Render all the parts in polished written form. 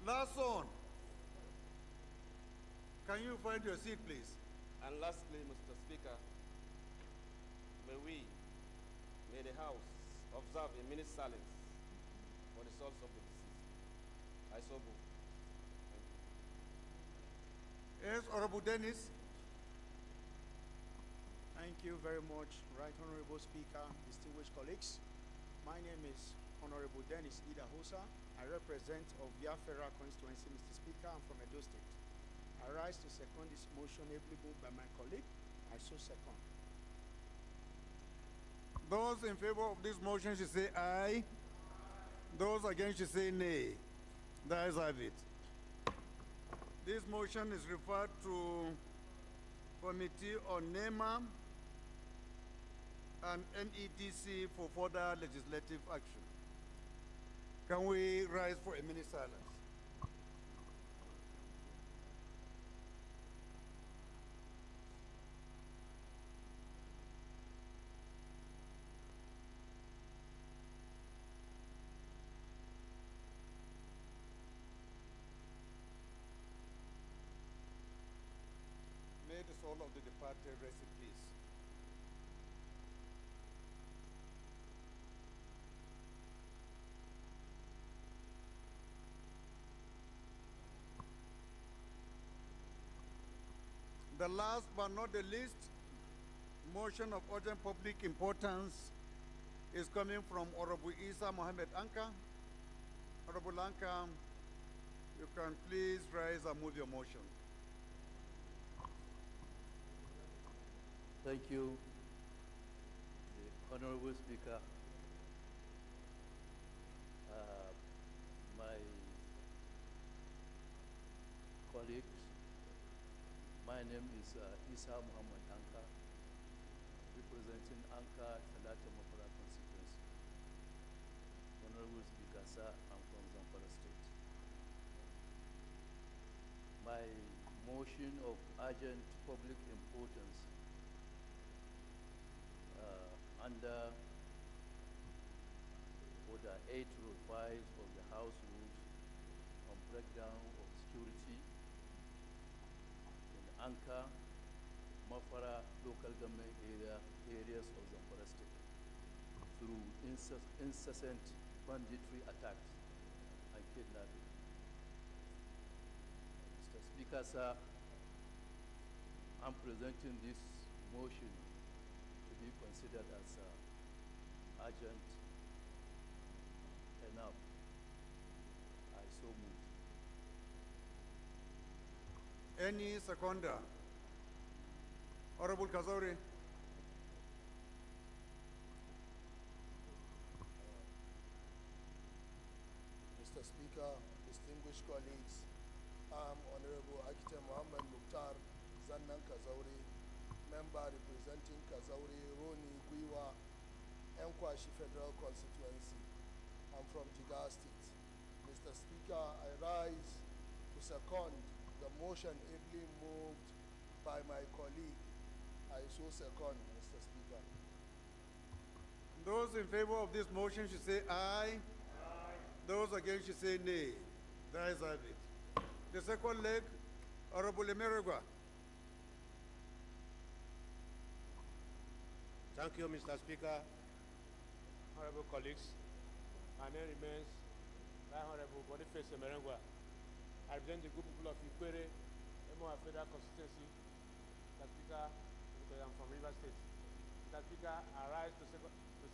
Last one. Can you find your seat, please? And lastly, Mr. Speaker, may the House observe a minute's silence for the souls of the deceased. I so move. Yes, Honorable Dennis. Thank you very much, Right Honorable Speaker, distinguished colleagues. My name is Honorable Dennis Idahosa. I represent Ovia Federal Constituency, Mr. Speaker. I'm from Edo State. I rise to second this motion ably moved by my colleague. I so second. Those in favor of this motion should say aye. Those against should say nay. The ayes have it. This motion is referred to Committee on NEMA and NEDC for further legislative action. Can we rise for a minute silence? May the soul of the departed rest in peace. The last but not the least motion of urgent public importance is coming from Honorable Isa Mohammed Anka. Honorable Anka, you can please rise and move your motion. Thank you, the Honorable Speaker. My colleagues, my name is Isa Muhammad Anka, representing Anka Talata Mapara constituency. Honorable Speaker, sir, I'm from Zamfara State. My motion of urgent public importance under Order 805 of the House Rules on breakdown of security in Anka, Mafara local government areas of Zamfara State through incessant banditry attacks and kidnapping. Mr. Speaker, sir, I'm presenting this motion to be considered as urgent enough. I so move. Any seconder? Honorable Kazauri. Mr. Speaker, distinguished colleagues, I'm Honorable Akite Muhammad Mukhtar Zannan Kazauri, member representing Kazauri, Roni, Gwiwa, Enkwashi Federal Constituency. I'm from Jigawa State. Mr. Speaker, I rise to second the motion ably moved by my colleague. I so second, Mr. Speaker. Those in favor of this motion should say aye. Aye. Those against should say nay. The ayes have it. The second leg, Honorable Emerigua. Thank you, Mr. Speaker. Honorable colleagues, my name remains Honorable Boniface Emerigua. I represent the good people of Ikwere, Emo Federal Constituency. Mr. Speaker, because I'm from River State. Mr. Speaker, I rise to second the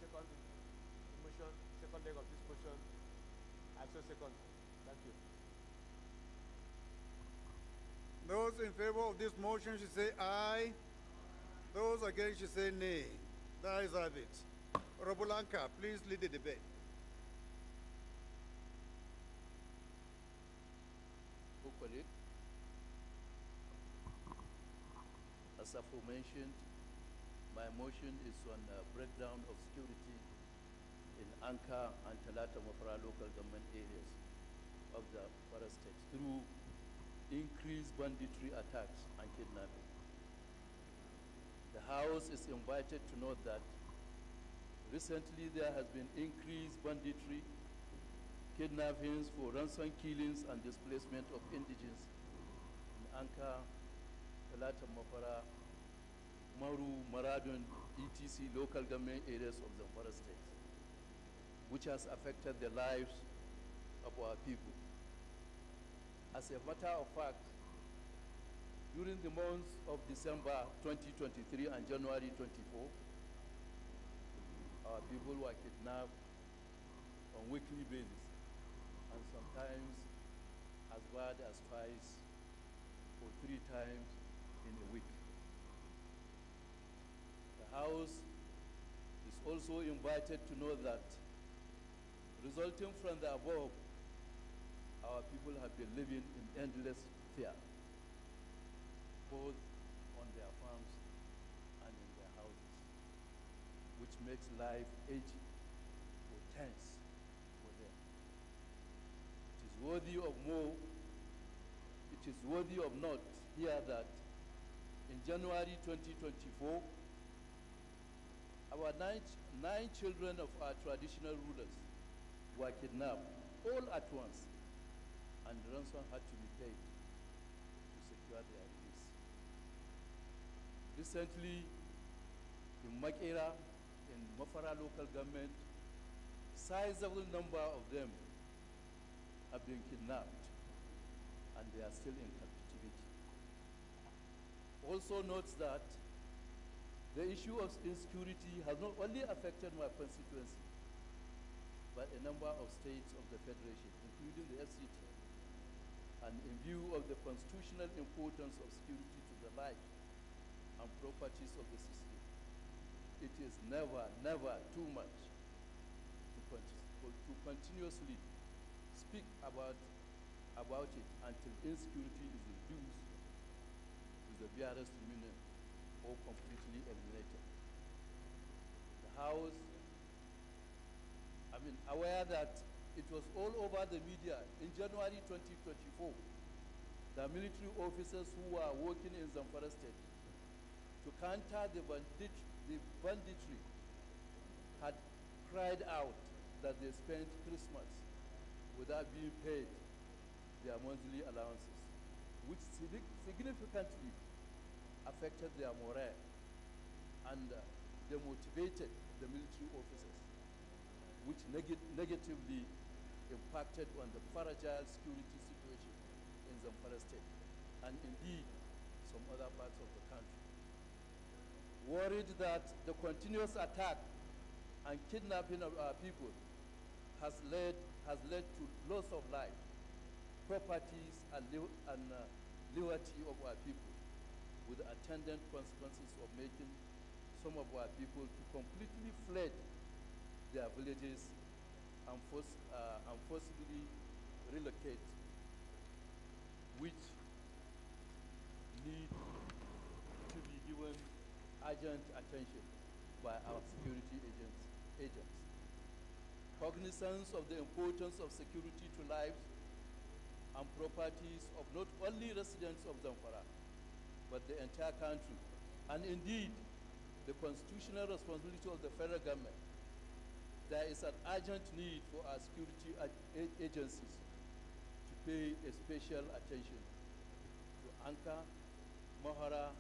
motion, second leg of this motion. I so second. Thank you. Those in favor of this motion should say aye. Those against should say nay. The ayes have it. Honorable Anka, please lead the debate. Colleague, as aforementioned, my motion is on breakdown of security in Anka and Talata Mafara local government areas of the Forest State through increased banditry attacks and kidnapping. The House is invited to note that recently there has been increased banditry kidnappings for ransom killings and displacement of indigents in Anka, Talata Mafara, Maru, Maradun, etc. local government areas of Zamfara state, which has affected the lives of our people. As a matter of fact, during the months of December 2023 and January 24, our people were kidnapped on a weekly basis, and sometimes as bad as twice or 3 times in a week. The House is also invited to know that, resulting from the above, our people have been living in endless fear, both on their farms and in their houses, which makes life edgy or tense for them. It is worthy of note here that in January 2024, our nine children of our traditional rulers were kidnapped all at once, and ransom had to be paid to secure their release. Recently, in Makera, in Mafara local government, sizable number of them have been kidnapped, and they are still in captivity. Also notes that the issue of insecurity has not only affected my constituency, but a number of states of the Federation, including the FCT. And in view of the constitutional importance of security to the life and properties of the system, it is never too much to continuously speak about it until insecurity is reduced to the barest minimum or completely eliminated. The House, aware that it was all over the media in January 2024, the military officers who were working in Zamfara state to counter the banditry had cried out that they spent Christmas without being paid their monthly allowances, which significantly affected their morale and demotivated the military officers, which negatively impacted on the fragile security situation in Zamfara state and indeed some other parts of the country. Worried that the continuous attack and kidnapping of our people has led to loss of life, properties, and liberty of our people, with attendant consequences of making some of our people to completely fled their villages and forcibly relocate, which need to be given urgent attention by our security agents. Cognizance of the importance of security to lives and properties of not only residents of Zamfara, but the entire country, and indeed the constitutional responsibility of the federal government, there is an urgent need for our security agencies to pay a special attention to Anka, Mahara,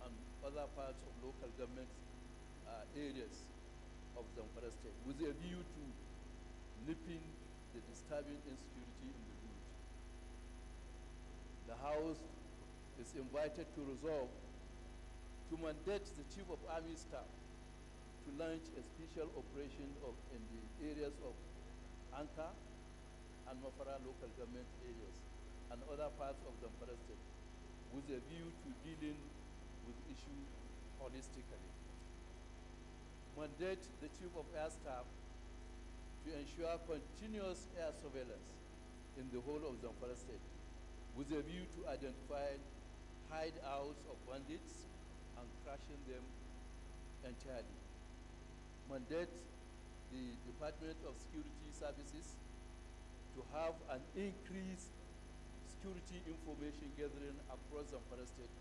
and other parts of local government areas of Zamfara state, with a view to nipping the disturbing insecurity in the root. The House is invited to resolve to mandate the Chief of Army Staff to launch a special operation in the areas of Anka and Mafara local government areas and other parts of Zamfara state, with a view to dealing with issues holistically. Mandate the Chief of Air Staff to ensure continuous air surveillance in the whole of Zamfara state, with a view to identify hideouts of bandits and crushing them entirely. Mandate the Department of Security Services to have an increased security information gathering across Zamfara state,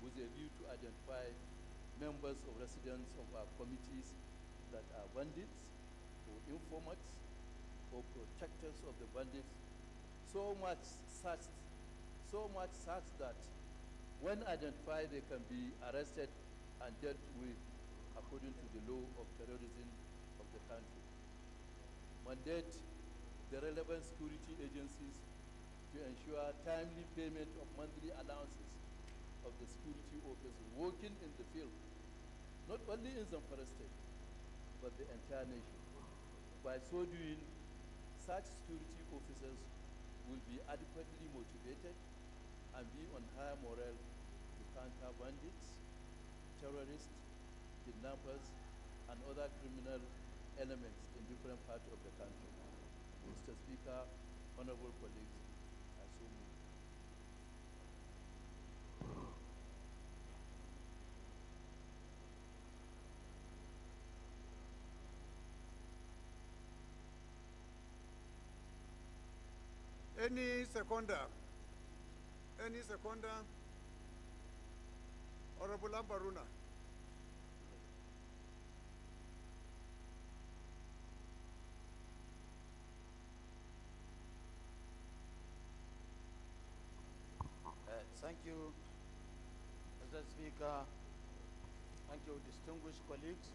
with a view to identify members of residents of our committees that are bandits or informants or protectors of the bandits, so much such that when identified, they can be arrested and dealt with according to the law of terrorism of the country. Mandate the relevant security agencies to ensure timely payment of monthly allowances of the security officers working in the field, not only in Zamfara State, but the entire nation. By so doing, such security officers will be adequately motivated and be on high morale to counter bandits, terrorists, kidnappers, and other criminal elements in different parts of the country. Mr. Speaker, honorable colleagues, I so move. Any seconder? Any seconder? Honorable Ambaruna. Thank you, Mr. Speaker. Thank you, distinguished colleagues.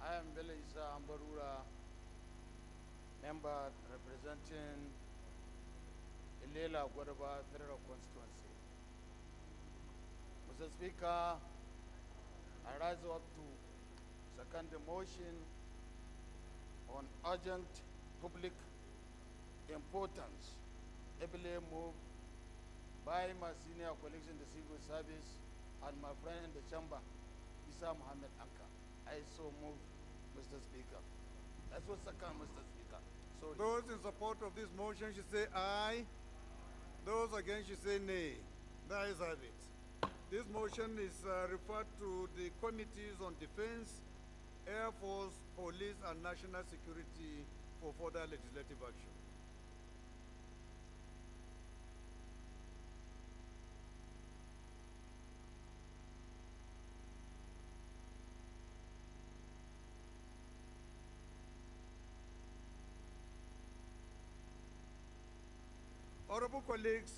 I am Bela Isa Ambarura, member representing Ilela Gwadaba Federal Constituency. Mr. Speaker, I rise up to second the motion on urgent public importance, ably moved by my senior colleagues in the civil service and my friend in the chamber, Isa Mohammed Anka. I so move, Mr. Speaker. That's what second, Mr. Speaker. Sorry. Those in support of this motion should say aye. Those against should say nay. That is have it. This motion is referred to the Committees on Defense, Air Force, Police, and National Security for further legislative action. Honorable colleagues,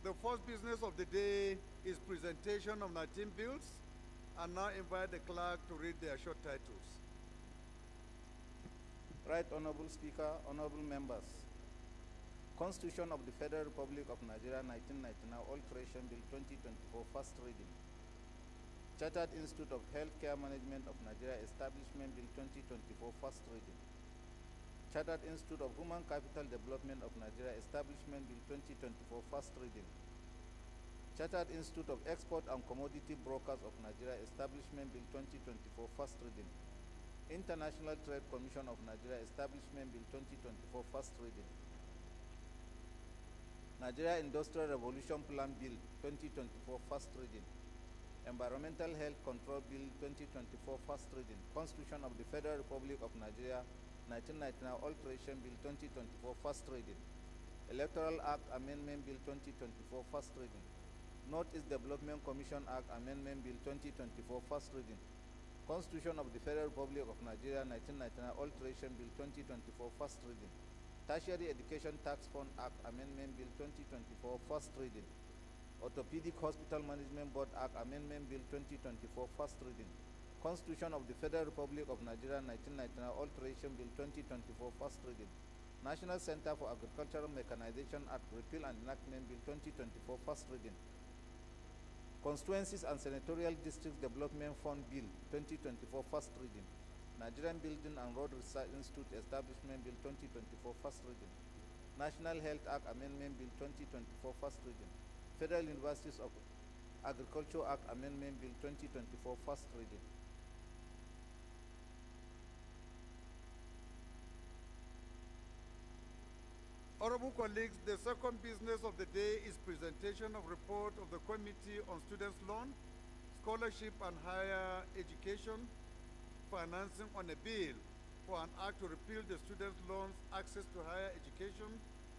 the first business of the day is presentation of 19 bills, and now invite the clerk to read their short titles. Right Honorable Speaker, honorable members. Constitution of the Federal Republic of Nigeria 1999 Alteration Bill 2024 First Reading. Chartered Institute of Healthcare Management of Nigeria Establishment Bill 2024 First Reading. Chartered Institute of Human Capital Development of Nigeria Establishment Bill 2024 First Reading. Chartered Institute of Export and Commodity Brokers of Nigeria Establishment Bill 2024 First Reading. International Trade Commission of Nigeria Establishment Bill 2024 First Reading. Nigeria Industrial Revolution Plan Bill 2024 First Reading. Environmental Health Control Bill 2024 First Reading. Constitution of the Federal Republic of Nigeria 1999 Alteration Bill 2024 First Reading. Electoral Act Amendment Bill 2024 First Reading. Northeast Development Commission Act Amendment Bill 2024 First Reading. Constitution of the Federal Republic of Nigeria 1999 Alteration Bill 2024 First Reading. Tertiary Education Tax Fund Act Amendment Bill 2024 First Reading. Orthopedic Hospital Management Board Act Amendment Bill 2024 First Reading. Constitution of the Federal Republic of Nigeria 1999 Alteration Bill 2024 First Reading. National Center for Agricultural Mechanization Act Repeal and Enactment Bill 2024 First Reading. Constituencies and Senatorial District Development Fund Bill 2024 First Reading. Nigerian Building and Road Research Institute Establishment Bill 2024 First Reading. National Health Act Amendment Bill 2024 First Reading. Federal Universities of Agriculture Act Amendment Bill 2024 First Reading. Honorable colleagues, the second business of the day is presentation of report of the Committee on Students' Loan, Scholarship and Higher Education, Financing on a bill for an act to repeal the Students' Loans Access to Higher Education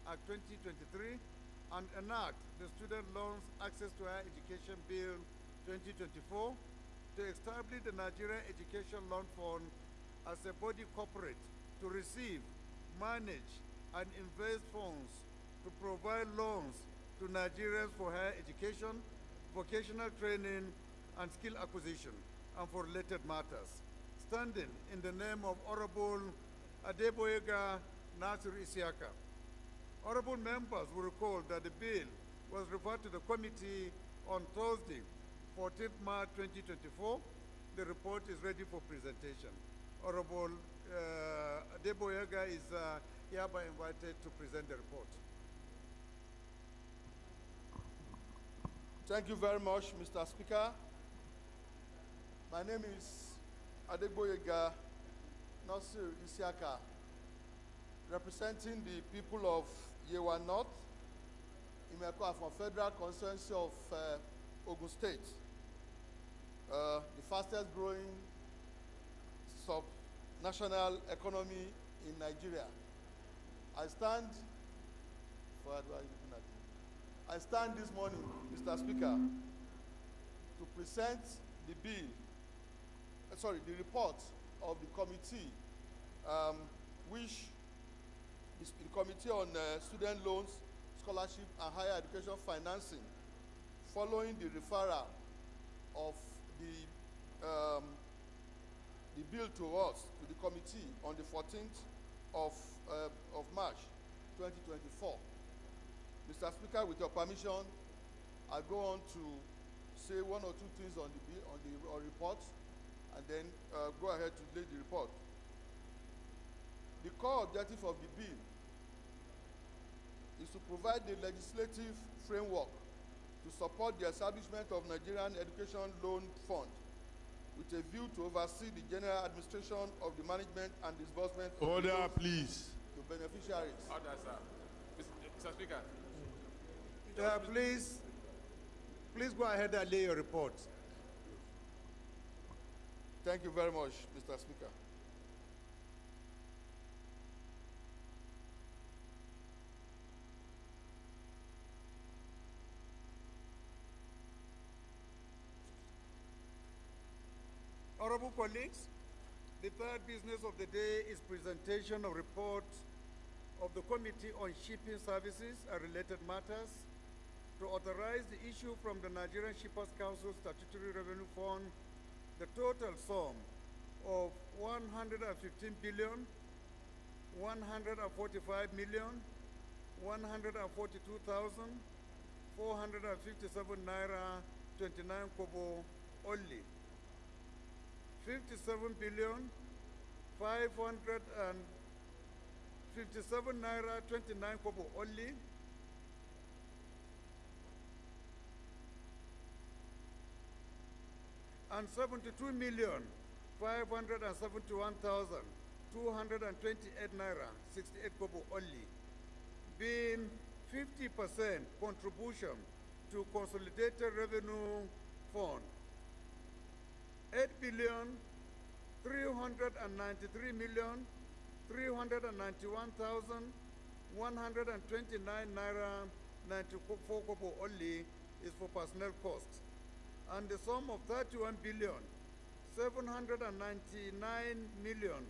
Act 2023 and enact the Student Loans Access to Higher Education Bill 2024 to establish the Nigerian Education Loan Fund as a body corporate to receive manage and invest funds to provide loans to Nigerians for higher education, vocational training, and skill acquisition, and for related matters. Standing in the name of Honorable Adeboyega Nasir Isiaka. Honorable members will recall that the bill was referred to the committee on Thursday, 14th March 2024. The report is ready for presentation. Honorable Adeboyega is hereby invited to present the report. Thank you very much, Mr. Speaker. My name is Adeboyega Nasir Isiaka, representing the people of Yewa North, Imeko from Federal Constituency of Ogun State, the fastest growing sub-national economy in Nigeria. I stand this morning, Mr. Speaker, to present the report of the committee, which is the Committee on Student Loans, Scholarship, and Higher Education Financing, following the referral of the bill to us, to the committee, on the 14th of March 2024. Mr. Speaker, with your permission, I'll go on to say one or two things on the bill, on the report, and then go ahead to lay the report. The core objective of the bill is to provide the legislative framework to support the establishment of Nigerian Education Loan Fund with a view to oversee the general administration of the management and disbursement of Order, loans please. to beneficiaries. Order, sir. Mr. Speaker. Please go ahead and lay your report. Thank you very much, Mr. Speaker. Honorable colleagues, the third business of the day is presentation of report of the Committee on Shipping Services and Related Matters to authorize the issue from the Nigerian Shippers Council Statutory Revenue Fund the total sum of 115 billion, 145 million, 142,457 naira 29 kobo only. 57 billion, 557 naira 29 kobo only. And 72 million, 571,228 naira 68 kobo only, being 50% contribution to Consolidated Revenue Fund. 8 billion, 393 million, 391,129 naira 94 kobo only is for personnel costs. And the sum of 31 billion, 799 million,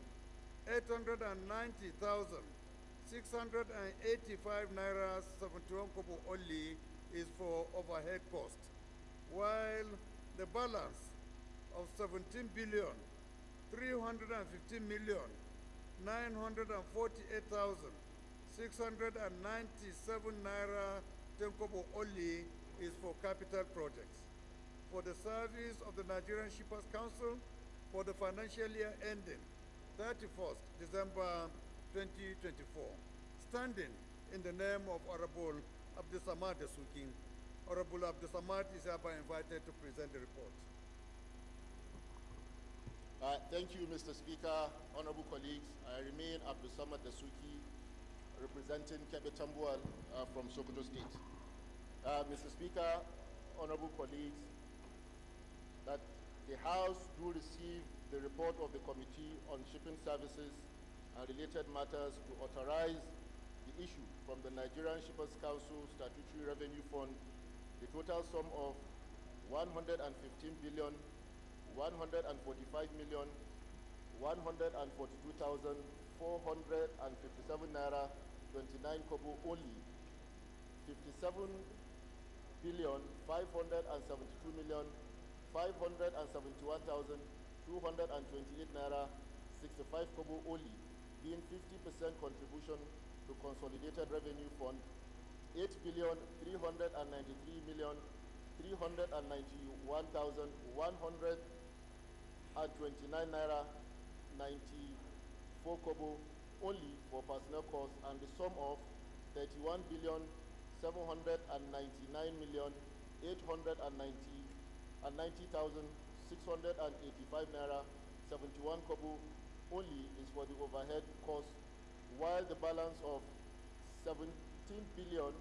890,685 naira 71 kobo only is for overhead costs, while the balance of 17 billion, 315 million, 948,697 naira 10 kobo only is for capital projects. For the service of the Nigerian Shippers Council for the financial year ending 31st December 2024. Standing in the name of Honorable Abdusamad Dasuki, Honorable Abdusamad is hereby invited to present the report. Thank you, Mr. Speaker, honorable colleagues. I remain Abdusamad Dasuki, representing Kebe Tambuwal from Sokoto State. Mr. Speaker, honorable colleagues, that the House do receive the report of the Committee on Shipping Services and Related Matters to authorize the issue from the Nigerian Shippers Council Statutory Revenue Fund the total sum of 115 billion, 145 million, 142,457 457 naira 29 kobo only. 57 billion 572 million 571,228 naira 65 kobo only, being 50% contribution to consolidated revenue fund. 8 billion 393 million 391,129 naira 94 kobo only for personnel costs, and the sum of 31 billion 799 million 890,685 naira 71 kobo only is for the overhead costs, while the balance of 17 billion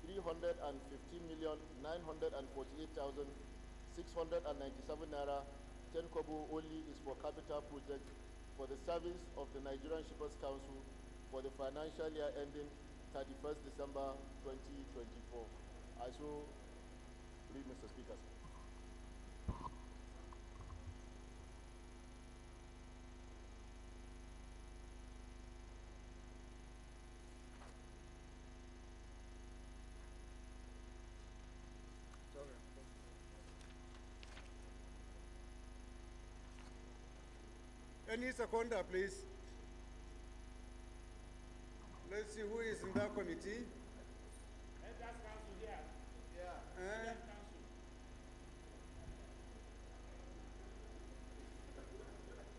315 million 948,697 naira 10 kobo only is for capital project for the service of the Nigerian Shippers Council for the financial year ending 31st December 2024. I so read, Mr. Speaker. Any seconder, please. Let's see who is in that committee. Let us council here. Yeah. Let us council.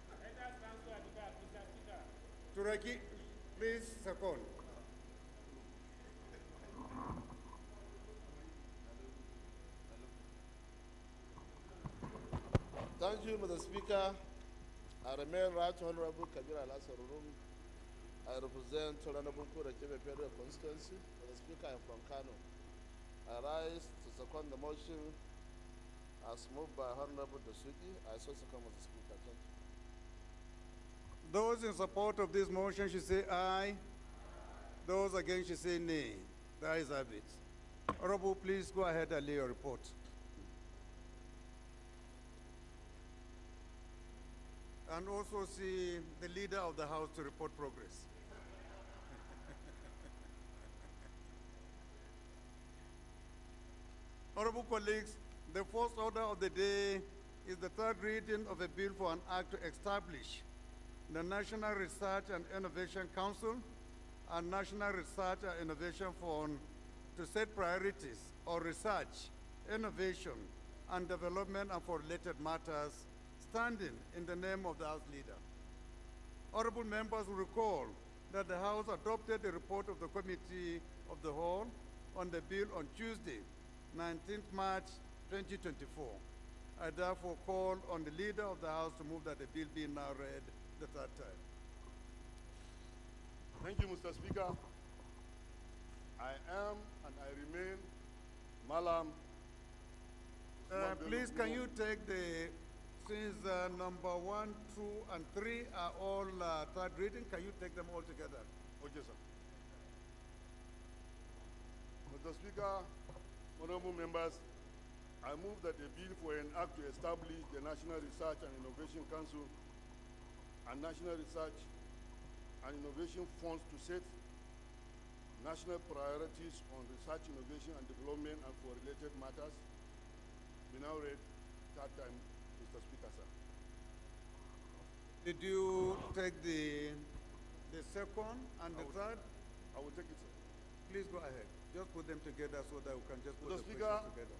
Let us council at the back, Mr. Speaker. Turaki, please second. Thank you, Mr. Speaker. I remain Right Honorable Kabir Alasarurum. I represent Toranabunku Rekebe Federal Constituency. Mr. Speaker, I am from Kano. I rise to second the motion as moved by Honorable Dasuki. I so second, Mr. Speaker. Thank you. Those in support of this motion should say aye. Those against should say nay. The ayes have it. Honorable, please go ahead and lay your report. And also see the leader of the House to report progress. Honorable colleagues, the first order of the day is the third reading of a bill for an act to establish the National Research and Innovation Council and National Research and Innovation Fund to set priorities on research, innovation, and development and for related matters, standing in the name of the House Leader. Honorable members will recall that the House adopted the report of the Committee of the Whole on the bill on Tuesday, 19th March 2024. I therefore call on the Leader of the House to move that the bill be now read the third time. Thank you, Mr. Speaker. I am and I remain Malam. Please, can you take the, since number 1, 2, and 3 are all third reading, can you take them all together? Okay, sir. Mr. Speaker, honorable members, I move that the bill for an act to establish the National Research and Innovation Council and National Research and Innovation Funds to set national priorities on research, innovation, and development and for related matters be now read third time, Mr. Speaker, sir. Did you take the second and the third? I will take it, sir. Please go ahead. Just put them together so that we can just put Mr. the Speaker, questions together.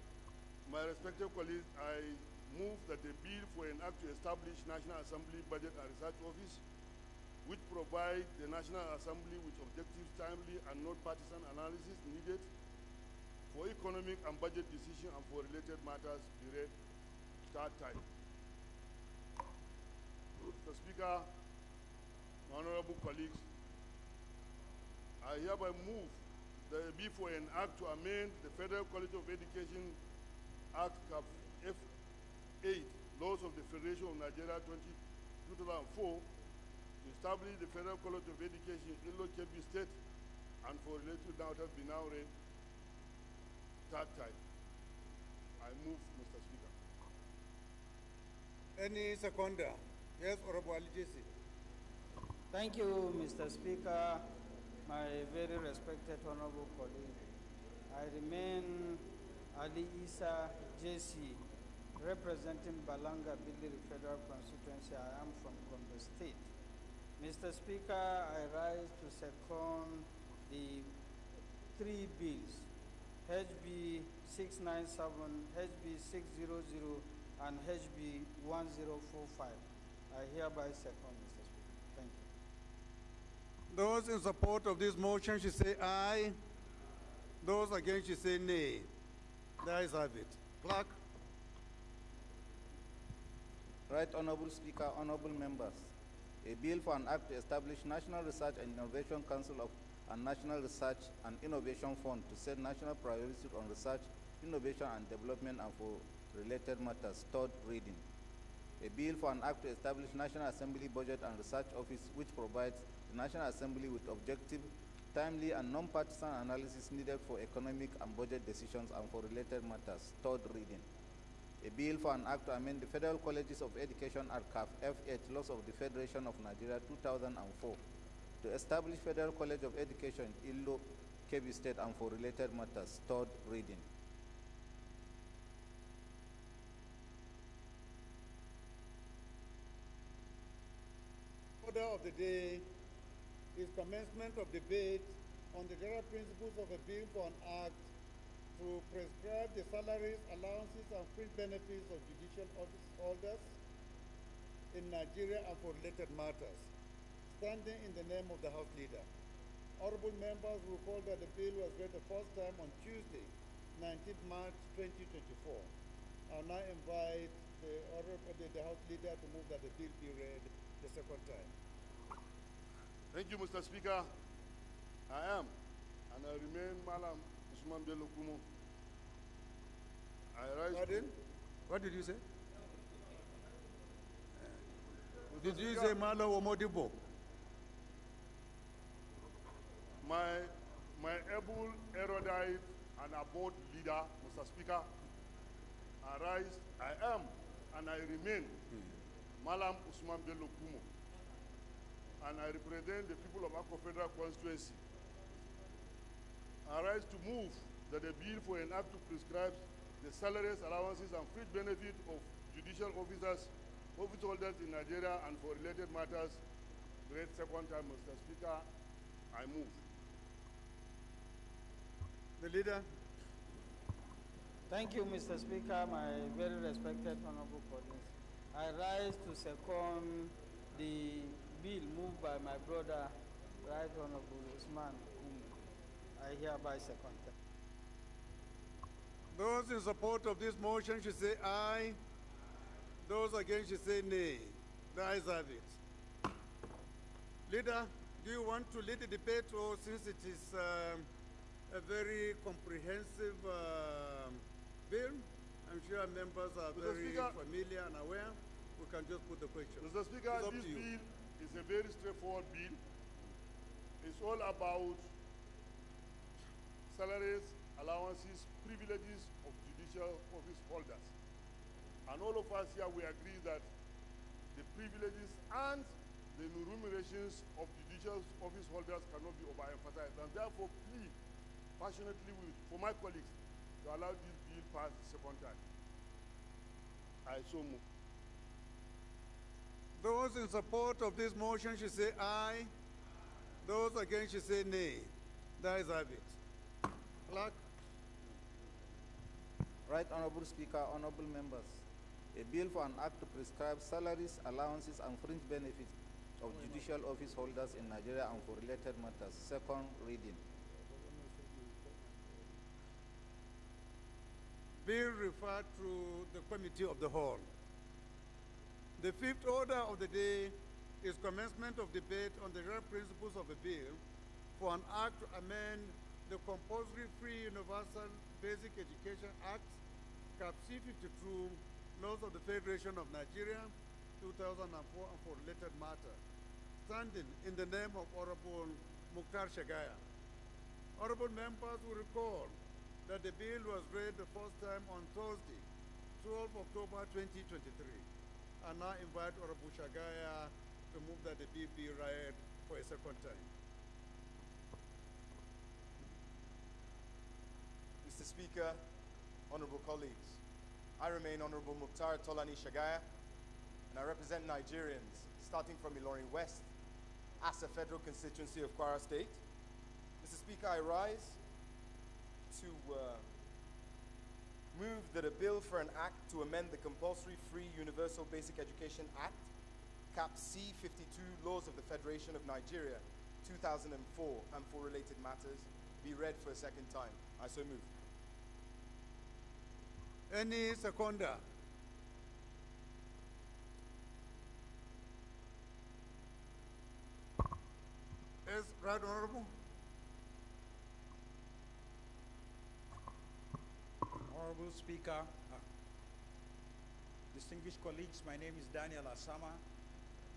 My respected colleagues, I move that the bill for an act to establish National Assembly Budget and Research Office, which provides the National Assembly with objective, timely, and not partisan analysis needed for economic and budget decision and for related matters, be read third time. Mr. Speaker, honorable colleagues, I hereby move that it be for an act to amend the Federal College of Education Act F8, Laws of the Federation of Nigeria 2004, to establish the Federal College of Education in Ilo Kebbi State and for related matters be now read third time. I move, Mr. Speaker. Any seconder? Yes, Honorable Ali JC. Thank you, Mr. Speaker, my very respected honorable colleague. I remain Ali Isa JC, representing Balanga Bidiri Federal Constituency. I am from Gombe State. Mr. Speaker, I rise to second the three bills, HB 697, HB 600, and HB 1045. I hereby second, Mr. Speaker. Thank you. Those in support of this motion should say aye. Those against should say nay. The ayes have it. Clerk. Right Honorable Speaker, honorable members. A bill for an act to establish National Research and Innovation Council of and National Research and Innovation Fund to set national priorities on research, innovation and development and for related matters. Third reading. A bill for an act to establish National Assembly Budget and Research Office which provides the National Assembly with objective, timely and non-partisan analysis needed for economic and budget decisions and for related matters. Third reading. A bill for an act to amend the Federal Colleges of Education (RCAF) F8 laws of the Federation of Nigeria 2004 to establish Federal College of Education Illo, Kebbi State and for related matters. Third reading. Order of the day is commencement of debate on the general principles of a bill for an act to prescribe the salaries, allowances, and fringe benefits of judicial office holders in Nigeria and for related matters, standing in the name of the House Leader. Honorable members will recall that the bill was read the first time on Tuesday, 19th March 2024. I'll now invite the House Leader to move that the bill be read the second time. Thank you, Mr. Speaker. I am, and I remain Malam Usman Bello Kumo. I rise. Pardon? What did you say? Did you say Malo Omodibo? My able, erudite, and abode leader, Mr. Speaker, I am, and I remain Malam Usman Bello Kumo, and I represent the people of Akko Federal Constituency. I rise to move that a bill for an act to prescribe the salaries, allowances, and free benefit of judicial officers, office holders in Nigeria, and for related matters, read second time, Mr. Speaker. I move. The Leader. Thank you, Mr. Speaker, my very respected honorable colleagues. I rise to second the bill moved by my brother, Right Honorable Usman. I hereby second that. Those in support of this motion should say aye. Those against should say nay. The ayes have it. Leader, do you want to lead the debate, or since it is a very comprehensive bill, I'm sure members are very familiar and aware, we can just put the question. Mr. Speaker, this bill is a very straightforward bill. It's all about salaries, allowances, privileges of judicial office holders. And all of us here, we agree that the privileges and the remunerations of judicial office holders cannot be overemphasized. And therefore, plead passionately for my colleagues to allow this bill pass the second time. I so move. Those in support of this motion should say aye. Those against should say nay. The ayes have it. Clerk. Right Honorable Speaker, honorable members. A bill for an act to prescribe salaries, allowances, and fringe benefits of judicial office holders in Nigeria and for related matters. Second reading. Bill referred to the Committee of the Whole. The fifth order of the day is commencement of debate on the general principles of a bill for an act to amend the Compulsory Free Universal Basic Education Act, Cap C-52, Laws of the Federation of Nigeria, 2004, and for related matter, standing in the name of Honorable Mukhtar Shagaya. Honorable members will recall that the bill was read the first time on Thursday, 12 October 2023. I now invite Honorable Shagaya to move that the bill be read for a second time. Mr. Speaker, honorable colleagues, I remain Honorable Mukhtar Tolani Shagaya, and I represent Nigerians, starting from Ilorin West, as a federal constituency of Kwara State. Mr. Speaker, I rise to move that a bill for an act to amend the Compulsory Free Universal Basic Education Act, Cap C-52, Laws of the Federation of Nigeria, 2004, and for related matters, be read for a second time. I so move. Any seconder? Yes, right honorable. Honorable Speaker, distinguished colleagues, my name is Daniel Asama.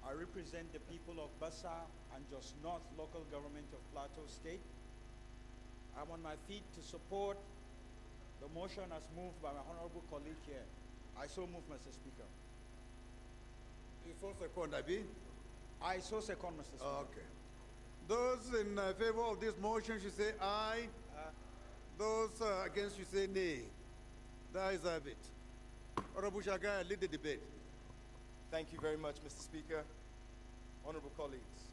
I represent the people of Bassa and Jos North local government of Plateau State. I'm on my feet to support the motion as moved by my honorable colleague here. I so move, Mr. Speaker. You so second, Abi? I so second, Mr. Speaker. Okay. Those in favor of this motion should say aye. Those against should say nay. The ayes have it. Honorable Shagaya, lead the debate. Thank you very much, Mr. Speaker. Honorable colleagues,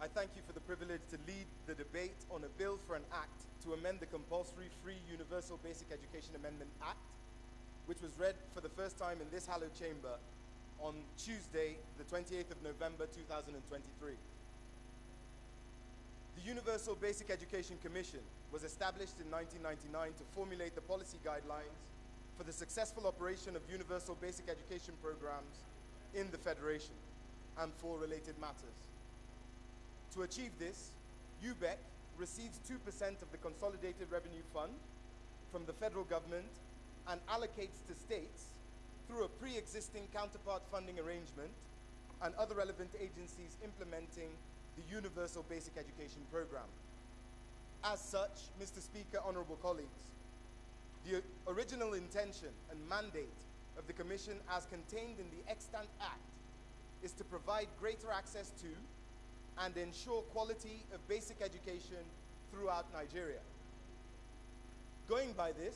I thank you for the privilege to lead the debate on a bill for an act to amend the Compulsory Free Universal Basic Education Amendment Act, which was read for the first time in this hallowed chamber on Tuesday, the 28th of November, 2023. The Universal Basic Education Commission was established in 1999 to formulate the policy guidelines for the successful operation of universal basic education programs in the Federation and for related matters. To achieve this, UBEC receives 2% of the Consolidated Revenue Fund from the federal government and allocates to states through a pre-existing counterpart funding arrangement and other relevant agencies implementing the Universal Basic Education Program. As such, Mr. Speaker, honorable colleagues, the original intention and mandate of the Commission as contained in the extant Act is to provide greater access to and ensure quality of basic education throughout Nigeria. Going by this,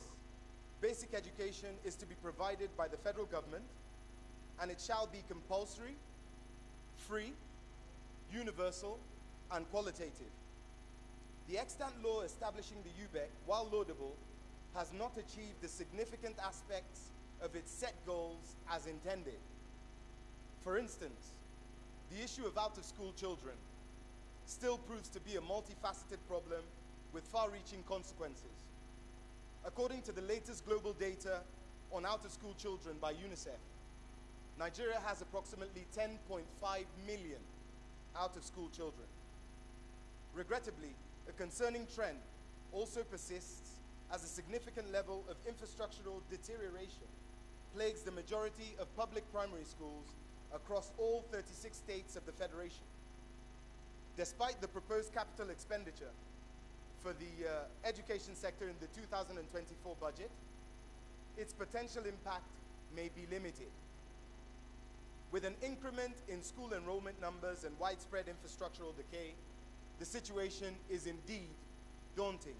basic education is to be provided by the federal government, and it shall be compulsory, free, universal, and qualitative. The extant law establishing the UBEC, while laudable, has not achieved the significant aspects of its set goals as intended. For instance, the issue of out-of-school children still proves to be a multifaceted problem with far-reaching consequences. According to the latest global data on out-of-school children by UNICEF, Nigeria has approximately 10.5 million out-of-school children. Regrettably, a concerning trend also persists as a significant level of infrastructural deterioration plagues the majority of public primary schools across all 36 states of the Federation. Despite the proposed capital expenditure for the education sector in the 2024 budget, its potential impact may be limited. With an increment in school enrollment numbers and widespread infrastructural decay, the situation is indeed daunting.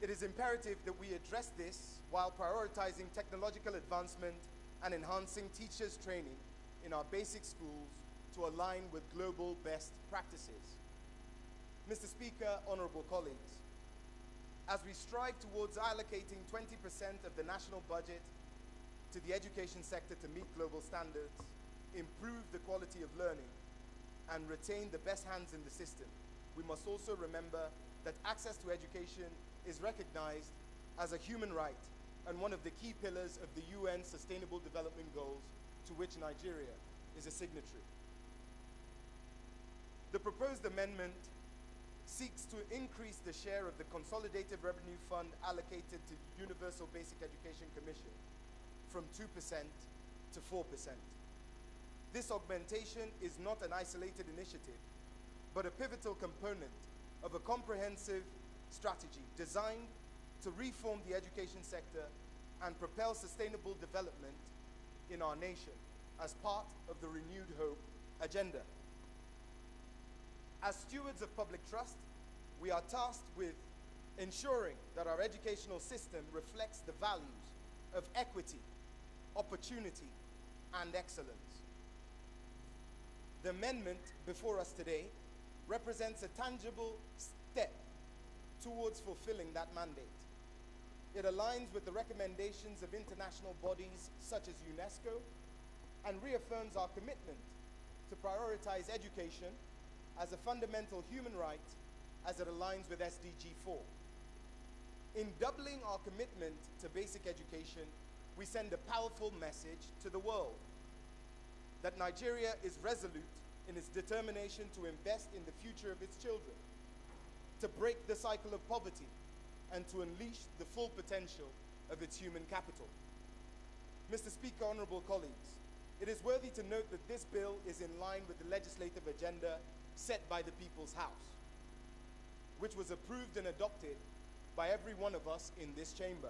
It is imperative that we address this while prioritizing technological advancement and enhancing teachers' training in our basic schools to align with global best practices. Mr. Speaker, honorable colleagues, as we strive towards allocating 20% of the national budget to the education sector to meet global standards, improve the quality of learning, and retain the best hands in the system, we must also remember that access to education is recognized as a human right and one of the key pillars of the UN Sustainable Development Goals, to which Nigeria is a signatory. The proposed amendment seeks to increase the share of the Consolidated Revenue Fund allocated to Universal Basic Education Commission from 2% to 4%. This augmentation is not an isolated initiative, but a pivotal component of a comprehensive strategy designed to reform the education sector and propel sustainable development in our nation. as part of the Renewed Hope agenda. As stewards of public trust, we are tasked with ensuring that our educational system reflects the values of equity, opportunity, and excellence. The amendment before us today represents a tangible step towards fulfilling that mandate. It aligns with the recommendations of international bodies such as UNESCO and reaffirms our commitment to prioritize education as a fundamental human right as it aligns with SDG 4. In doubling our commitment to basic education, we send a powerful message to the world that Nigeria is resolute in its determination to invest in the future of its children, to break the cycle of poverty, and to unleash the full potential of its human capital. Mr. Speaker, honorable colleagues, it is worthy to note that this bill is in line with the legislative agenda set by the People's House, which was approved and adopted by every one of us in this chamber.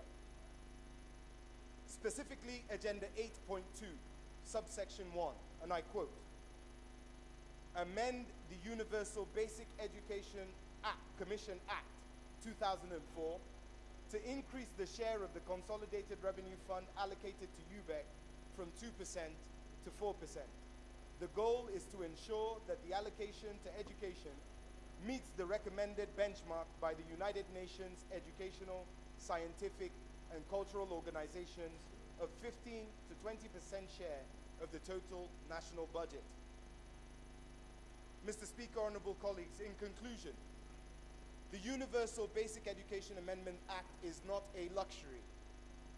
Specifically, Agenda 8.2, subsection 1, and I quote, amend the Universal Basic Education Commission Act 2004 to increase the share of the Consolidated Revenue Fund allocated to UBEC from 2% to 4%. The goal is to ensure that the allocation to education meets the recommended benchmark by the United Nations Educational, Scientific, and Cultural Organizations of 15 to 20% share of the total national budget. Mr. Speaker, honorable colleagues, in conclusion, the Universal Basic Education Amendment Act is not a luxury.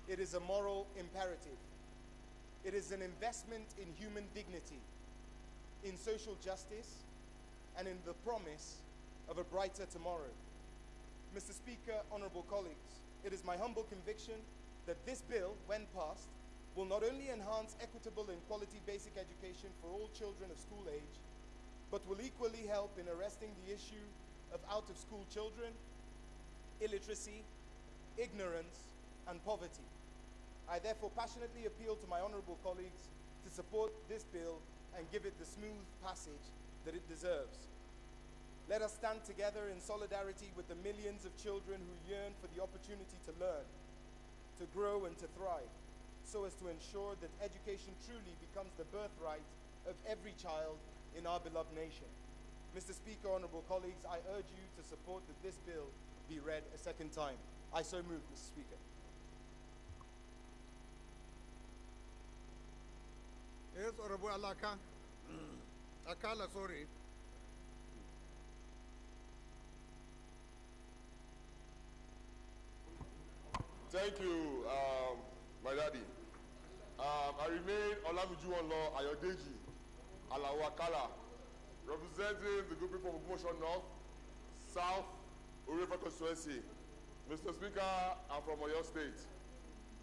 It is a moral imperative. It is an investment in human dignity, in social justice, and in the promise of a brighter tomorrow. Mr. Speaker, honorable colleagues, it is my humble conviction that this bill, when passed, will not only enhance equitable and quality basic education for all children of school age, but will equally help in arresting the issue of out-of-school children, illiteracy, ignorance, and poverty. I therefore passionately appeal to my honorable colleagues to support this bill and give it the smooth passage that it deserves. Let us stand together in solidarity with the millions of children who yearn for the opportunity to learn, to grow, and to thrive, so as to ensure that education truly becomes the birthright of every child in our beloved nation. Mr. Speaker, honorable colleagues, I urge you to support that this bill be read a second time. I so move, Mr. Speaker. Yes, Honorable Alaka. Akala, sorry. Thank you, my daddy. I remain Olamujuwonlo Ayodeji Alawakala, representing the good people of Ogbomoso North, South, Orefa constituency. Mr. Speaker, I'm from Oyo State.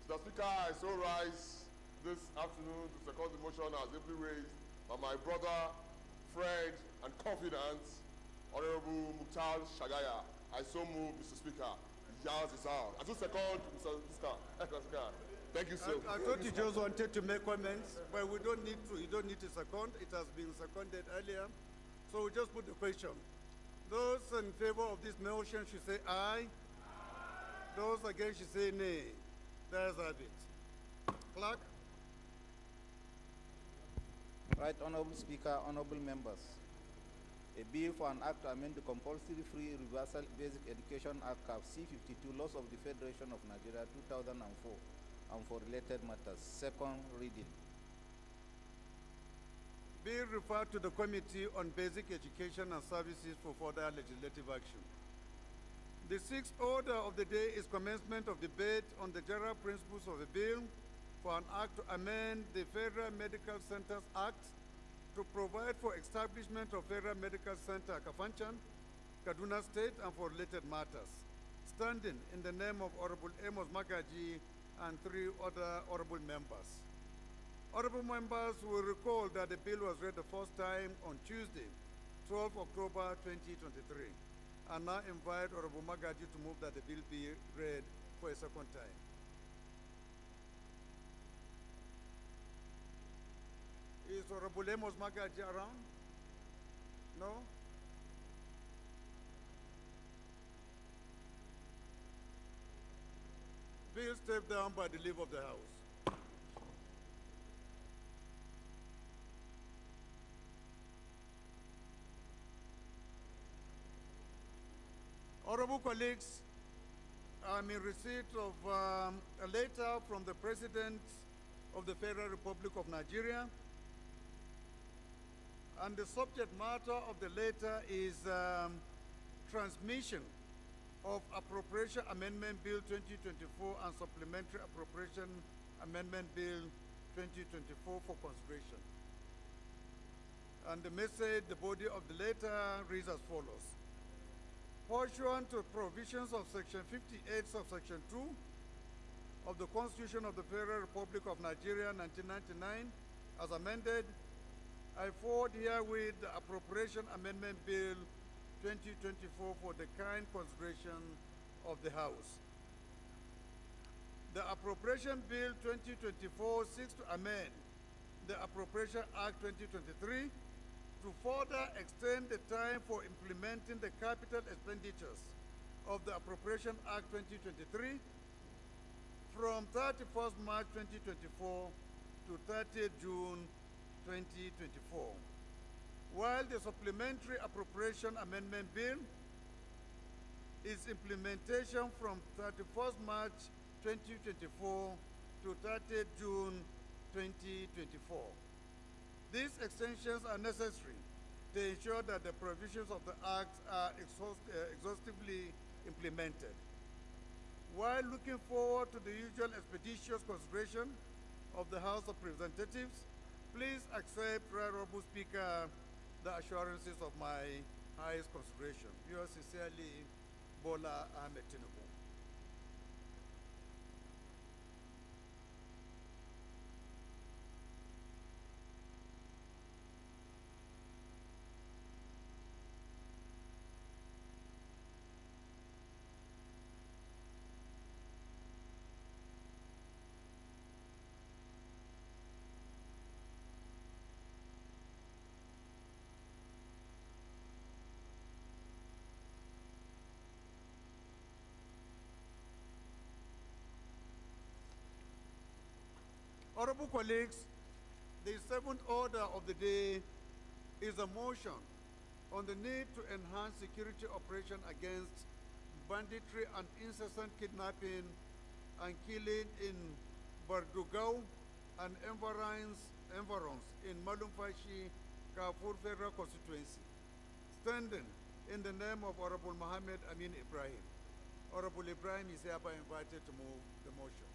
Mr. Speaker, I so rise this afternoon to second the motion as ably raised by my brother, friend, and confidant, Honorable Mukhtar Shagaya. I so move, Mr. Speaker. Yours is out. I do second, Mr. Speaker. Thank you, sir. I thought you just wanted to make comments, but we don't need to. You don't need to second. It has been seconded earlier. So we just put the question. Those in favor of this motion should say aye. Those against should say nay. There's a bit. Clerk. Right, Honorable Speaker, honorable members. A bill for an act to amend the Compulsory Free Universal Basic Education Act of C-52, Laws of the Federation of Nigeria 2004, and for related matters. Second reading. Bill referred to the Committee on Basic Education and Services for further legislative action. The sixth order of the day is commencement of debate on the general principles of a bill for an act to amend the Federal Medical Centers Act to provide for establishment of Federal Medical Center Kafanchan, Kaduna State, and for related matters. Standing in the name of Honorable Amos Magaji and 3 other honorable members. Honorable members will recall that the bill was read the first time on Tuesday, 12 October 2023. I now invite Honorable Magaji to move that the bill be read for a second time. Is Honorable Amos Magaji around? No? Bill stepped down by the leave of the House. Honorable colleagues, I'm in receipt of a letter from the President of the Federal Republic of Nigeria, and the subject matter of the letter is transmission of Appropriation Amendment Bill 2024 and Supplementary Appropriation Amendment Bill 2024 for consideration. And the message, the body of the letter reads as follows. Pursuant to provisions of Section 58, subsection 2 of the Constitution of the Federal Republic of Nigeria, 1999, as amended, I forward herewith the Appropriation Amendment Bill 2024 for the kind consideration of the House. The Appropriation Bill 2024 seeks to amend the Appropriation Act 2023 to further extend the time for implementing the capital expenditures of the Appropriation Act 2023 from 31st March 2024 to 30th June 2024. While the Supplementary Appropriation Amendment Bill is implementation from 31st March 2024 to 30th June 2024. These extensions are necessary to ensure that the provisions of the Act are exhaustively implemented. While looking forward to the usual expeditious consideration of the House of Representatives, please accept, Right Honorable Speaker, the assurances of my highest consideration. Yours sincerely, Bola Ahmed Tinubu. Honorable colleagues, the seventh order of the day is a motion on the need to enhance security operation against banditry and incessant kidnapping and killing in Bardugao and environs in Malumfashi, Kafur Federal Constituency, standing in the name of Honorable Mohammed Amin Ibrahim. Honorable Ibrahim is hereby invited to move the motion.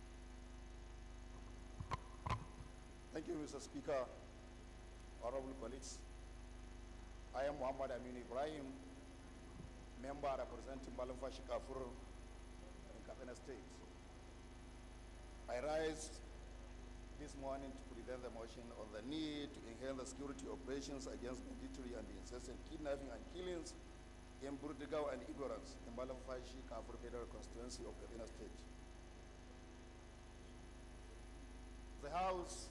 Thank you, Mr. Speaker. Honorable colleagues, I am Muhammad Amin Ibrahim, member representing Malumfashi Kafur in Katsina State. I rise this morning to present the motion on the need to enhance the security operations against banditry and the incessant kidnapping and killings in Burdigao and Igorans in Malumfashi Kafur Federal Constituency of Katsina State. The House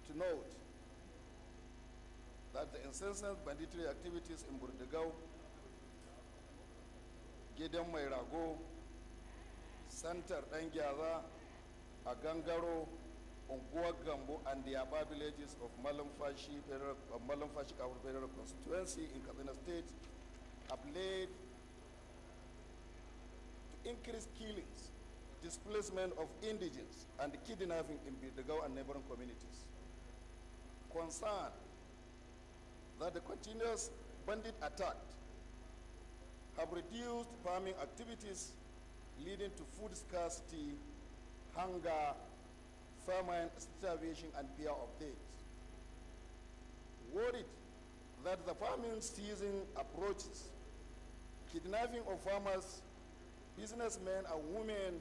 to note that the incessant banditry activities in Burdigao, Gidan Mai Rago, Santar Dangyaza, Agangaro, Unguwa Gambo, and the Aba villages of Malumfashi Kafur Federal Constituency in Katsina State have led to increased killings, displacement of indigents, and kidnapping in Burdigao and neighboring communities. Concerned that the continuous bandit attacks have reduced farming activities, leading to food scarcity, hunger, famine, starvation, and fear of death. Worried that the farming season approaches, kidnapping of farmers, businessmen, and women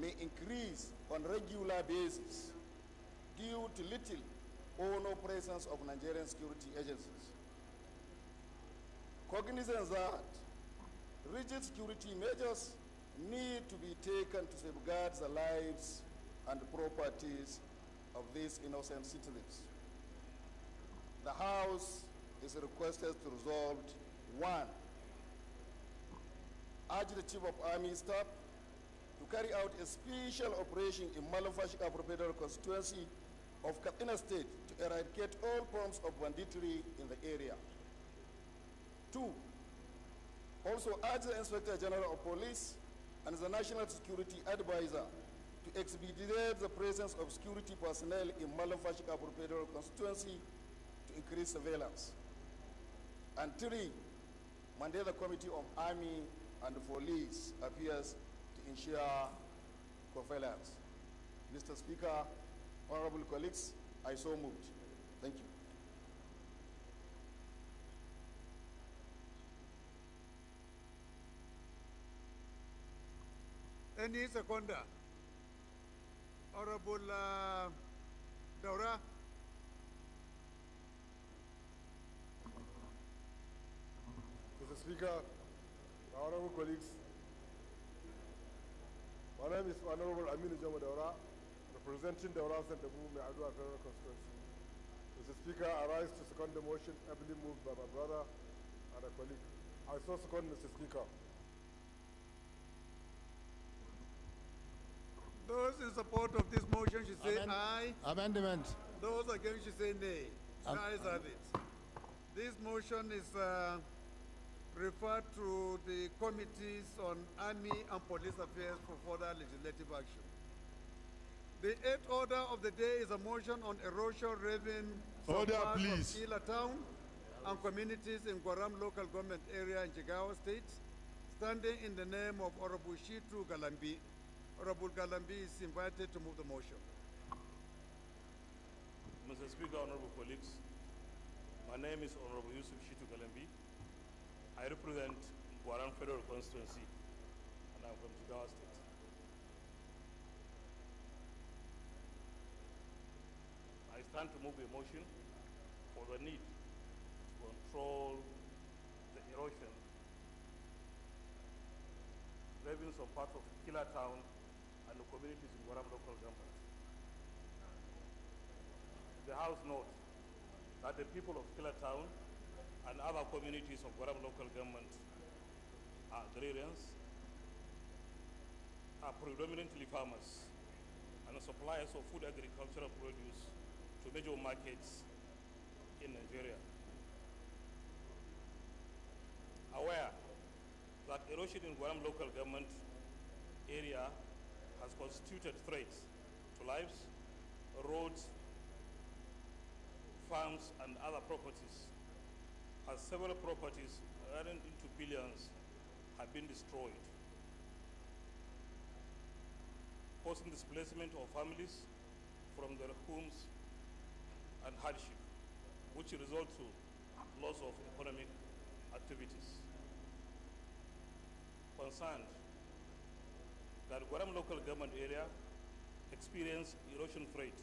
may increase on regular basis due to little or no presence of Nigerian security agencies. Cognizant that rigid security measures need to be taken to safeguard the lives and properties of these innocent citizens. The House is requested to resolve: 1. Urge the Chief of Army Staff to carry out a special operation in Malumfashi Federal Constituency of Katsina State to eradicate all forms of banditry in the area. 2. Also urge the Inspector General of Police and the National Security Advisor to expedite the presence of security personnel in Malumfashi Federal Constituency to increase surveillance. And 3. Mandate the Committee of Army and Police Affairs to ensure surveillance. Mr. Speaker, honorable colleagues, I so moved. Thank you. Any seconder? Honorable Daura. Mr. Speaker, honorable colleagues, my name is Honorable Aminu Jama Daura, representing Daura Santabu Meadua Federal Constituency. Mr. Speaker, I rise to second the motion ably moved by my brother and a colleague. I so second, Mr. Speaker. Those in support of this motion should say aye. Amendment. Those against should say nay. The ayes have it. This motion is referred to the committees on Army and Police Affairs for further legislative action. The eighth order of the day is a motion on erosion raving Order, parts please. of Ila Town and communities in Guaram local government area in Jigawa State, standing in the name of Honorable Shitu Galambi. Honorable Galambi is invited to move the motion. Mr. Speaker, honorable colleagues, my name is Honorable Yusuf Shitu Galambi. I represent Guaram Federal Constituency, and I'm from Jigawa State. I stand to move a motion for the need to control the erosion raving some parts of Killer Town and the communities in Guaram local government. The House notes that the people of Killer Town and other communities of Guaram local government are agrarians, are predominantly farmers, and suppliers of food agricultural produce to major markets in Nigeria. Aware that erosion in Guaram local government area has constituted threats to lives, roads, farms, and other properties, as several properties running into billions have been destroyed, causing displacement of families from their homes and hardship, which result to loss of economic activities. Concerned that Guaram local government area experienced erosion threat,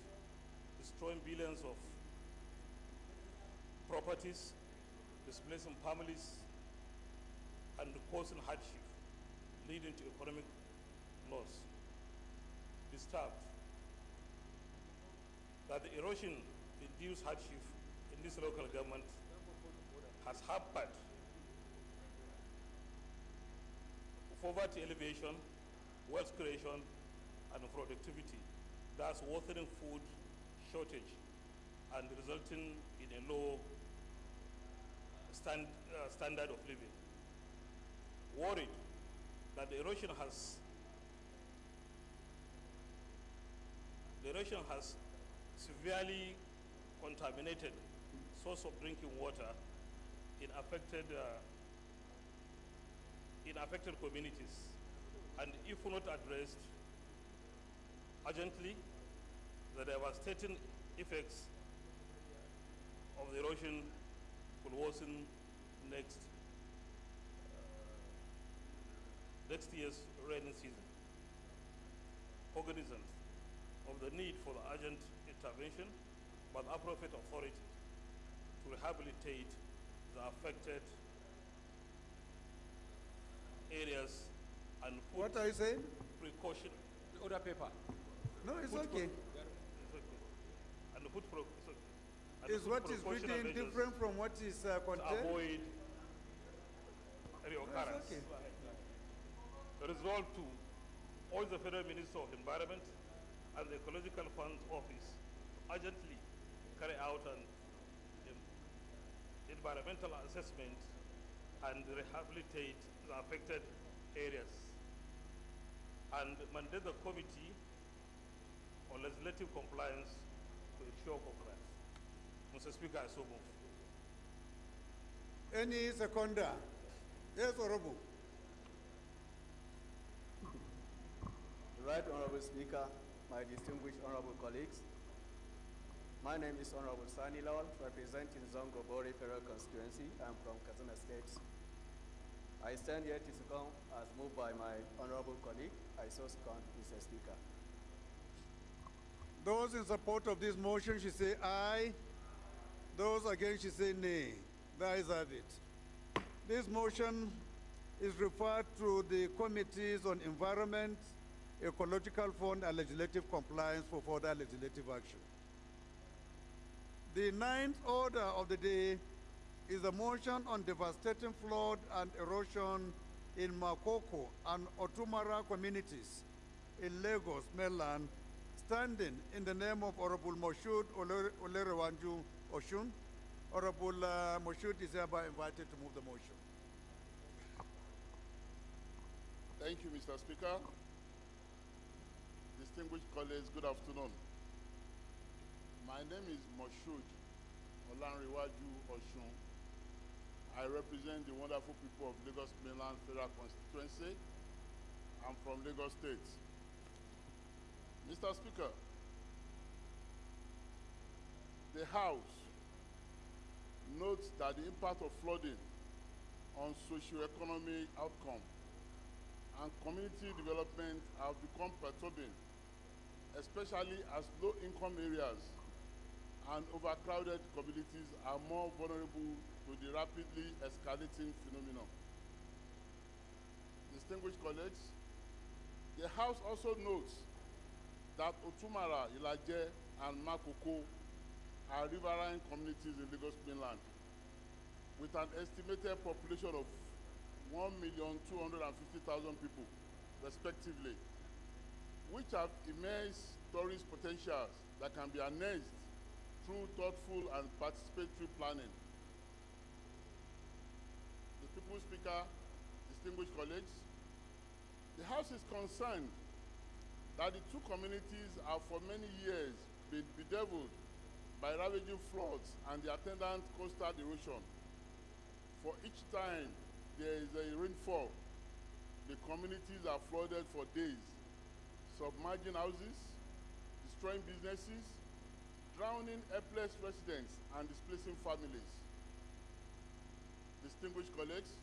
destroying billions of properties, displacing families, and causing hardship, leading to economic loss. Disturbed that the erosion-induced hardship in this local government has hampered poverty elevation, wealth creation, and productivity, thus worsening food shortage and resulting in a low standard of living. Worried that the erosion has severely contaminated source of drinking water in affected communities, and if not addressed urgently, the devastating effects of the erosion will worsen next year's rainy season. Cognizant of the need for the urgent intervention by the appropriate authority to rehabilitate the affected areas and put What are you saying? precaution. The order paper. No, it's okay. It's okay. and the food Is what is written different from what is to contained? avoid reoccurrence. Okay. Resolved to urge the Federal Minister of Environment and the Ecological Fund Office urgently carry out an environmental assessment and rehabilitate the affected areas, and mandate the committee on legislative compliance to ensure compliance. Mr. Speaker, I so move. Any seconder? Yes, Honorable. Right Honorable Speaker, my distinguished honorable colleagues, my name is Honorable Sani Lawal, representing Zongo Bori Federal Constituency. I'm from Katsina State. I stand here to second as moved by my honorable colleague. I so second, Mr. Speaker. Those in support of this motion should say aye. Those against should say nay. The ayes have it. This motion is referred to the Committees on Environment, Ecological Fund, and Legislative Compliance for further legislative action. The ninth order of the day is a motion on devastating flood and erosion in Makoko and Otumara communities in Lagos, mainland, standing in the name of Honorable Moshood Olerewanju Oshun. Honorable Moshood is hereby invited to move the motion. Thank you, Mr. Speaker. Distinguished colleagues, good afternoon. My name is Moshood Olanrewaju Oshun. I represent the wonderful people of Lagos Mainland Federal Constituency. I'm from Lagos State. Mr. Speaker, the House notes that the impact of flooding on socio-economic outcome and community development have become perturbing, especially as low-income areas and overcrowded communities are more vulnerable to the rapidly escalating phenomenon. Distinguished colleagues, the House also notes that Otumara, Ilaje, and Makoko are riverine communities in Lagos Mainland with an estimated population of 1,250,000 people, respectively, which have immense tourist potentials that can be harnessed through thoughtful and participatory planning. The People's Speaker, distinguished colleagues, the House is concerned that the two communities have for many years been bedeviled by ravaging floods and the attendant coastal erosion. For each time there is a rainfall, the communities are flooded for days, submerging houses, destroying businesses, drowning helpless residents, and displacing families. Distinguished colleagues,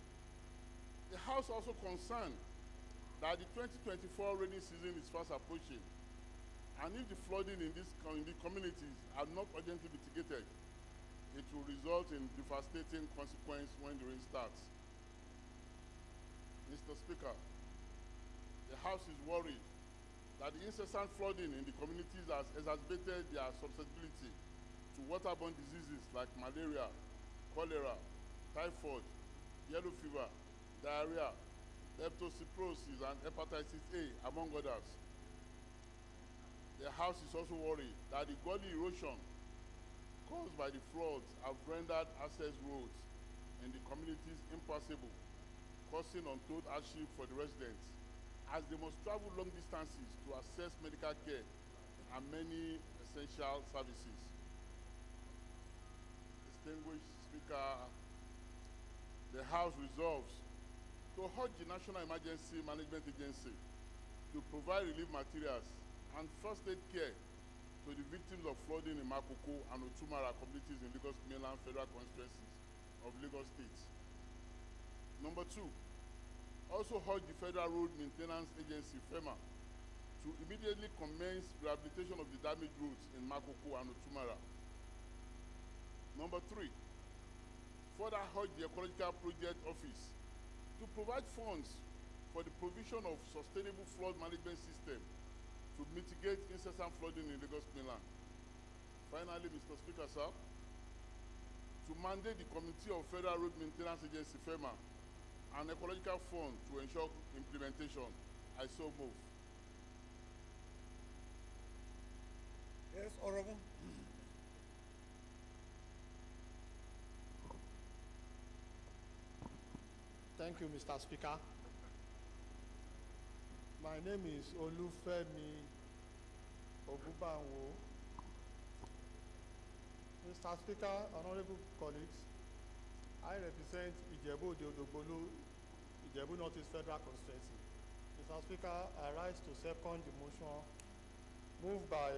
the House also concerned that the 2024 rainy season is fast approaching, and if the flooding in the communities are not urgently mitigated, it will result in devastating consequences when the rain starts. Mr. Speaker, the House is worried that the incessant flooding in the communities has exacerbated their susceptibility to waterborne diseases like malaria, cholera, typhoid, yellow fever, diarrhea, leptospirosis, and hepatitis A, among others. The House is also worried that the gully erosion caused by the floods have rendered access roads in the communities impassable, causing untold hardship for the residents, as they must travel long distances to access medical care and many essential services. Distinguished Speaker, the House resolves to urge the National Emergency Management Agency to provide relief materials and first aid care to the victims of flooding in Makoko and Otumara communities in Lagos Mainland Federal Constituencies of Lagos State. Number two, also urge the Federal Road Maintenance Agency, FEMA, to immediately commence rehabilitation of the damaged roads in Makoko and Otumara. Number three, further urge the Ecological Project Office to provide funds for the provision of sustainable flood management system to mitigate incessant flooding in Lagos Mainland. Finally, Mr. Speaker, sir, to mandate the Committee of Federal Road Maintenance Agency, FEMA, an ecological fund to ensure implementation. I so move. Yes, Honorable. Thank you, Mr. Speaker. My name is Olufemi Ogubanwo. Mr. Speaker, honorable colleagues, I represent Ijebu Odogbolu, Ijebu Northeast Federal Constituency. Mr. Speaker, I rise to second the motion moved by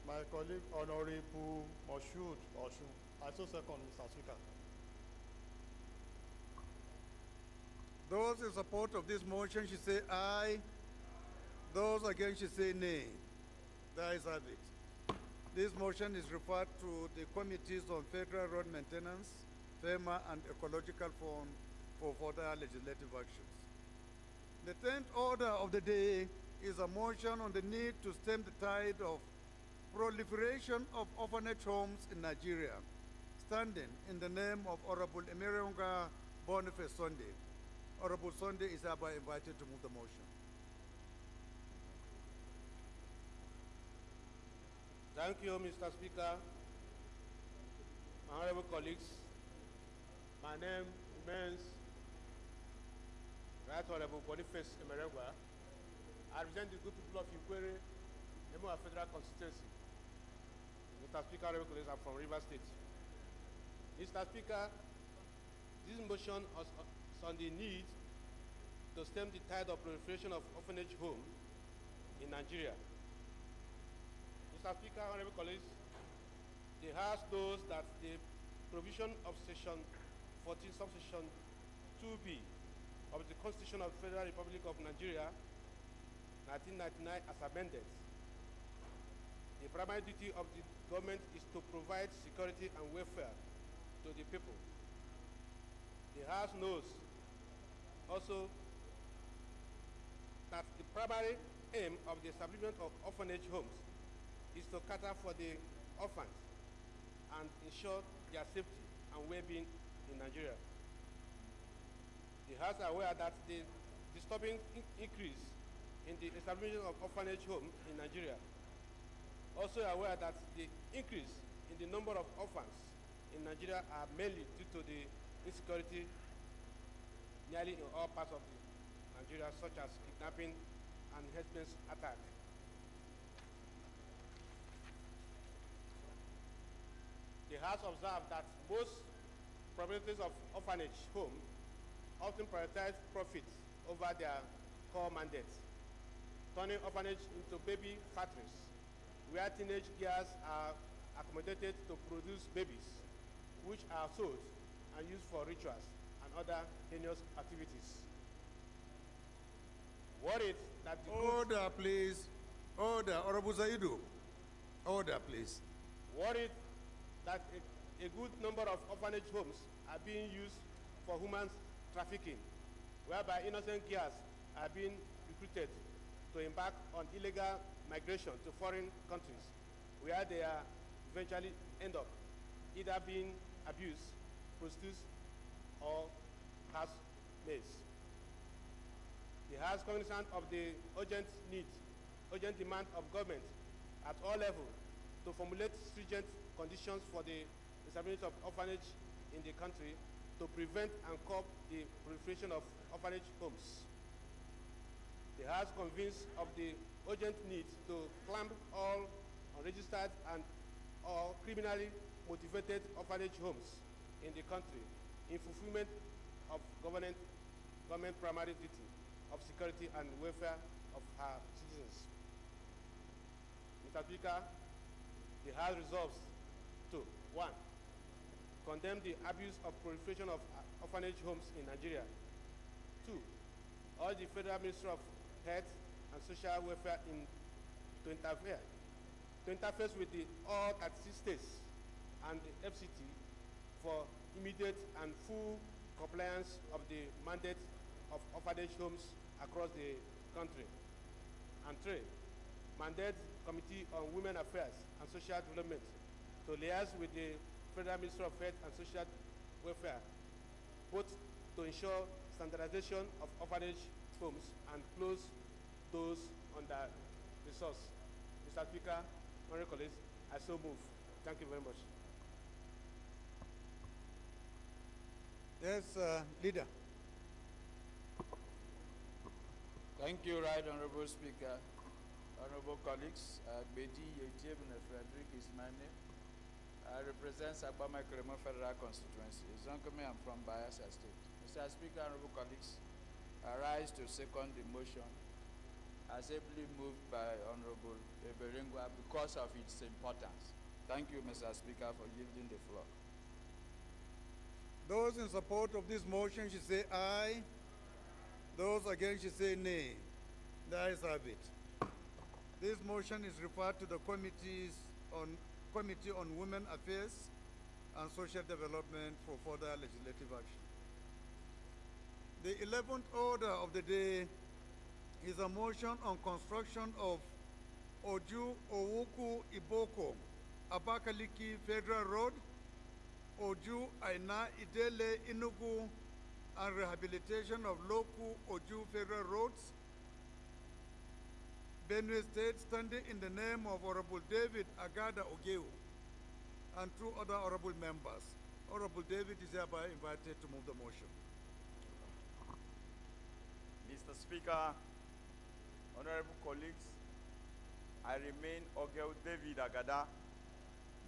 my colleague, Honorable Moshood Oshun. I so second, Mr. Speaker. Those in support of this motion should say aye. Those against should say nay. The ayes have it. This motion is referred to the Committees on Federal Road Maintenance, FEMA, and Ecological Fund for further legislative actions. The 10th order of the day is a motion on the need to stem the tide of proliferation of orphanage homes in Nigeria, standing in the name of Honorable Emerionga Boniface Sunday. Honorable Sunday is hereby invited to move the motion. Thank you, Mr. Speaker. Honorable colleagues, my name remains Right Honorable Boniface Emerengwa. I represent the good people of Ikwere, Emo Federal Constituency. Mr. Speaker, honorable colleagues, I'm from River State. Mr. Speaker, this motion is on the need to stem the tide of proliferation of orphanage homes in Nigeria. Mr. Speaker, honorable colleagues, the House knows that the provision of Section 14, subsection 2B of the Constitution of the Federal Republic of Nigeria, 1999, as amended. The primary duty of the government is to provide security and welfare to the people. The House knows also that the primary aim of the establishment of orphanage homes is to cater for the orphans and ensure their safety and well-being in Nigeria. The House are aware that the disturbing increase in the establishment of orphanage homes in Nigeria, also aware that the increase in the number of orphans in Nigeria are mainly due to the insecurity nearly in all parts of Nigeria, such as kidnapping and herdsmen's attack. The House observed that most proprietors of orphanage homes often prioritize profits over their core mandates, turning orphanage into baby factories, where teenage girls are accommodated to produce babies, which are sold and used for rituals and other heinous activities. Worried that the Order, please. Order. Honorable Zaidu. Order, please. Worried that a good number of orphanage homes are being used for human trafficking, whereby innocent girls are being recruited to embark on illegal migration to foreign countries, where they are eventually end up either being abused, prostitutes, or housemaids. The House cognizant of the urgent demand of government at all levels to formulate stringent conditions for the establishment of orphanage in the country to prevent and curb the proliferation of orphanage homes. The House convinced of the urgent need to clamp all unregistered and or criminally motivated orphanage homes in the country in fulfillment of government primary duty of security and welfare of her citizens. Mr. Speaker, the House resolves to 1. Condemn the abuse of proliferation of orphanage homes in Nigeria. 2. Urge the Federal Ministry of Health and Social Welfare to interface with all 36 states and the FCT for immediate and full compliance of the mandate of orphanage homes across the country. And 3. mandate Committee on Women Affairs and Social Development to liaise with the Federal Ministry of Health and Social Welfare, both to ensure standardization of orphanage homes and close those under resource. Mr. Speaker, honorable colleagues, I so move. Thank you very much. Yes, leader. Thank you, Right Honorable Speaker. Honorable colleagues, Bedi Yetiebune Frederick is my name. I represent Sagbama Kremo Federal Constituency. Zonkome, I'm from Bayelsa State. Mr. Speaker, honorable colleagues, I rise to second the motion as ably moved by Honorable Eberingwa because of its importance. Thank you, Mr. Speaker, for yielding the floor. Those in support of this motion should say aye. Those against should say nay. The ayes have it. This motion is referred to the Committee on Women Affairs and Social Development for further legislative action. The 11th order of the day is a motion on construction of Oju Owuku Iboko Abakaliki Federal Road, Oju Aina Idele Inugu, and rehabilitation of local Oju Federal Roads, Benue State, standing in the name of Honorable David Agada Ogeu and two other honorable members. Honorable David is hereby invited to move the motion. Mr. Speaker, honorable colleagues, I remain Ogeu David Agada,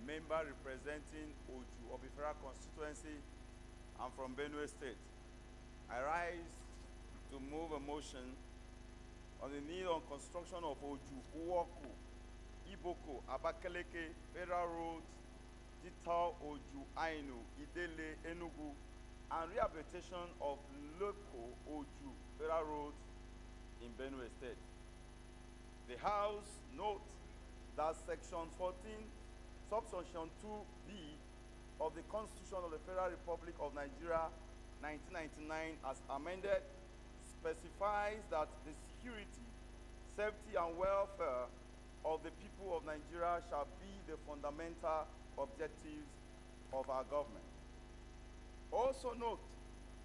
member representing Oju Obifera constituency. I'm from Benue State. I rise to move a motion on the need on construction of Oju Uwoku, Iboko, Abakaleke, Federal Road, Ditao, Oju, Ainu, Idele, Enugu, and rehabilitation of local Oju, Federal Road in Benue State. The House notes that Section 14, Subsection 2B of the Constitution of the Federal Republic of Nigeria 1999 as amended specifies that the security, safety, and welfare of the people of Nigeria shall be the fundamental objectives of our government. Also note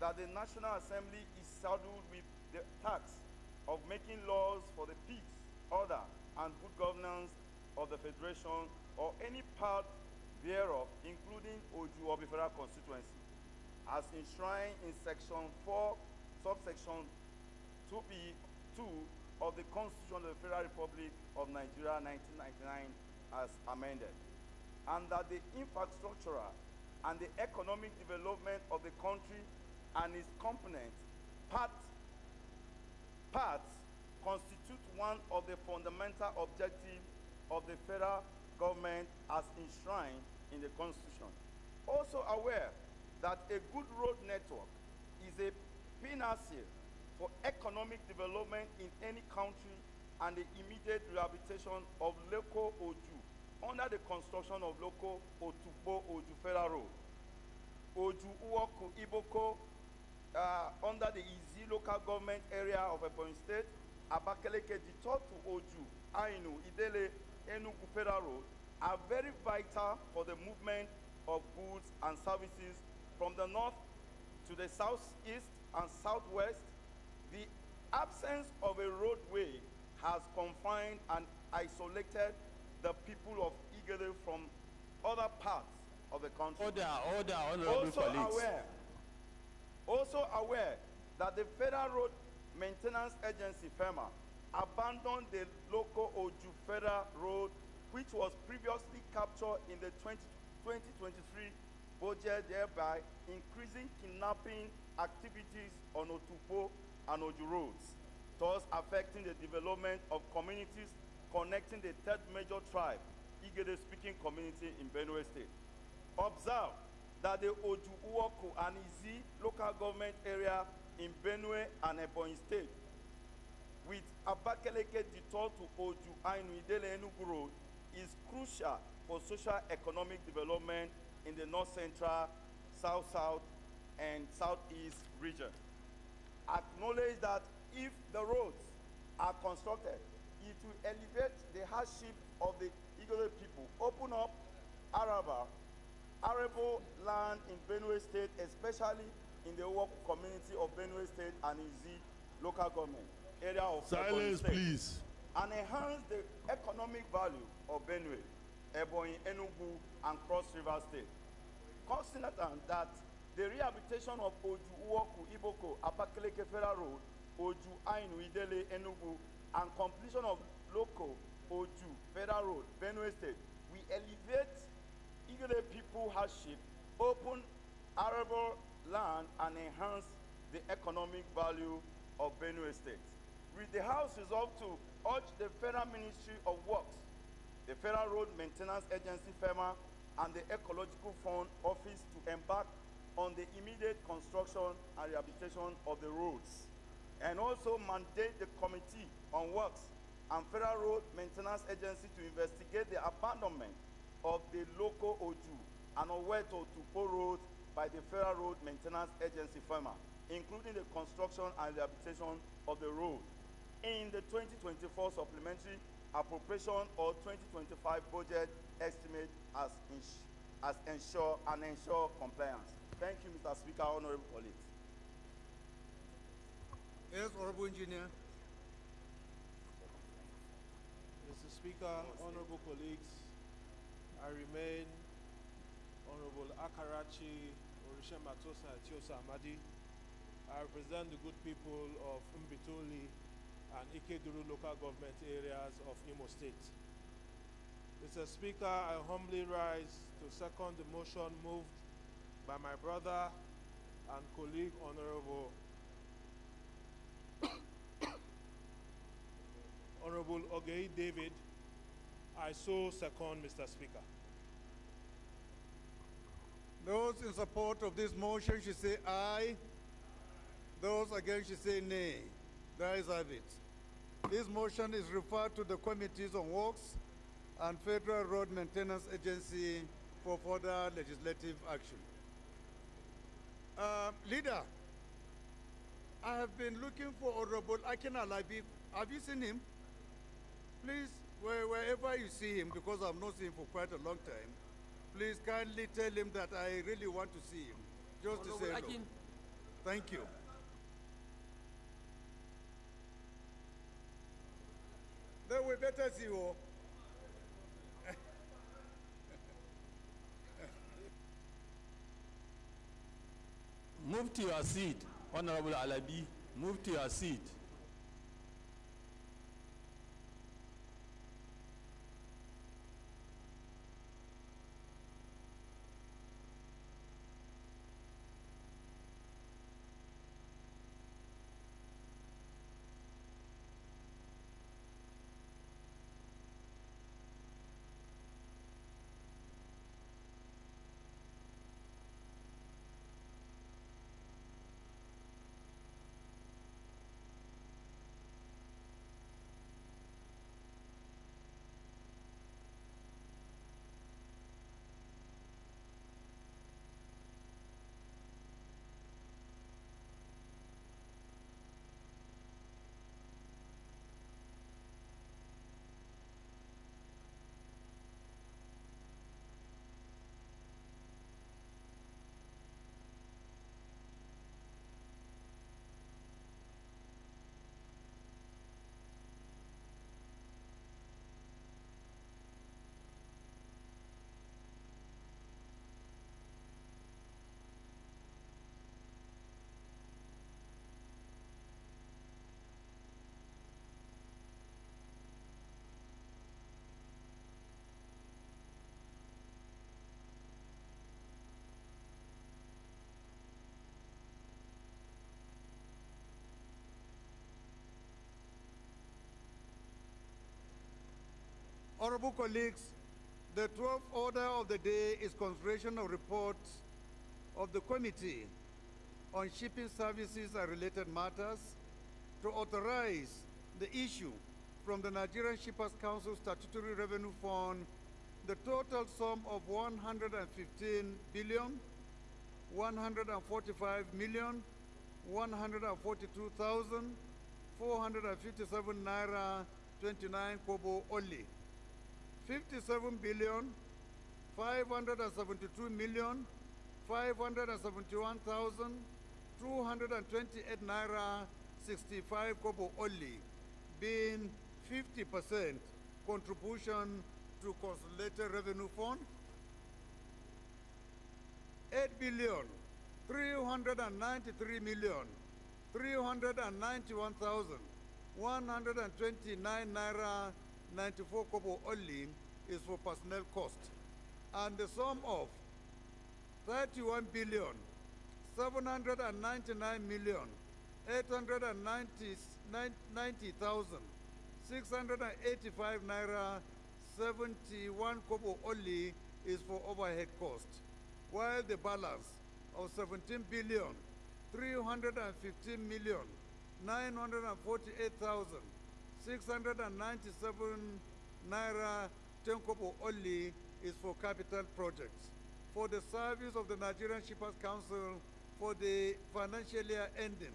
that the National Assembly is saddled with the task of making laws for the peace, order, and good governance of the Federation or any part thereof, including Oju Obifera constituency, as enshrined in Section 4, subsection 2B2 of the Constitution of the Federal Republic of Nigeria 1999 as amended, and that the infrastructural and the economic development of the country and its components parts constitute one of the fundamental objectives of the federal government as enshrined in the Constitution. Also aware that a good road network is a panacea for economic development in any country and the immediate rehabilitation of local Oju under the construction of local Otubo Oju Federal Road, Oju Uwoku Iboko under the Izi local government area of Ebonyi State, Abakaleke Dito to Oju, Ainu, Idele, Enugu Federal Road are very vital for the movement of goods and services from the north to the southeast and southwest. The absence of a roadway has confined and isolated the people of Igede from other parts of the country. Order, honorable colleagues. Also aware that the Federal Road Maintenance Agency, FEMA, abandoned the local Oju Federal Road, which was previously captured in the 2023 budget, thereby increasing kidnapping activities on Otupo and Oju roads, thus affecting the development of communities connecting the third major tribe, Igede-speaking community in Benue State. Observe that the Oju Uwoku and Izi local government area in Benue and Ebonyi State, with Abakaleke Dito to Oju Ainu Idele Enugu Road, is crucial for socio-economic development in the North Central, South-South, and Southeast region. Acknowledge that if the roads are constructed it will elevate the hardship of the Igbo people, open up arable land in Benue State, especially in the work community of Benue State and Izi local government area of Silence, please. and enhance the economic value of Benue, Ebonyi, Enugu, and Cross River State. Consider that the rehabilitation of Oju Uoku, Iboko, Abakaleke Federal Road, Oju Ainu, Idele, Enugu, and completion of local Oju Federal Road, Benue State, we elevate Igbo people hardship, open arable land, and enhance the economic value of Benue State. With the House resolved to urge the Federal Ministry of Works, the Federal Road Maintenance Agency, FEMA, and the Ecological Fund Office to embark on the immediate construction and rehabilitation of the roads, and also mandate the Committee on Works and Federal Road Maintenance Agency to investigate the abandonment of the local Oju and Oweto to Tupo roads by the Federal Road Maintenance Agency, FEMA, including the construction and rehabilitation of the road in the 2024 supplementary appropriation or 2025 budget estimate as ensure compliance. Thank you, Mr. Speaker, honorable colleagues. Yes, honorable engineer. Mr. Speaker, honorable colleagues, I remain Honorable Akarachi Orishematosa Tiosa Amadi. I represent the good people of Mbitoli and Ikeduru local government areas of Imo State. Mr. Speaker, I humbly rise to second the motion moved by my brother and colleague, Honorable Ogei David. I so second, Mr. Speaker. Those in support of this motion should say aye. Those against should say nay. The ayes have it. This motion is referred to the Committees on Works and Federal Road Maintenance Agency for further legislative action. Leader, I have been looking for Honorable Akina Labi. Have you seen him? Please, wherever you see him, because I've not seen him for quite a long time, please kindly tell him that I really want to see him, just to say hello. Thank you. Then we better see you. Move to your seat, Honorable Alabi. Move to your seat. Honorable colleagues, the 12th order of the day is consideration of reports of the Committee on Shipping Services and Related Matters to authorize the issue from the Nigerian Shippers Council Statutory Revenue Fund the total sum of 115,145,142,457 naira 29 kobo only. 57 billion 572 million 571,228 naira 65 kobo only, being 50% contribution to consolidated revenue fund. 8 billion 393 million 391,129 naira 94 kobo only is for personnel cost, and the sum of 31 billion 799 million 890,685 naira 71 kobo only is for overhead cost, while the balance of 17 billion 315 million 948,697 naira 10 kobo only is for capital projects for the service of the Nigerian Shippers Council for the financial year ending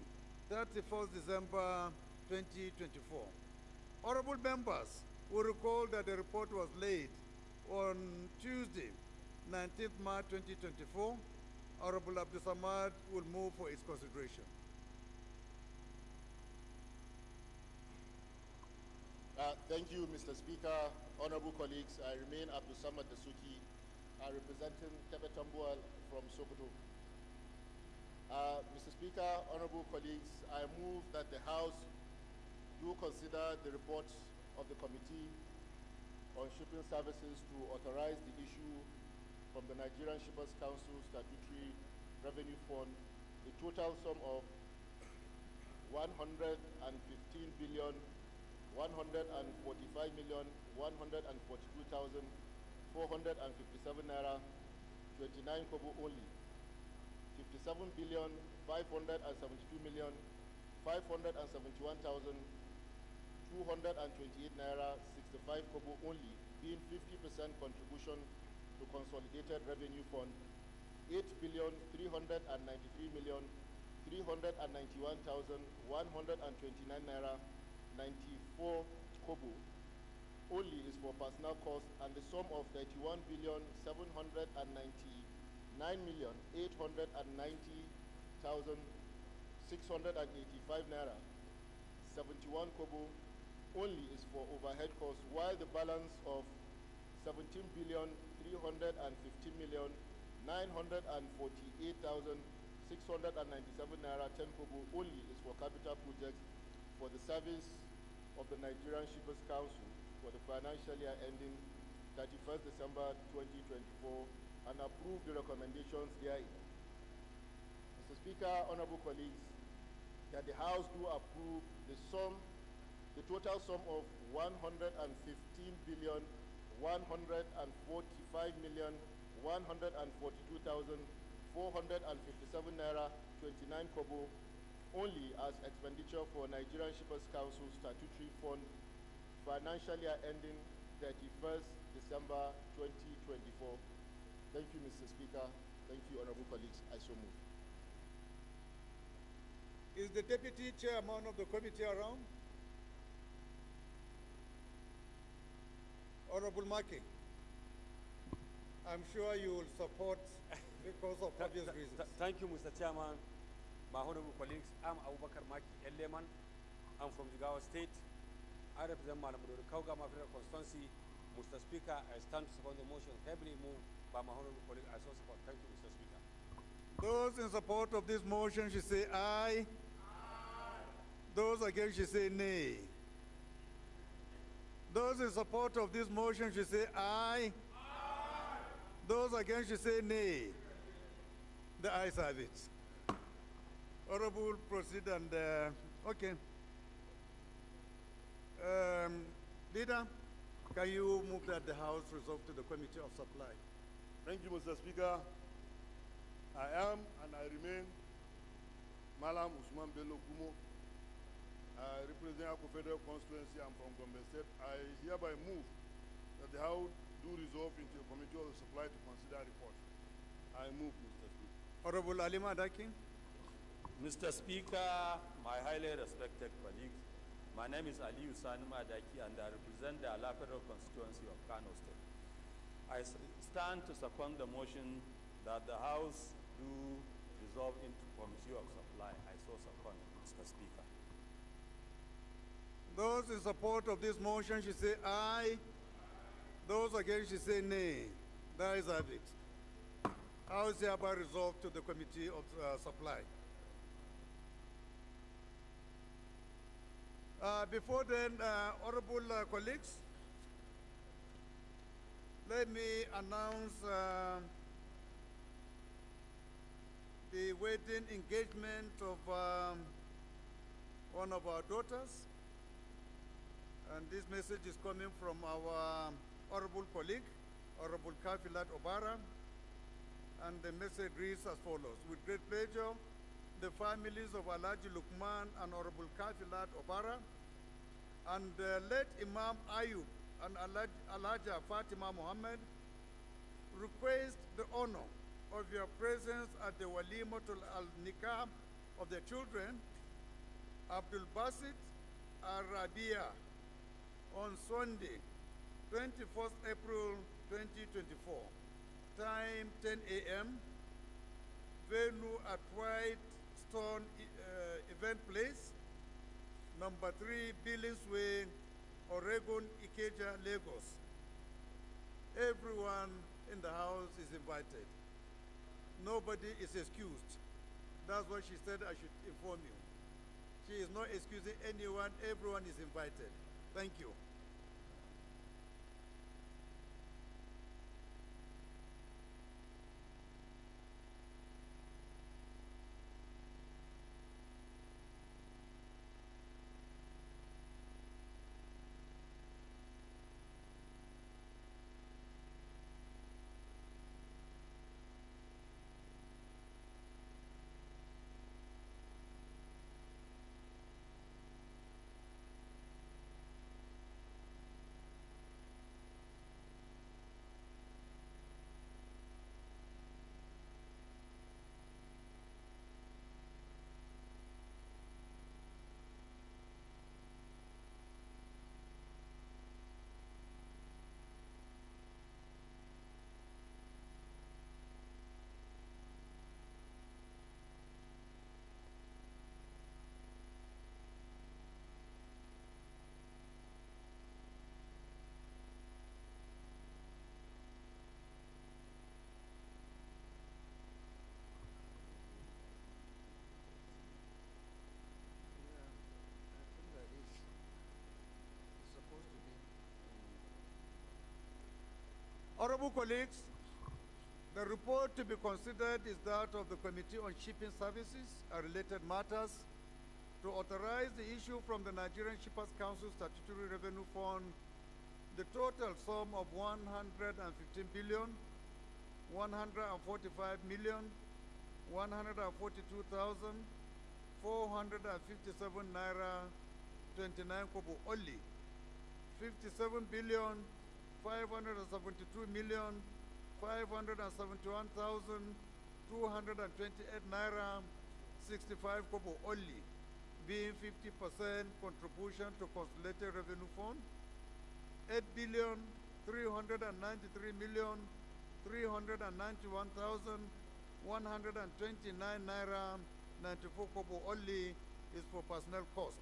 31st December 2024. Honorable members will recall that the report was laid on Tuesday, 19th March 2024. Honorable Abdul Samad will move for its consideration. Thank you, Mr. Speaker. Honorable colleagues, I remain Abdul Samad Dasuki, representing Kebetambual from Sokoto. Mr. Speaker, honorable colleagues, I move that the House do consider the report of the Committee on Shipping Services to authorize the issue from the Nigerian Shippers Council Statutory Revenue Fund a total sum of 115 billion 145,142,457 naira 29 kobo only. 57 billion 572 million 571,228 naira 65 kobo only, being 50% contribution to consolidated revenue fund. 8 billion 393 million 391,129 naira 94 kobo only is for personnel cost, and the sum of 31 billion 799 million 890,685 naira 71 kobo only is for overhead costs, while the balance of 17 billion 315 million 948,697 naira 10 kobo only is for capital projects for the service of the Nigerian Shippers Council for the financial year ending 31st December 2024, and approve the recommendations therein. Mr. Speaker, honorable colleagues, that the House do approve the total sum of 115 billion 145,142,457 naira 29 kobo only as expenditure for Nigerian Shippers Council Statutory Fund financial year ending 31st December 2024. Thank you, Mr. Speaker. Thank you, honorable colleagues. I so move. Is the deputy chairman of the committee around? Honorable Maki, I'm sure you will support because of obvious reasons. Thank you, Mr. Chairman. My honorable colleagues, I'm Abubakar Maki Eleman. I'm from Jigawa State. I represent Malamudori Kauga Mafia constituency. Mr. Speaker, I stand to support the motion heavily moved by my honorable colleague. I so support. Thank you, Mr. Speaker. Those in support of this motion should say aye. Those against should say nay. Those in support of this motion should say aye. Those against should say nay. The ayes have it. Honorable, proceed and, okay. Leader, can you move that the House resolve to the Committee of Supply? Thank you, Mr. Speaker. I am and I remain Malam Usman Bello Kumo. I represent Akko Federal Constituency. I'm from Gombe State. I hereby move that the House do resolve into a Committee of Supply to consider report. I move, Mr. Speaker. Honorable Alima Adaki. Mr. Speaker, my highly respected colleagues, My name is Ali Usani Madaki, and I represent the Ala Federal Constituency of Kano State. I stand to second the motion that the House do resolve into Committee of Supply. I so second, Mr. Speaker. Those in support of this motion should say aye. Those against should say nay. That is have it. House hereby resolved to the Committee of Supply. Before then, honorable colleagues, let me announce the wedding engagement of one of our daughters. And this message is coming from our honorable colleague, Honorable Kafilat Obara. And the message reads as follows. With great pleasure, the families of Alhaji Lukman and Honorable Kafilat Obara and late Imam Ayub and Alhaja Fatima Muhammad request the honor of your presence at the Walimatul al-Nikah of their children, Abdul Basit Arabia, on Sunday, 21st April 2024, time 10 a.m., venue at White Stone Event Place, number 3, Billings Way, Oregon, Ikeja, Lagos. Everyone in the house is invited. Nobody is excused. That's what she said I should inform you. She is not excusing anyone. Everyone is invited. Thank you. Honorable colleagues, the report to be considered is that of the Committee on Shipping Services and related matters to authorize the issue from the Nigerian Shippers Council Statutory Revenue Fund the total sum of 115 billion, 145 million, 142,457 naira 29 kobo only, 57 billion, 572,571,228 naira 65 kobo only, being 50% contribution to consolidated revenue fund, 8,393,391,129 naira 94 kobo only is for personnel cost,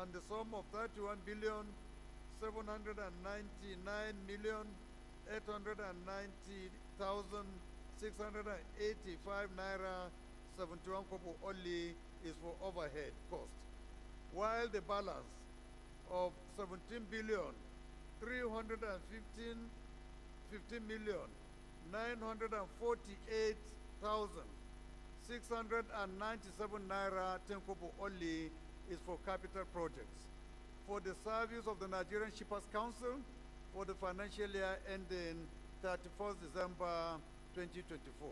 and the sum of 31,799,890,685 naira 71 kobo only is for overhead cost, while the balance of 17,315,948,697 naira 10 kobo only is for capital projects for the service of the Nigerian Shippers Council for the financial year ending 31st December 2024.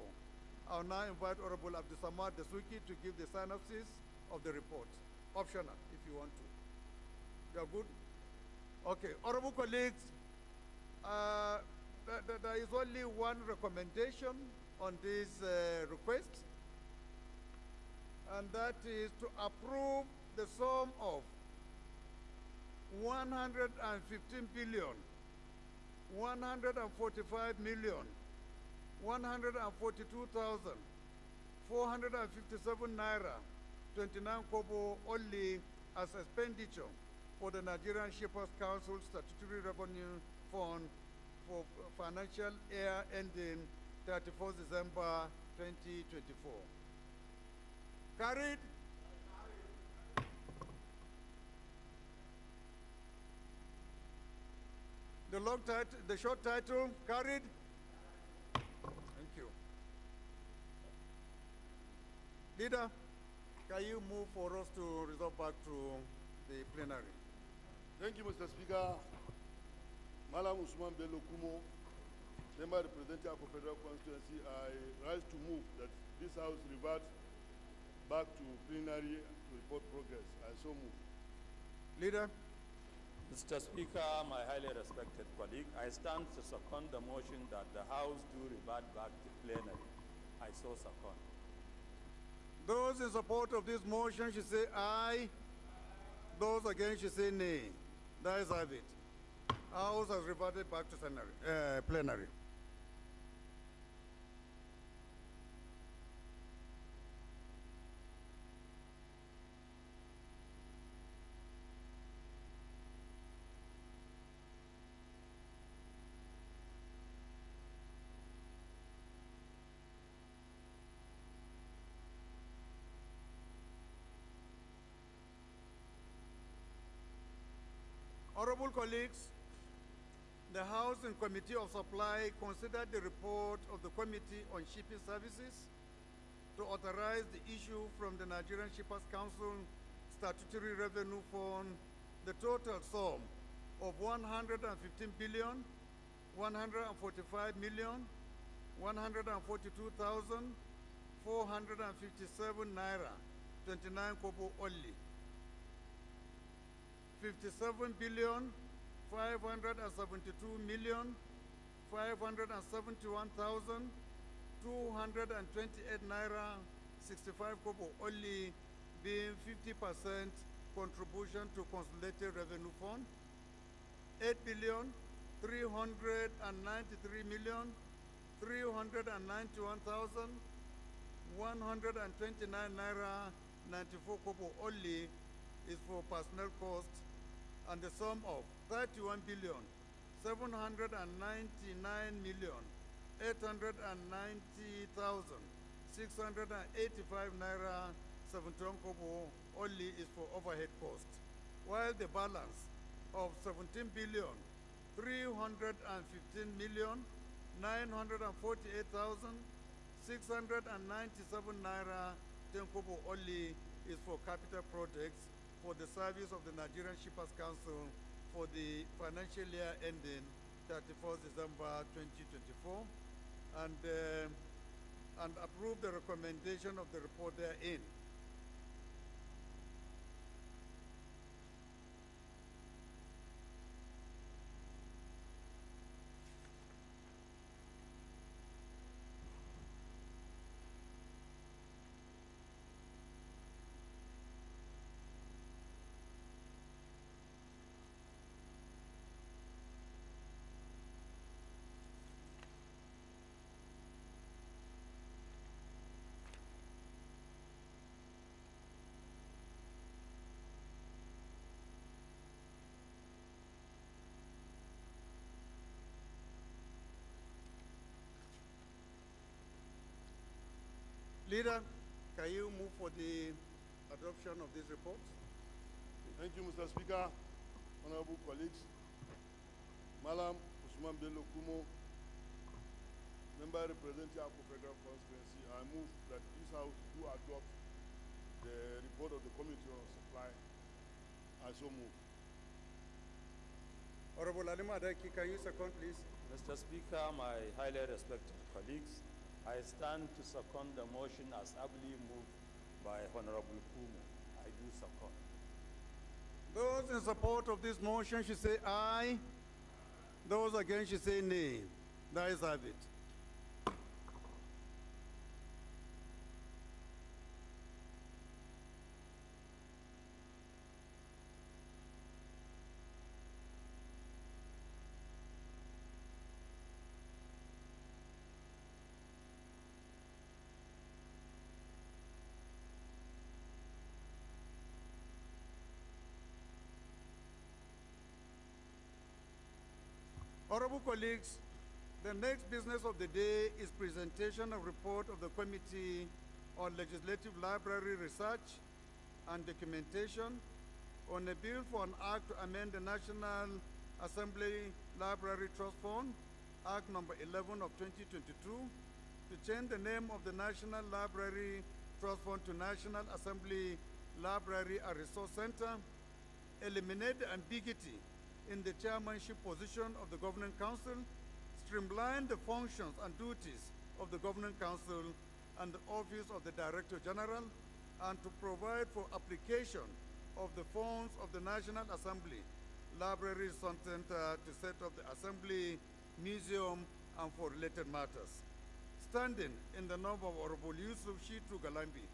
I'll now invite Honorable Abdusamad Dasuki to give the synopsis of the report. Optional, if you want to. You are good? Okay, honorable colleagues, there is only one recommendation on this request, and that is to approve the sum of 115 billion, 145 million, 142,457 naira, 29 kobo only as expenditure for the Nigerian Shippers Council Statutory Revenue Fund for financial year ending 31st December 2024. Carried. The short title, carried. Thank you. Leader, can you move for us to resolve back to the plenary? Thank you, Mr. Speaker. Malam Usman Bello Kumo, member representing Akko Federal Constituency, I rise to move that this House revert back to plenary to report progress. I so move. Leader. Mr. Speaker, my highly respected colleague, I stand to second the motion that the House do revert back to plenary. I so second. Those in support of this motion should say aye. Those against should say nay. That is have it. House has reverted back to plenary. Honorable colleagues, the House and Committee of Supply considered the report of the Committee on Shipping Services to authorize the issue from the Nigerian Shippers Council Statutory Revenue Fund the total sum of 115 billion, 145 million, 142,457 naira, 29 kobo only. 57 billion, 572 million, 571,228 naira, 65 kobo only, being 50% contribution to consolidated revenue fund. 8 billion, 393 million, 391,129 naira, 94 kobo only is for personnel costs, and the sum of 31 billion, 799 million, 890,685 naira, 71 kobo only is for overhead costs, while the balance of 17 billion, 315 million, 948,697 naira, 10 kobo only is for capital projects for the service of the Nigerian Shippers Council for the financial year ending 31st December 2024, and approve the recommendation of the report therein. Leader, can you move for the adoption of this report? Thank you, Mr. Speaker, honorable colleagues. Malam Usman Bello Kumo, member representing Akko Federal Constituency, I move that this House do adopt the report of the Committee on Supply. I so move. Honorable Alima Adaki, can you second, please? Mr. Speaker, my highly respected colleagues, I stand to second the motion as ably moved by Honorable Kumo. I do second. Those in support of this motion should say aye. Those against should say nay. That is have it. Honorable colleagues, the next business of the day is presentation of report of the Committee on Legislative Library Research and Documentation on a bill for an act to amend the National Assembly Library Trust Fund, Act number 11 of 2022, to change the name of the National Library Trust Fund to National Assembly Library and Resource Center, eliminate the ambiguity in the chairmanship position of the Governing Council, streamline the functions and duties of the Governing Council and the Office of the Director General, and to provide for application of the funds of the National Assembly Library Center to set up the Assembly Museum and for related matters. Standing in the number of Honorable Yusuf Shitu Galambi,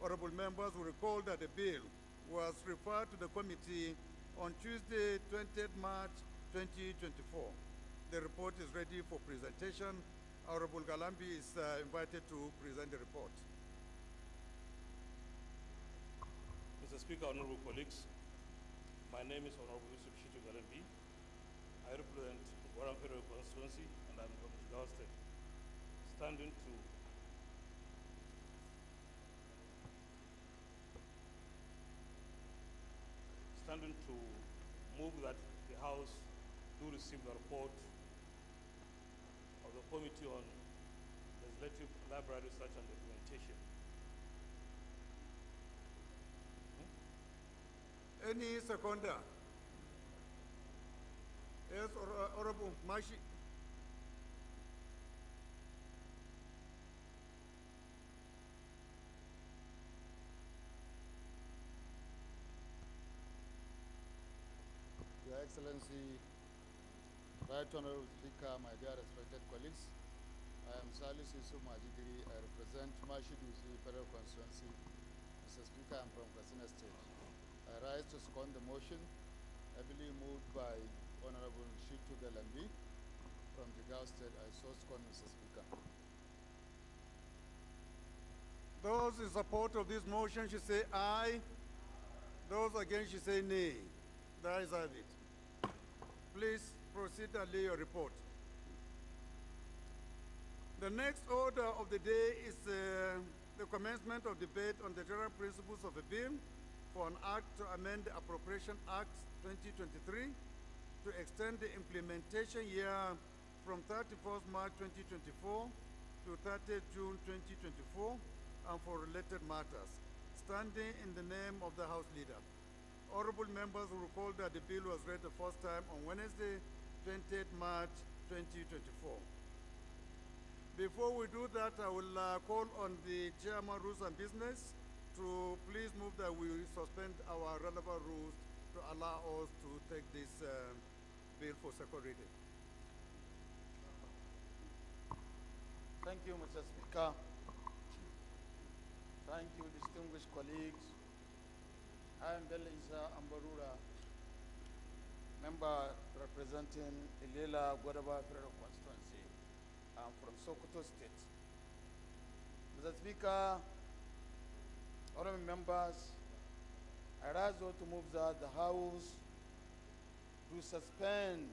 honorable members will recall that the bill was referred to the committee on Tuesday, 20th March 2024. The report is ready for presentation. Honorable Galambi is invited to present the report. Mr. Speaker, honorable colleagues, my name is Honorable Yusuf Shitu Galambi. I represent Guaram Federal Constituency and I'm from Jigawa State. Standing to move that the House do receive the report of the Committee on Legislative Library Research and Documentation. Any seconder? Yes, Honorable Mashi. Your Excellency, Right Honorable Speaker, my dear respected colleagues, I am Salis Yusuf Majidiri. I represent Mashidusi Federal Constituency. Mr. Speaker, I am from Katsina State. I rise to second the motion, heavily moved by Honorable Shitu Galambi from Jigawa State. I so second, Mr. Speaker. Those in support of this motion should say aye. Those against should say nay. The ayes have it. Please proceed and lay your report. The next order of the day is the commencement of debate on the general principles of a bill for an act to amend the Appropriation Act 2023 to extend the implementation year from 31st March 2024 to 30th June 2024 and for related matters, standing in the name of the House Leader. Honorable members will recall that the bill was read the first time on Wednesday, 20th March 2024. Before we do that, I will call on the Chairman Rules and Business to please move that we suspend our relevant rules to allow us to take this bill for second reading. Thank you, Mr. Speaker. Thank you, distinguished colleagues. I am Bello Isa Ambarura, member representing Ilela Gwadaba Federal Constituency. I'm from Sokoto State. Mr. Speaker, honorable members, I rise to move that the House to suspend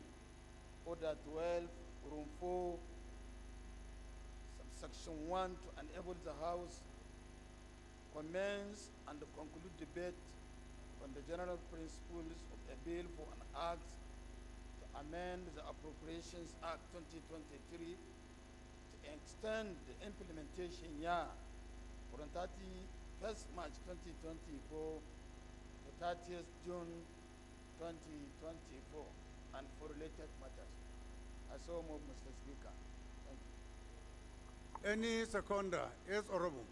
Order 12, Room 4, Subsection 1 to enable the House commence and conclude debate on the general principles of a bill for an act to amend the Appropriations Act 2023 to extend the implementation year from 31st March 2024 to 30th June 2024 and for related matters. I so move, Mr. Speaker. Thank you. Any seconder? Yes, Honorable.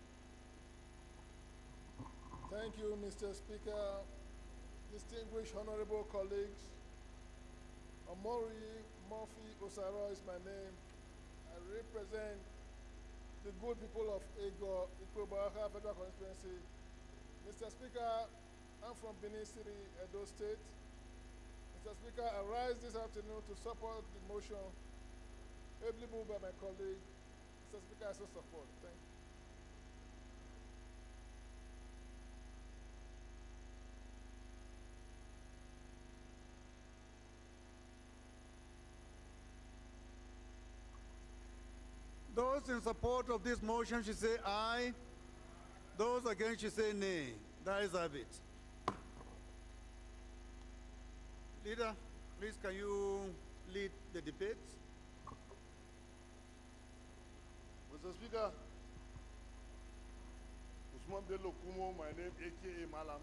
Thank you, Mr. Speaker. Distinguished honorable colleagues, Omori Murphy Osaro is my name. I represent the good people of Ego, Ikobaka Federal Constituency. Mr. Speaker, I'm from Benin City, Edo State. Mr. Speaker, I rise this afternoon to support the motion ably moved by my colleague. Mr. Speaker, I so support. Thank you. Those in support of this motion should say aye. Those against should say nay. The ayes have it. Leader, please can you lead the debate? Mr. Speaker, Usman Bello Kumo, my name aka Malam.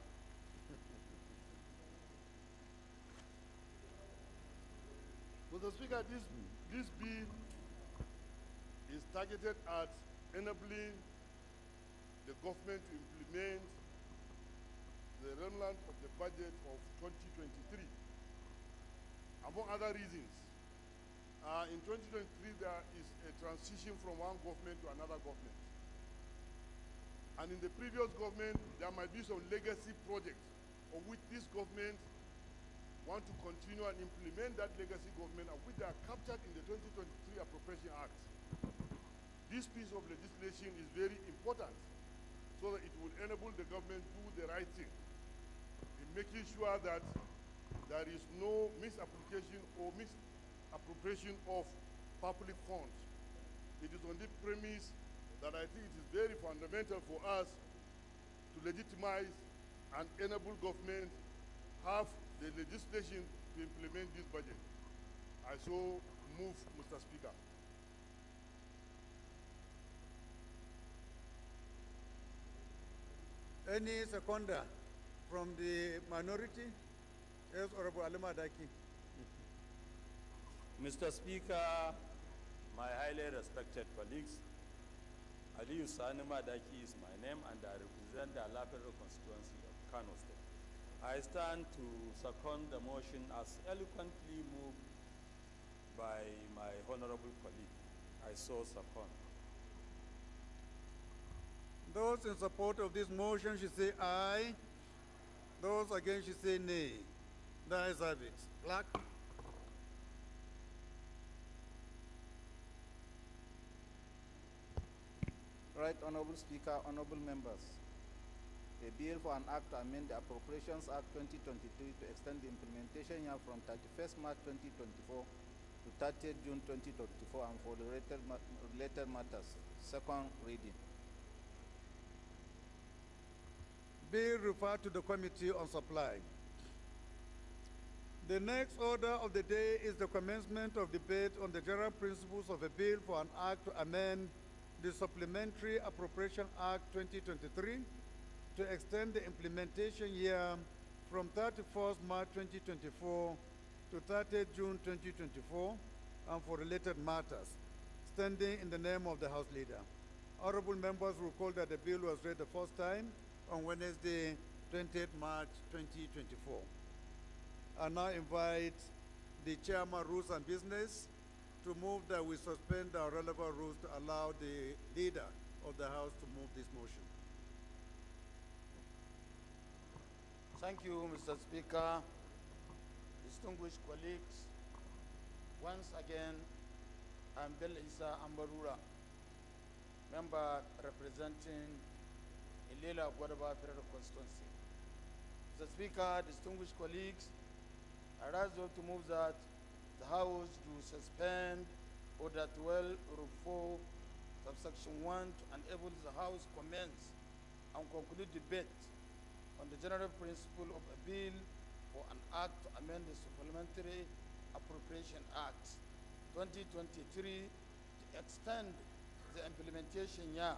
Mr. Speaker, this bill is targeted at enabling the government to implement the remnant of the budget of 2023. Among other reasons, in 2023 there is a transition from one government to another government. And in the previous government, there might be some legacy projects of which this government want to continue and implement that legacy government, of which they are captured in the 2023 Appropriation Act. This piece of legislation is very important so that it will enable the government to do the right thing in making sure that there is no misapplication or misappropriation of public funds. It is on this premise that I think it is very fundamental for us to legitimize and enable government have the legislation to implement this budget. I so move, Mr. Speaker. Any seconder from the minority? Yes, Honorable Alima Daki. Mr. Speaker, my highly respected colleagues, Aliyu Sani Madaki is my name and I represent the Alafero constituency of Kano State. I stand to second the motion as eloquently moved by my honorable colleague. I so second. Those in support of this motion should say aye. Those against should say nay. The ayes have it. Clerk. Right Honorable Speaker, honorable members. A bill for an act to amend the Appropriations Act 2023 to extend the implementation year from 31st March 2024 to 30th June 2024 and for the related matters. Second reading. Bill referred to the Committee on Supply. The next order of the day is the commencement of debate on the general principles of a bill for an act to amend the Supplementary Appropriation Act 2023 to extend the implementation year from 31st March 2024 to 30th June 2024 and for related matters, standing in the name of the House Leader. Honorable members recall that the bill was read the first time on Wednesday, 20th March 2024. I now invite the Chairman, Rules and Business, to move that we suspend our relevant rules to allow the Leader of the House to move this motion. Thank you, Mr. Speaker. Distinguished colleagues, once again, I'm Bel Isa Ambarura, member representing Ilela Guadaba Federal Constituency. Mr. Speaker, distinguished colleagues, I rise to move that the House to suspend Order 12/4, subsection 1 to enable the House commence and conclude debate on the general principle of a bill for an act to amend the Supplementary Appropriation Act 2023 to extend the implementation year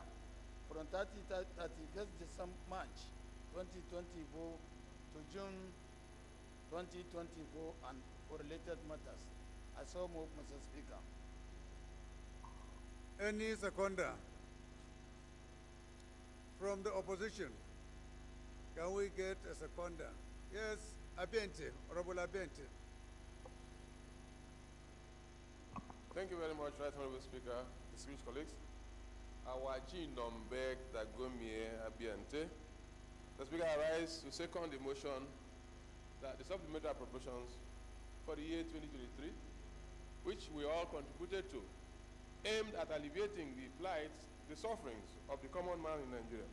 from 31st December, March 2024 to June 2024 and for related matters. I so move, Mr. Speaker. Any seconder from the opposition? Can we get a seconder? Yes, Abiente, Honorable Abiente. Thank you very much, Right Honorable Speaker, distinguished colleagues. Awaji Nombek Dagomie Abiente. The Speaker, I rise to second the motion that the supplementary appropriations for the year 2023, which we all contributed to, aimed at alleviating the plight, the sufferings of the common man in Nigeria,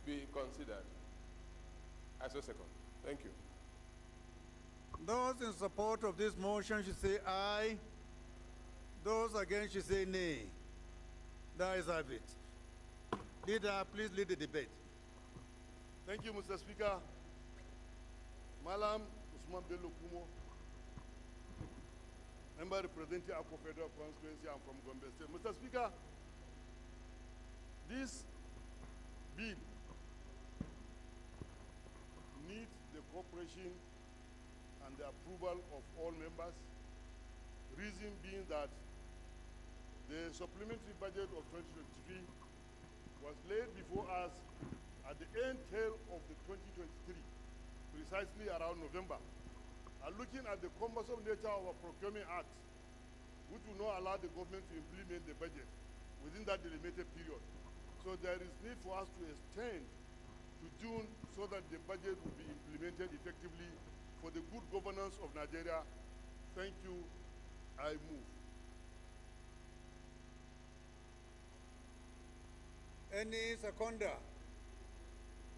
be considered. I so second. Thank you. Those in support of this motion should say aye. Those against should say nay. The ayes have it. Leader, please lead the debate. Thank you, Mr. Speaker. Malam Usman Bello Kumo, member representing Akko Federal Constituency. I'm from Gombe State. Mr. Speaker, this bill needs the cooperation and the approval of all members. Reason being that the supplementary budget of 2023 was laid before us at the end tail of the 2023, precisely around November. And looking at the cumbersome nature of our Procurement Act, which will not allow the government to implement the budget within that delimited period. So there is need for us to extend to June so that the budget will be implemented effectively for the good governance of Nigeria. Thank you. I move. Any seconder?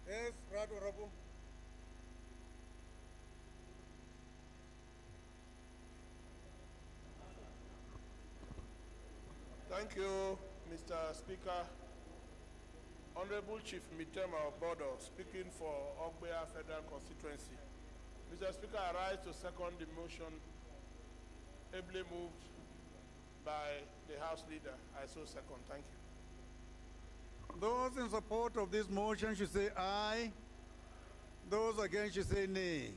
Yes, Right Honorable. Thank you, Mr. Speaker. Honorable Chief Mitema Obodo, speaking for Ogbea Federal Constituency. Mr. Speaker, I rise to second the motion ably moved by the House Leader. I so second. Thank you. Those in support of this motion should say aye. Those against should say nay.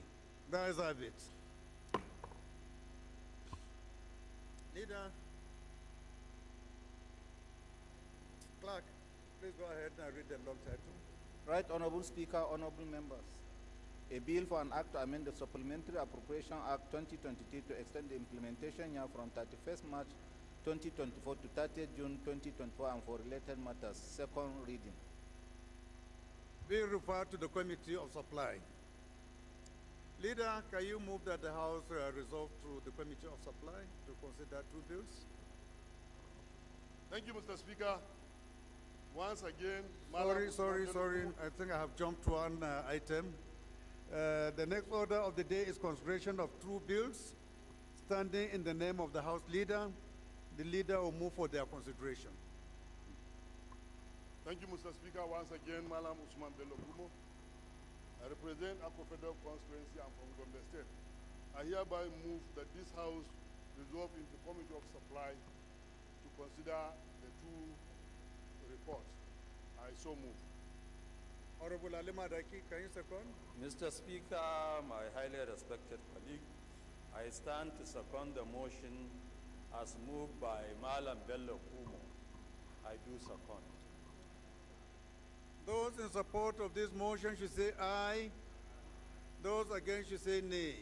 The ayes have it. Leader. Clerk, please go ahead and read the long title. Right Honorable Speaker, honorable members. A bill for an act to amend the Supplementary Appropriation Act 2023 to extend the implementation year from 31st March 2024 to 30th June 2024 and for related matters. Second reading. Bill referred to the Committee of Supply. Leader, can you move that the House resolve through the Committee of Supply to consider two bills? Thank you, Mr. Speaker. Once again, Sorry. I think I have jumped one item. The next order of the day is consideration of two bills standing in the name of the House Leader. The Leader will move for their consideration. Thank you, Mr. Speaker. Once again, Malam Usman Bello Kumo. I represent Akko Federal Constituency. I'm from Gombe State. I hereby move that this House resolve into Committee of Supply to consider the two reports. I so move. Honorable Ali Madaki, can you second? Mr. Speaker, my highly respected colleague, I stand to second the motion as moved by Malam Bello Kumo. I do second. Those in support of this motion should say aye. Those against should say nay.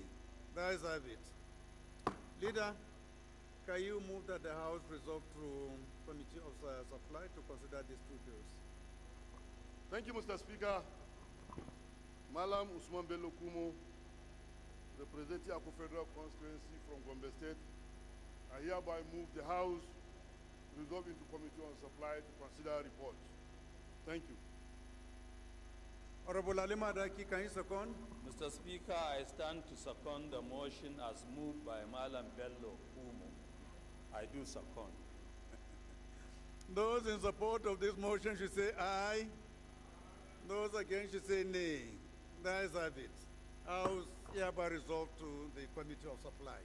The ayes have it. Leader, can you move that the House resolve through Committee of Supply to consider these two bills? Thank you, Mr. Speaker. Malam Usman Bello Kumo, representing Akko Federal Constituency from Gombe State. I hereby move the House resolve into Committee on Supply to consider report. Thank you. Honorable Ali Madaki, can you second? Mr. Speaker, I stand to second the motion as moved by Malam Bello Kumo. I do second. Those in support of this motion should say aye. Those against should say nay. The ayes have it. House hereby resolved to the Committee of Supply.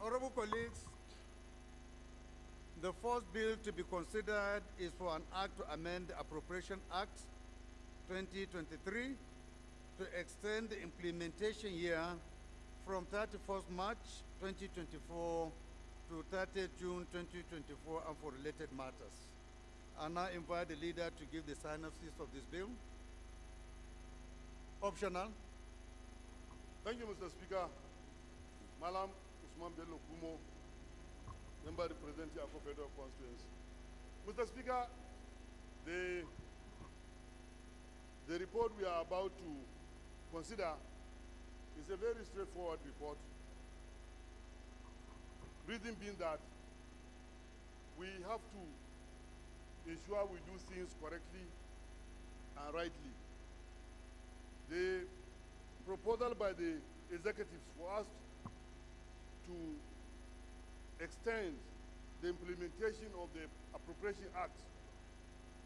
Honorable colleagues, the first bill to be considered is for an act to amend the Appropriation Act 2023 to extend the implementation year from 31st March 2024 to 30th June 2024 and for related matters. I now invite the leader to give the synopsis of this bill. Optional. Thank you, Mr. Speaker. Malam Usman Bello Kumo, member representing Akko Federal Constituency. Mr. Speaker, the report we are about to consider is a very straightforward report. Reason being that we have to ensure we do things correctly and rightly. The proposal by the executives for us to extend the implementation of the Appropriation Act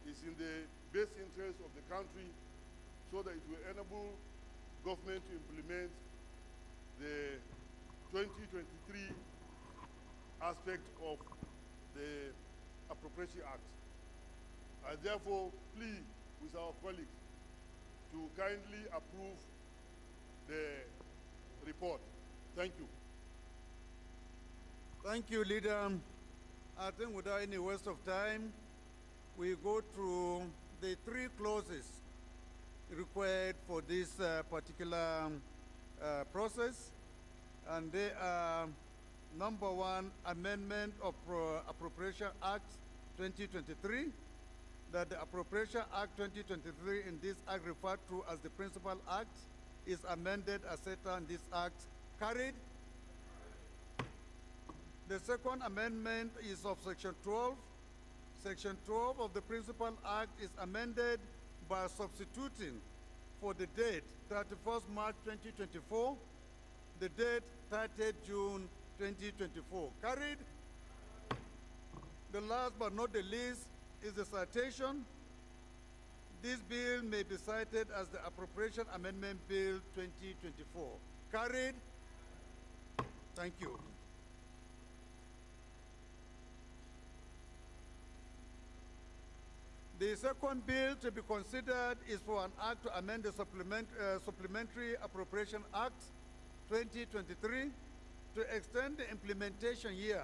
is in the best interest of the country so that it will enable government to implement the 2023 aspect of the Appropriation Act. I therefore plead with our colleagues to kindly approve the report. Thank you. Thank you, Leader. I think without any waste of time, we go through the three clauses required for this particular process. And they are, number one, amendment of Appropriation Act 2023, that the Appropriation Act 2023 in this act referred to as the Principal Act is amended as set out in this act. Carried. The second amendment is of Section 12. Section 12 of the Principal Act is amended by substituting for the date 31st March 2024, the date 30th June 2024. Carried. The last but not the least is the citation. This bill may be cited as the Appropriation Amendment Bill 2024. Carried. Thank you. The second bill to be considered is for an act to amend the Supplementary Appropriation Act 2023 to extend the implementation year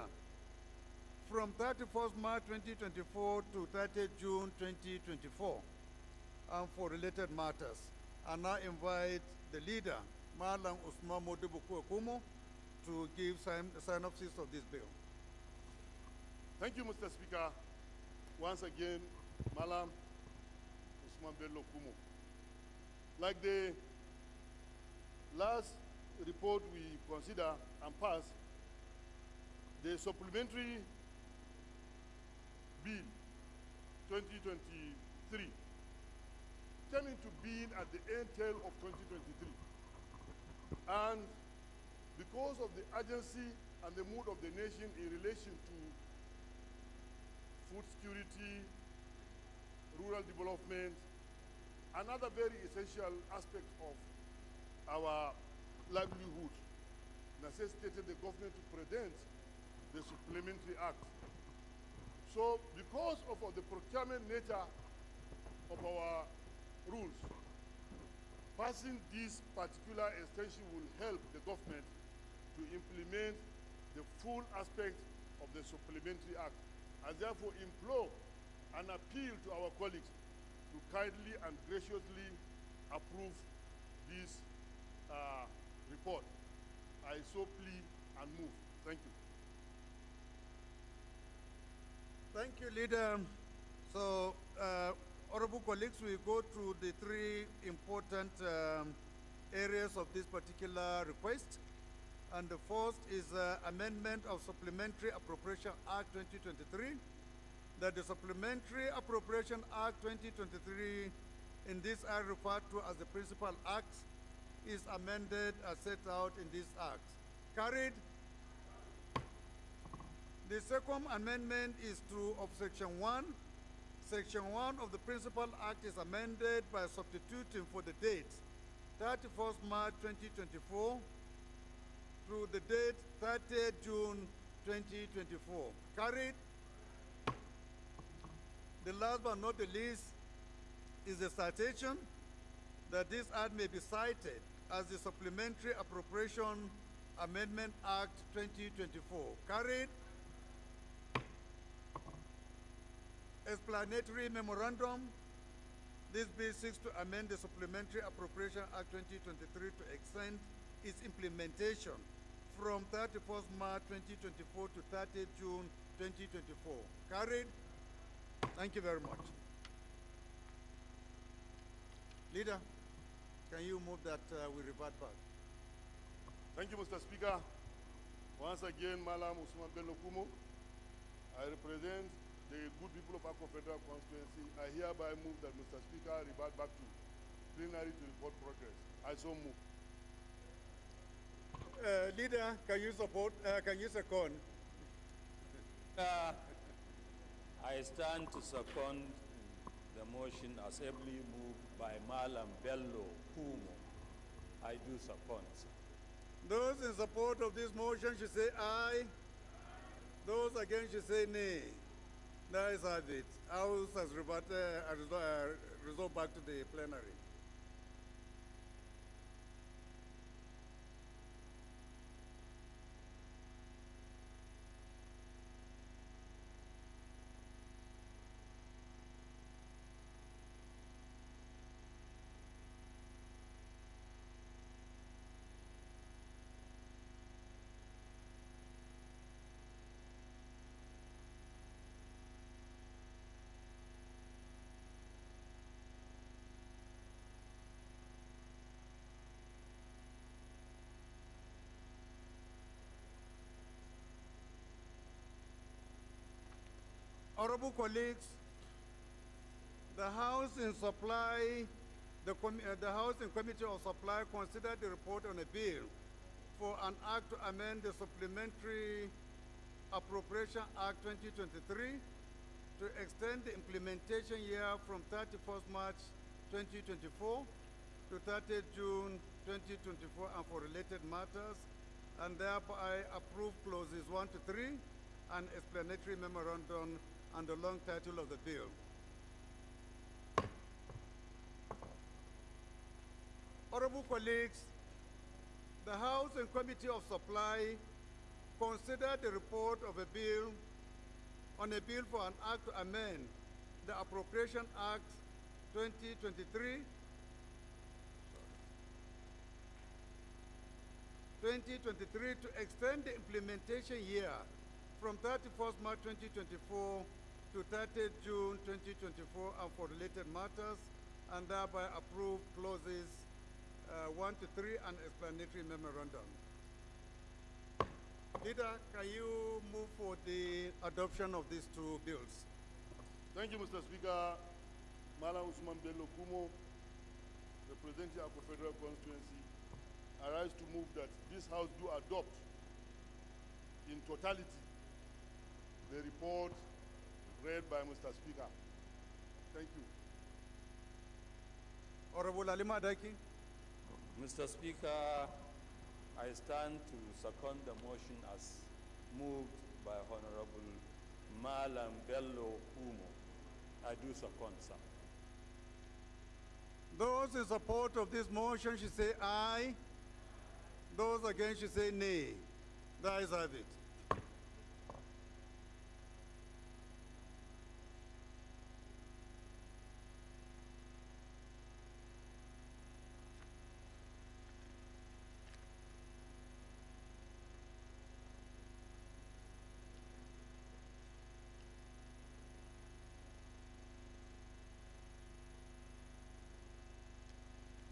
from 31st March 2024 to 30th June 2024 and for related matters. I now invite the leader, Malam Usman Modibuku Okumo, to give synopsis of this bill. Thank you, Mr. Speaker. Once again, Malam Usman Bello Kumo. Like the last report we consider and pass, the supplementary bill 2023 came into being at the end tail of 2023. And because of the urgency and the mood of the nation in relation to food security, rural development, another very essential aspect of our livelihood, necessitated the government to present the Supplementary Act. So because of the procurement nature of our rules, passing this particular extension will help the government to implement the full aspect of the Supplementary Act. I therefore implore and appeal to our colleagues to kindly and graciously approve this report. I so plead and move. Thank you. Thank you, Leader. So, honorable colleagues, we go through the three important areas of this particular request. And the first is amendment of Supplementary Appropriation Act 2023. That the Supplementary Appropriation Act 2023 in this are referred to as the Principal Act is amended as set out in this act. Carried. The second amendment is of Section 1. Section 1 of the Principal Act is amended by substituting for the date 31st March 2024 through the date 30th June 2024. Carried. The last but not the least is the citation that this act may be cited as the Supplementary Appropriation Amendment Act 2024. Carried. Explanatory memorandum. This bill seeks to amend the Supplementary Appropriation Act 2023 to extend its implementation from 31st March 2024 to 30th June 2024. Carried. Thank you very much. Leader, can you move that we revert back? Thank you, Mr. Speaker. Once again, Malam Usman Bello Kumo, I represent the good people of Akko Federal Constituency. I hereby move that Mr. Speaker revert back to plenary to report progress. I so move. Leader, can you support, can you second? I stand to second the motion as ably moved by Malam Bello Kumo. I do second, sir. Those in support of this motion should say aye. Those against should say nay. That is have it. House has resolved back to the plenary. Honorable colleagues, the House in Committee of Supply considered the report on a bill for an act to amend the Supplementary Appropriation Act 2023 to extend the implementation year from 31st March 2024 to 30th June 2024 and for related matters, and thereby approve clauses 1 to 3 and explanatory memorandum and the long title of the bill. Honorable colleagues, the House and Committee of Supply considered the report of a bill on a bill for an act to amend the Appropriation Act 2023 to extend the implementation year from 31st March 2024 to 30th June 2024 and for related matters, and thereby approve clauses 1 to 3 and explanatory memorandum. Leader, can you move for the adoption of these two bills? Thank you, Mr. Speaker. Malam Usman Bello Kumo, representing Akko Federal Constituency, I rise to move that this House do adopt in totality the report read by Mr. Speaker. Thank you. Honorable Alima Daiki. Mr. Speaker, I stand to second the motion as moved by Honorable Malam Bello Kumo. I do second, sir. Those in support of this motion should say aye. Those against should say nay. The ayes have it.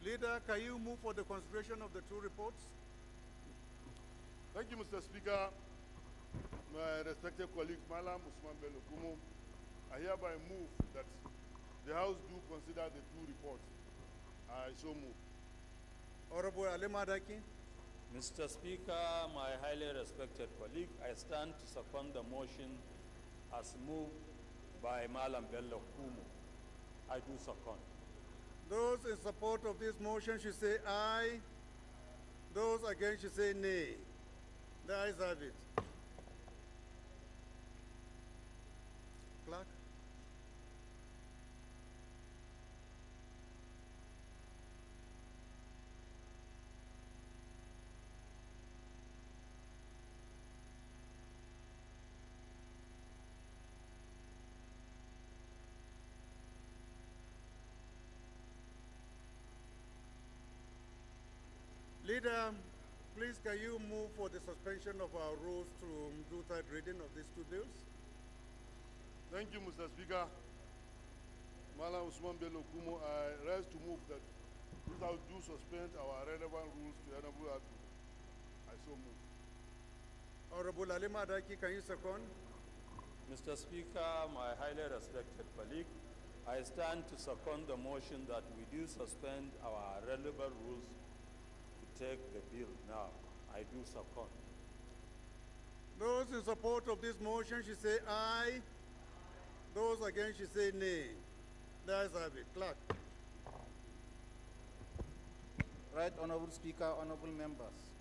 Leader, can you move for the consideration of the two reports? Thank you, Mr. Speaker. My respected colleague, Malam Usman Bello Kumo, I hereby move that the House do consider the two reports. I so move. Honorable Alima Daiki. Mr. Speaker, my highly respected colleague, I stand to second the motion as moved by Malam Bello Kumo. I do second. Those in support of this motion should say aye. Those against should say nay. The ayes have it. Clerk? Leader, please can you move for the suspension of our rules to do third reading of these two bills? Thank you, Mr. Speaker. Malam Usman Bello Kumo, I rise to move that this House do suspend our relevant rules to enable us to. I so move. Honorable Ali Madaki, can you second? Mr. Speaker, my highly respected colleague, I stand to second the motion that we do suspend our relevant rules to take the bill now. I do second. Those in support of this motion should say aye. Those against should say nay. The ayes have it. Clerk. Right Honorable Speaker, honorable members.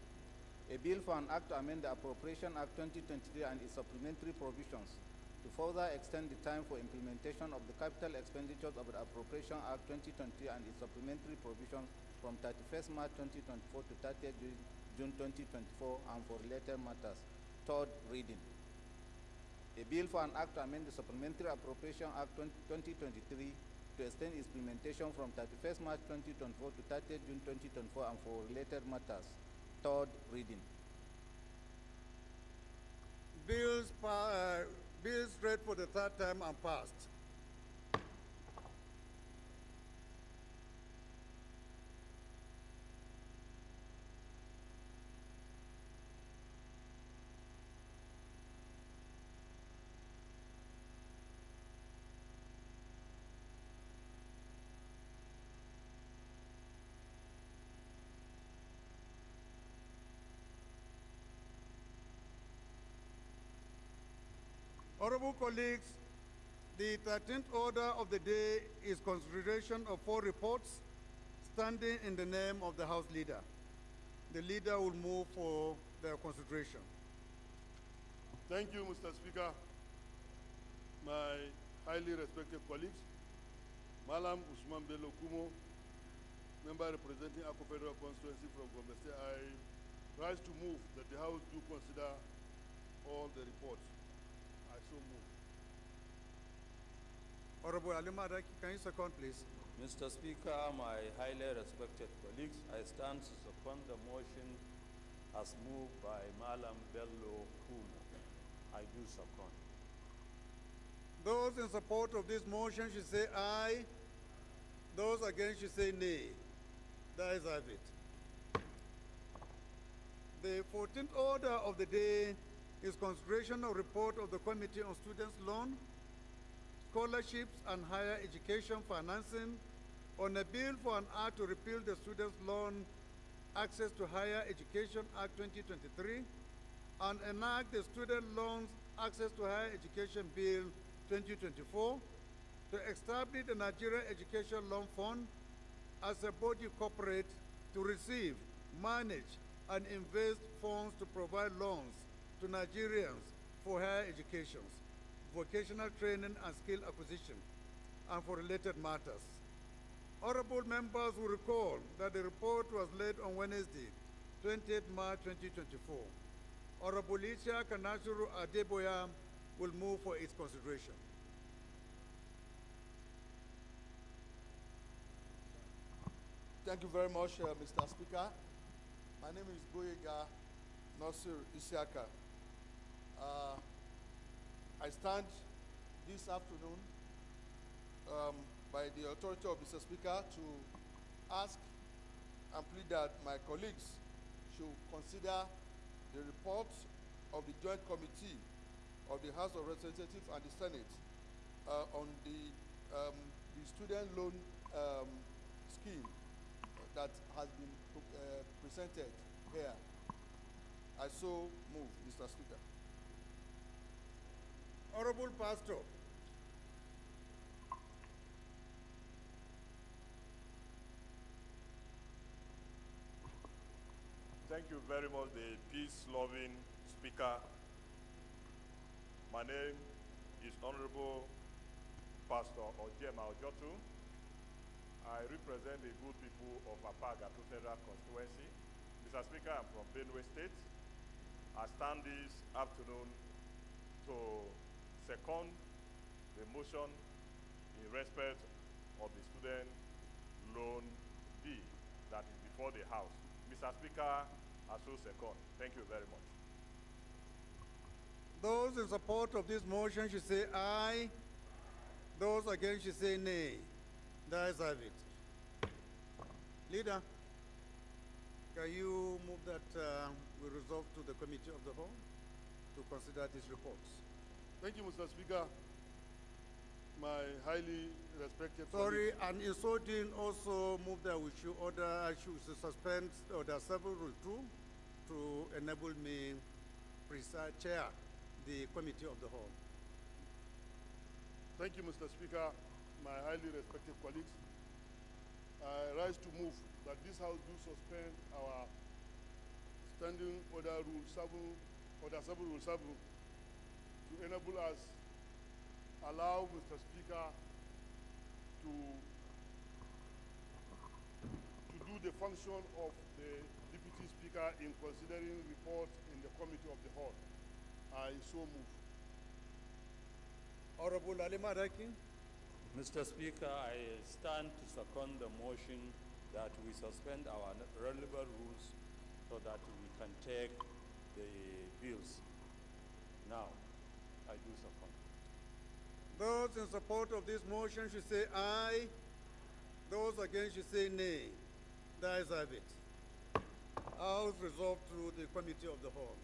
A bill for an act to amend the Appropriation Act 2023 and its supplementary provisions to further extend the time for implementation of the capital expenditures of the Appropriation Act 2023 and its supplementary provisions from 31st March 2024 to 30th June 2024 and for related matters. Third reading. A bill for an act to amend the Supplementary Appropriation Act 2023 to extend its implementation from 31st March 2024 to 30th June 2024 and for related matters. Third reading. Bills read for the third time and passed. Honorable colleagues, the 13th order of the day is consideration of 4 reports standing in the name of the House Leader. The Leader will move for their consideration. Thank you, Mr. Speaker. My highly respected colleagues, Malam Usman Bello Kumo, member representing Akko Federal Constituency from Gombe State, I rise to move that the House do consider all the reports. I so move. Honorable Ali Madaki, can you second, please? Mr. Speaker, my highly respected colleagues, I stand to second the motion as moved by Malam Bello Kumo. I do second. Those in support of this motion should say aye. Those against should say nay. The ayes have it. The 14th order of the day is consideration of report of the Committee on Students' Loan, Scholarships and Higher Education Financing on a bill for an act to repeal the Students' Loan Access to Higher Education Act 2023 and enact the Student Loans Access to Higher Education Bill 2024 to establish the Nigeria Education Loan Fund as a body corporate to receive, manage, and invest funds to provide loans to Nigerians for higher education, vocational training and skill acquisition, and for related matters. Honorable members will recall that the report was laid on Wednesday, 20th March 2024. Honorable Isha Kanashuru Adeboya will move for its consideration. Thank you very much, Mr. Speaker. My name is Boyega Nasir Isiaka. I stand this afternoon by the authority of Mr. Speaker to ask and plead that my colleagues should consider the report of the Joint Committee of the House of Representatives and the Senate on the student loan scheme that has been presented here. I so move, Mr. Speaker. Honorable Pastor. Thank you very much, the peace-loving Speaker, my name is Honorable Pastor Ojema Ojotu. I represent the good people of Apagatu Federal Constituency. Mr. Speaker, I'm from Benue State. I stand this afternoon to second the motion in respect of the student loan bill that is before the House. Mr. Speaker, I so second. Thank you very much. Those in support of this motion should say aye. Those against should say nay. The ayes have it. Leader, can you move that we resolve to the Committee of the Whole to consider these reports? Thank you, Mr. Speaker. My highly respected Sorry, colleagues. and in so doing also move that we should suspend Order 7 Rule 2 to enable me chair the Committee of the Whole. Thank you, Mr. Speaker. My highly respected colleagues, I rise to move that this House do suspend our Standing Order Rule 7, Order 7 Rule 7, to enable us, allow Mr. Speaker to do the function of the Deputy Speaker in considering reports in the Committee of the Whole. I so move. Honorable Ali Madaki. Mr. Speaker, I stand to second the motion that we suspend our relevant rules so that we can take the bills now. I do second. Those in support of this motion should say aye. Those against should say nay. The ayes have it. House resolved through the Committee of the Whole.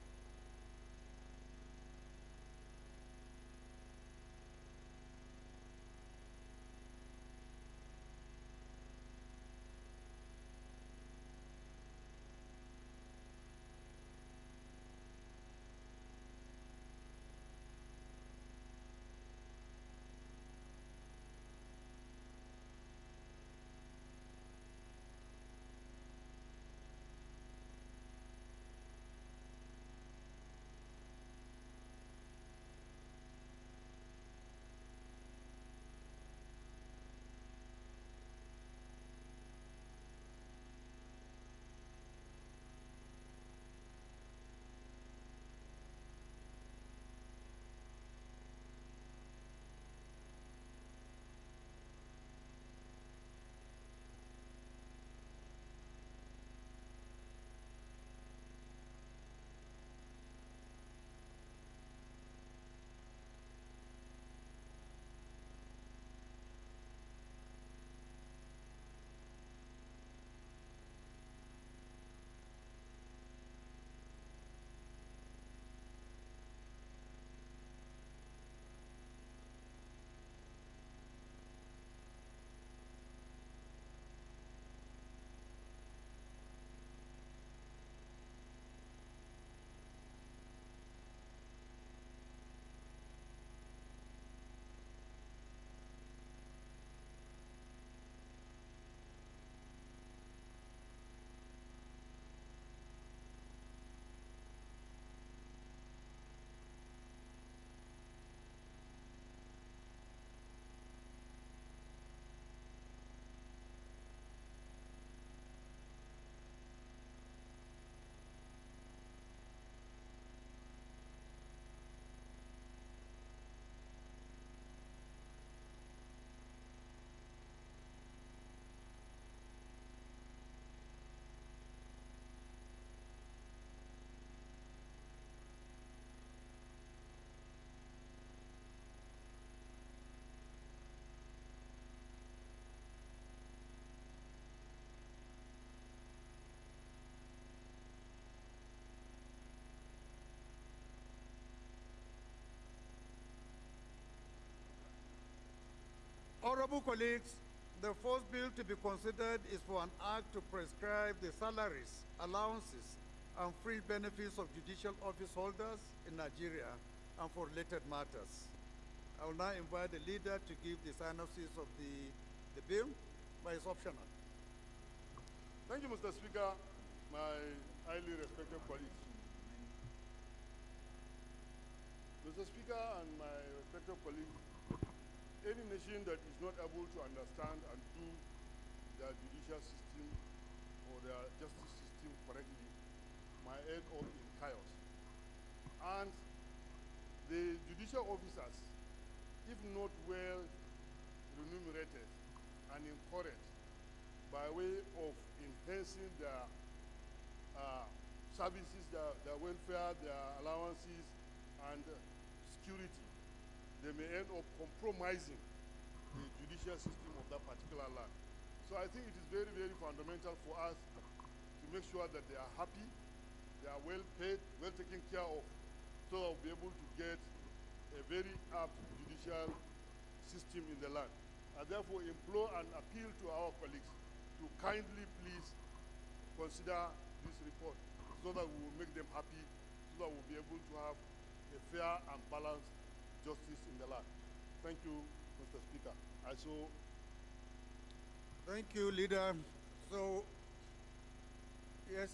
Honorable colleagues, the first bill to be considered is for an act to prescribe the salaries, allowances, and free benefits of judicial office holders in Nigeria and for related matters. I will now invite the leader to give the synopsis of the bill, but it's optional. Thank you, Mr. Speaker. My highly respected colleagues. Mr. Speaker and my respected colleagues, any nation that is not able to understand and do their judicial system or their justice system correctly might end up in chaos. And the judicial officers, if not well remunerated and encouraged by way of enhancing their services, their welfare, their allowances, and security, they may end up compromising the judicial system of that particular land. So I think it is very, very fundamental for us to make sure that they are happy, they are well paid, well taken care of, so that we'll be able to get a very apt judicial system in the land. I therefore implore and appeal to our colleagues to kindly please consider this report so that we will make them happy, so that we'll be able to have a fair and balanced justice in the land. Thank you, Mr. Speaker. Thank you, Leader. So, yes.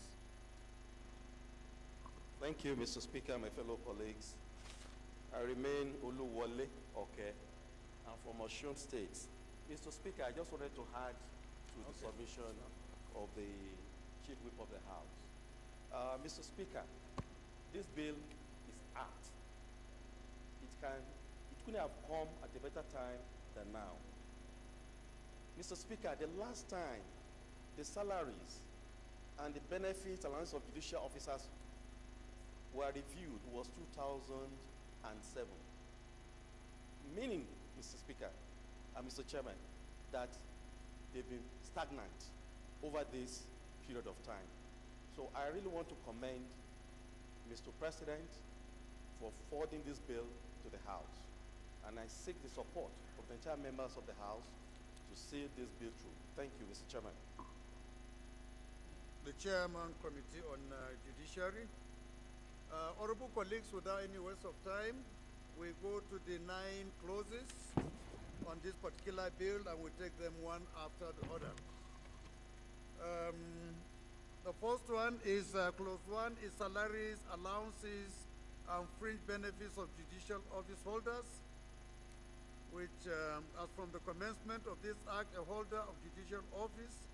Thank you, Mr. Speaker, my fellow colleagues. I remain Oluwole Oke. I'm from Osun State. Mr. Speaker, I just wanted to add to the submission of the Chief Whip of the House. Mr. Speaker, this bill is apt. It couldn't have come at a better time than now. Mr. Speaker, the last time the salaries and the benefits allowance of judicial officers were reviewed was 2007. Meaning, Mr. Speaker and Mr. Chairman, that they've been stagnant over this period of time. So I really want to commend Mr. President for forwarding this bill to the House. And I seek the support of the entire members of the House to see this bill through. Thank you, Mr. Chairman. The Chairman, Committee on Judiciary. Honorable colleagues, without any waste of time, we go to the 9 clauses on this particular bill, and we take them one after the other. The first one is clause 1 is salaries, allowances, and fringe benefits of judicial office holders, which, as from the commencement of this act, a holder of judicial office,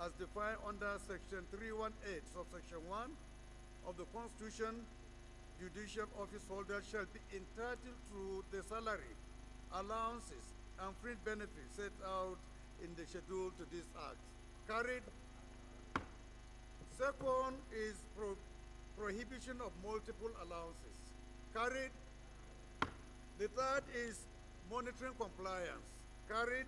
as defined under Section 318, subsection 1 of the Constitution, judicial office holders shall be entitled to the salary, allowances, and fringe benefits set out in the schedule to this act. Carried. Second is prohibition of multiple allowances. Carried. The third is monitoring compliance. Carried.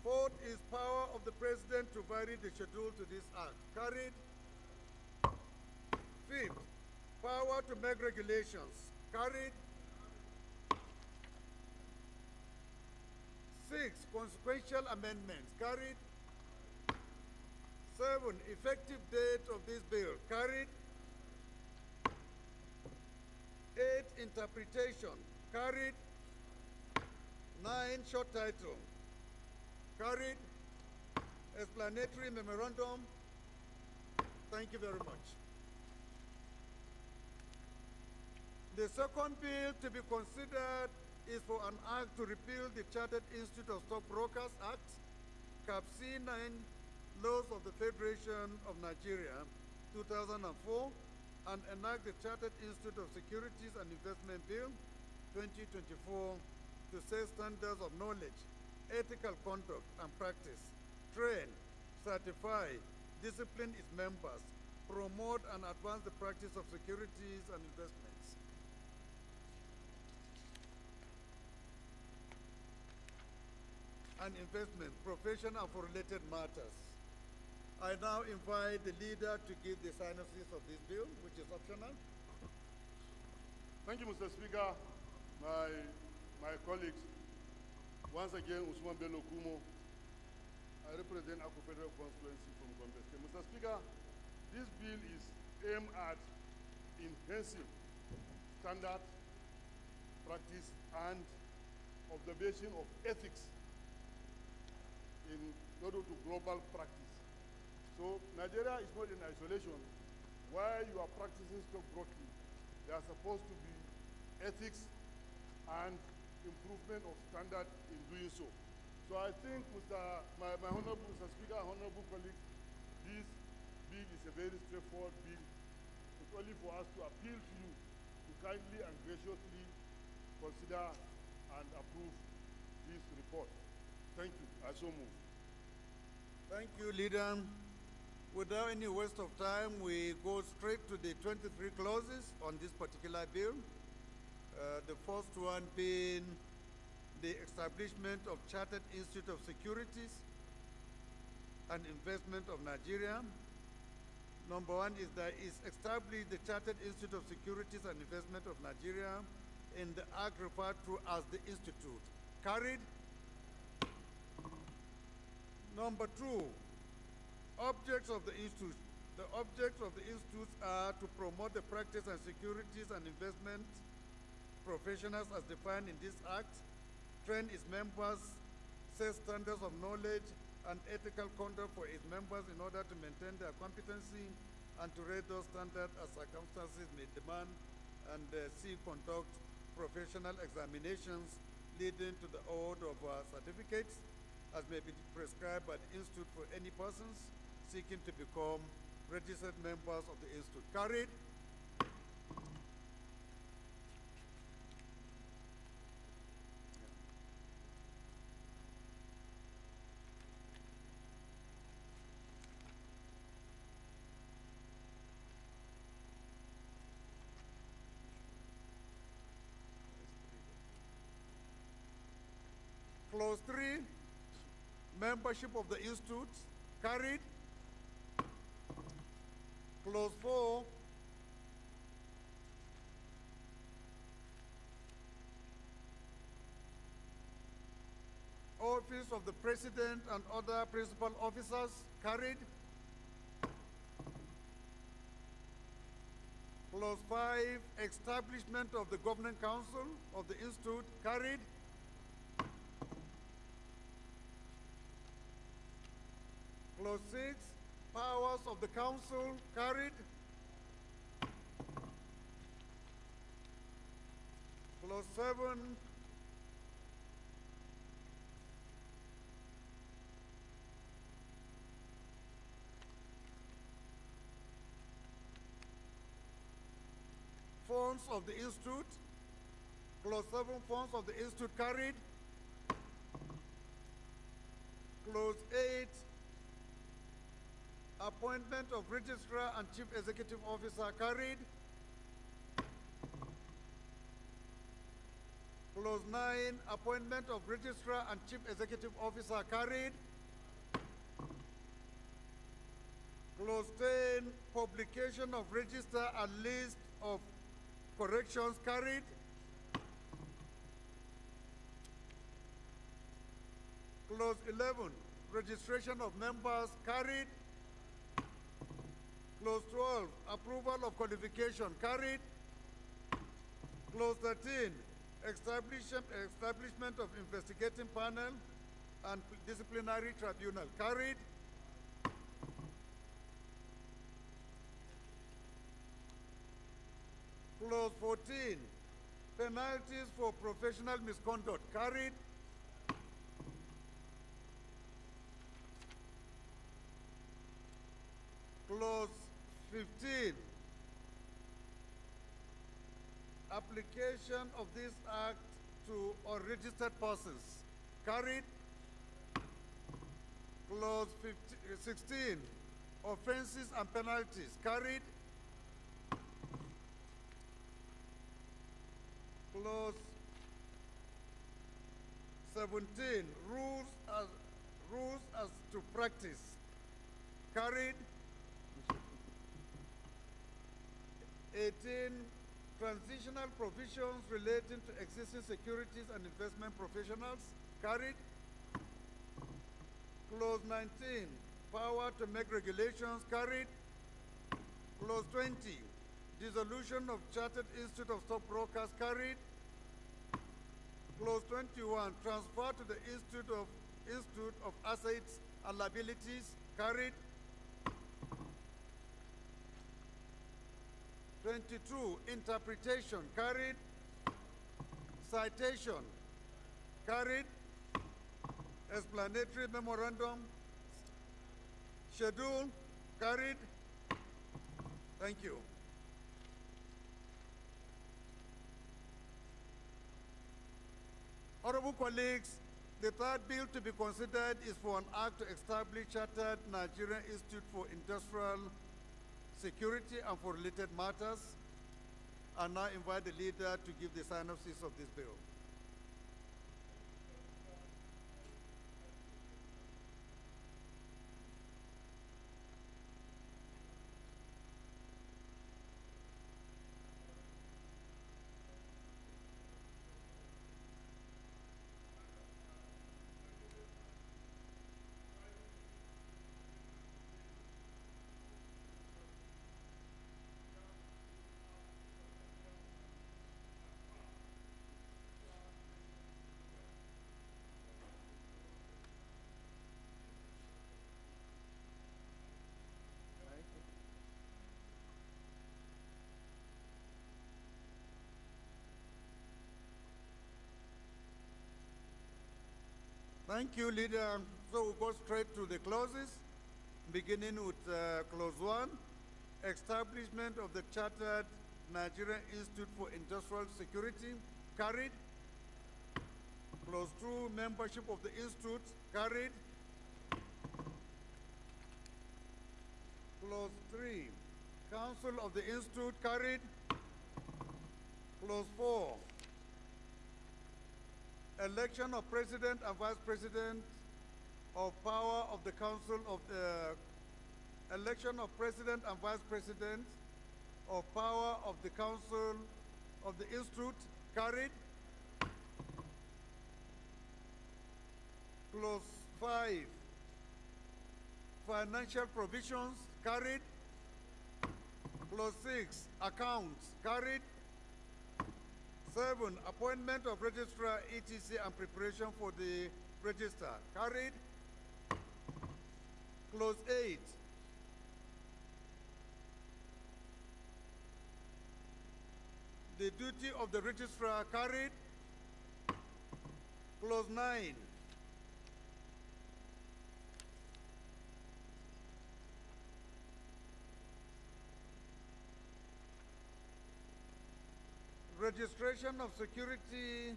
Fourth is power of the President to vary the schedule to this act. Carried. Fifth, power to make regulations. Carried. 6, consequential amendments. Carried. 7, effective date of this bill. Carried. 8, interpretation. Carried. 9, short title. Carried. Explanatory memorandum. Thank you very much. The second bill to be considered is for an act to repeal the Chartered Institute of Stockbrokers Act, Cap C9, Laws of the Federation of Nigeria, 2004, and enact the Chartered Institute of Securities and Investment Bill, 2024, to set standards of knowledge, ethical conduct and practice, train, certify, discipline its members, promote and advance the practice of securities and investments. And investment, profession and for related matters. I now invite the leader to give the synopsis of this bill, which is optional. Thank you, Mr. Speaker. My colleagues, once again, Usman Bello Kumo, I represent Akko Federal Constituency from Gombe State. Mr. Speaker, this bill is aimed at enhancing standard, practice, and observation of ethics in order to global practice. So Nigeria is not in isolation. While you are practicing stockbroking, There are supposed to be ethics and improvement of standard in doing so. So I think, my Honorable Mr. Speaker, honorable colleagues, this bill is a very straightforward bill. It's only for us to appeal to you to kindly and graciously consider and approve this report. Thank you. I so move. Thank you, Leader. Without any waste of time, we go straight to the 23 clauses on this particular bill. The first one being the establishment of Chartered Institute of Securities and Investment of Nigeria. Number one is that it's established the Chartered Institute of Securities and Investment of Nigeria in the act referred to as the Institute. Carried. Number two, objects of the Institute. The objects of the Institute are to promote the practice and securities and investment professionals as defined in this act, train its members, set standards of knowledge and ethical conduct for its members in order to maintain their competency and to rate those standards as circumstances may demand, and conduct professional examinations leading to the award of certificates as may be prescribed by the Institute for any persons seeking to become registered members of the Institute. Carried. Clause 3, membership of the Institute. Carried. Clause 4, office of the President and other principal officers. Carried. Clause 5, establishment of the Governing Council of the Institute. Carried. Clause 6, powers of the council. Carried. Clause 7, funds of the Institute. Clause 7, funds of the Institute. Carried. Clause 8, appointment of registrar and chief executive officer. Carried. Clause 9, appointment of registrar and chief executive officer. Carried. Clause 10, publication of register and list of corrections. Carried. Clause 11, registration of members. Carried. Clause 12, approval of qualification. Carried. Clause 13, establishment of investigating panel and disciplinary tribunal. Carried. Clause 14, penalties for professional misconduct. Carried. Clause 15, application of this act to unregistered persons. Carried. Clause 16, offenses and penalties. Carried. Clause 17, rules as to practice. Carried. 18, transitional provisions relating to existing securities and investment professionals. Carried. Clause 19, power to make regulations. Carried. Clause 20, dissolution of Chartered Institute of Stockbrokers. Carried. Clause 21, transfer to the Institute of Assets and Liabilities. Carried. 22, interpretation, carried. Citation, carried. Explanatory memorandum, schedule, carried. Thank you. Honorable colleagues, the third bill to be considered is for an act to establish Chartered Nigerian Institute for Industrial Security and for related matters. I now invite the leader to give the synopsis of this bill. Thank you, leader. So we'll go straight to the clauses, beginning with clause 1, establishment of the Chartered Nigerian Institute for Industrial Security, carried. Clause 2, membership of the institute, carried. Clause 3, council of the institute, carried. Clause 4, election of president and vice president of power of the council of the election of president and vice president of power of the council of the institute, carried. Clause 5, financial provisions, carried. Clause 6, accounts, carried. 7, appointment of registrar, etc. and preparation for the register, carried. Clause 8, the duty of the registrar, carried. Clause 9, registration of security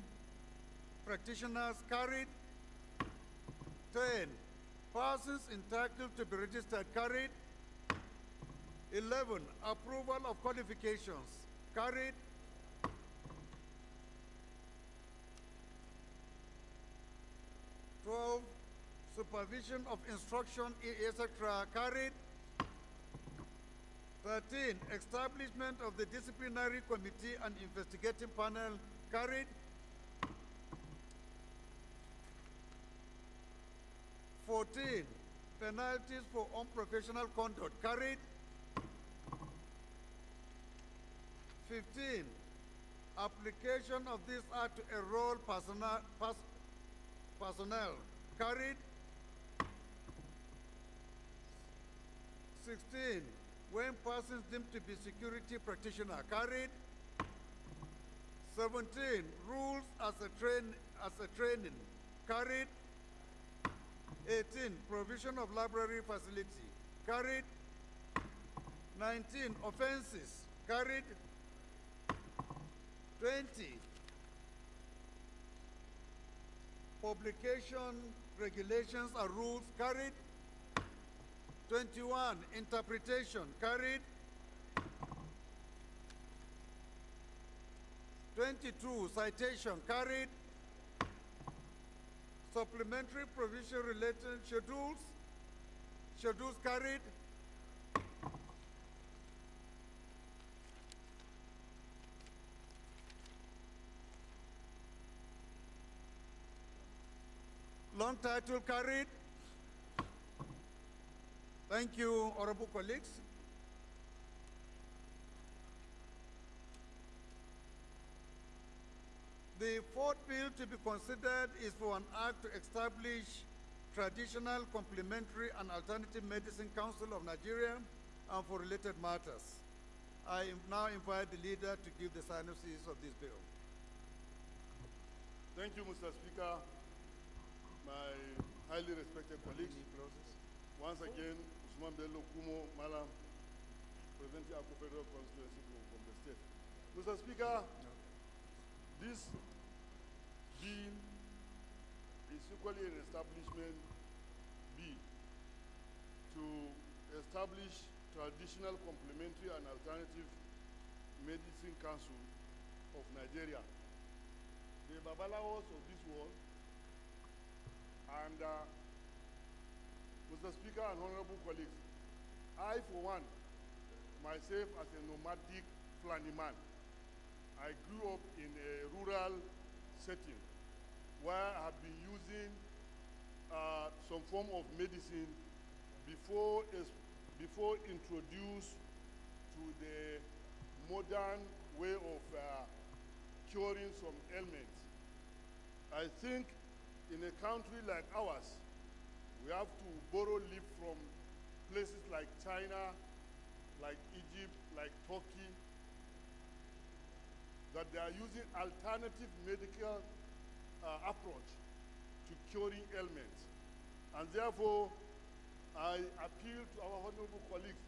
practitioners, carried. 10, persons entitled to be registered, carried. 11, approval of qualifications, carried. 12, supervision of instruction, etc., carried. 13, establishment of the disciplinary committee and investigating panel, carried. 14, penalties for unprofessional conduct, carried. 15, application of this act to enroll personnel, carried. 16, when persons deemed to be security practitioner, carried. 17, rules as a training, carried. 18, provision of library facility, carried. 19, offenses, carried. 20, publication regulations and rules, carried. 21, interpretation, carried. 22, citation, carried. Supplementary provision related schedules carried. Long title carried. Thank you, honorable colleagues. The fourth bill to be considered is for an act to establish Traditional Complementary and Alternative Medicine Council of Nigeria and for related matters. I now invite the leader to give the synopsis of this bill. Thank you, Mr. Speaker. My highly respected colleagues. Once again, Usman Bello Kumo Malam, representing Akko Federal Constituency from the state. Mr. Speaker, this bill is equally an establishment bill to establish traditional complementary and alternative medicine council of Nigeria. The Babalawos of this world, and Mr. Speaker and honorable colleagues, I for one, myself as a nomadic Fulani man, I grew up in a rural setting where I have been using some form of medicine before introduced to the modern way of curing some ailments. I think in a country like ours, we have to borrow leaf from places like China, like Egypt, like Turkey, that they are using alternative medical approach to curing ailments. And therefore, I appeal to our honorable colleagues,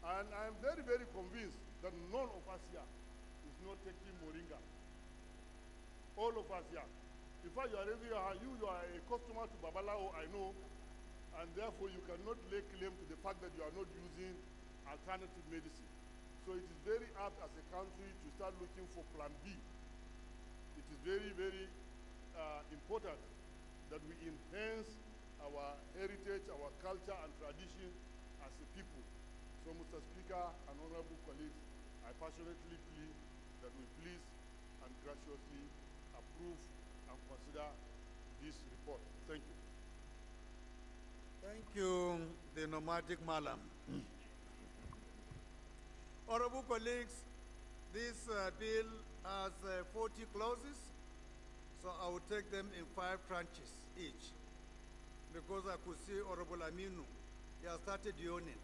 and I am very, very convinced that none of us here is not taking moringa. All of us here. In fact, you are a customer to Babalao, I know, and therefore you cannot lay claim to the fact that you are not using alternative medicine. So it is very apt as a country to start looking for plan B. It is very, very important that we enhance our heritage, our culture and tradition as a people. So Mr. Speaker and honorable colleagues, I passionately plead that we please and graciously approve and consider this report. Thank you. Thank you, the nomadic Malam. Honorable colleagues, this bill has 40 clauses, so I will take them in 5 tranches each, because I could see Honorable Aminu, he has started yawning,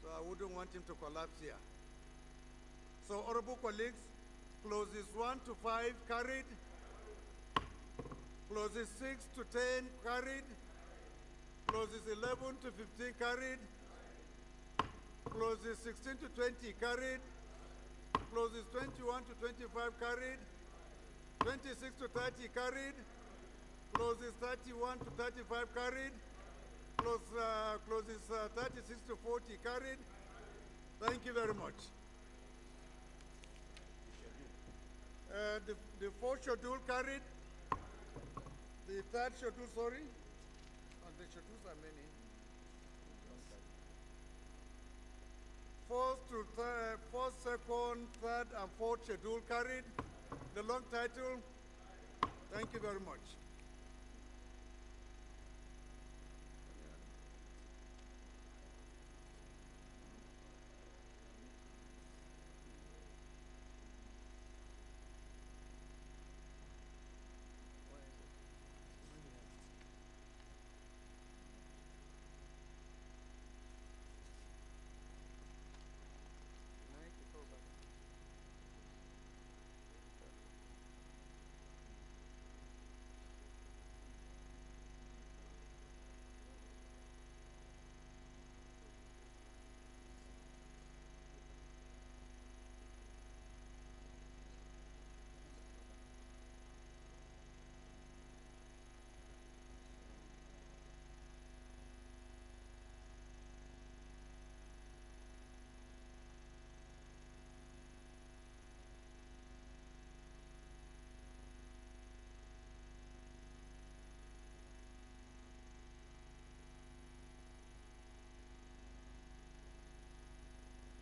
so I wouldn't want him to collapse here. So, honorable colleagues, clauses 1 to 5 carried, clauses 6 to 10 carried, clauses 11 to 15 carried, clauses 16 to 20 carried, clauses 21 to 25 carried, 26 to 30 carried, clauses 31 to 35 carried, clauses 36 to 40 carried. Thank you very much. The 4th schedule carried. The 3rd schedule, sorry. And the schedules are many. 4th, 2nd, 3rd, and 4th schedule carried. The long title. Thank you very much.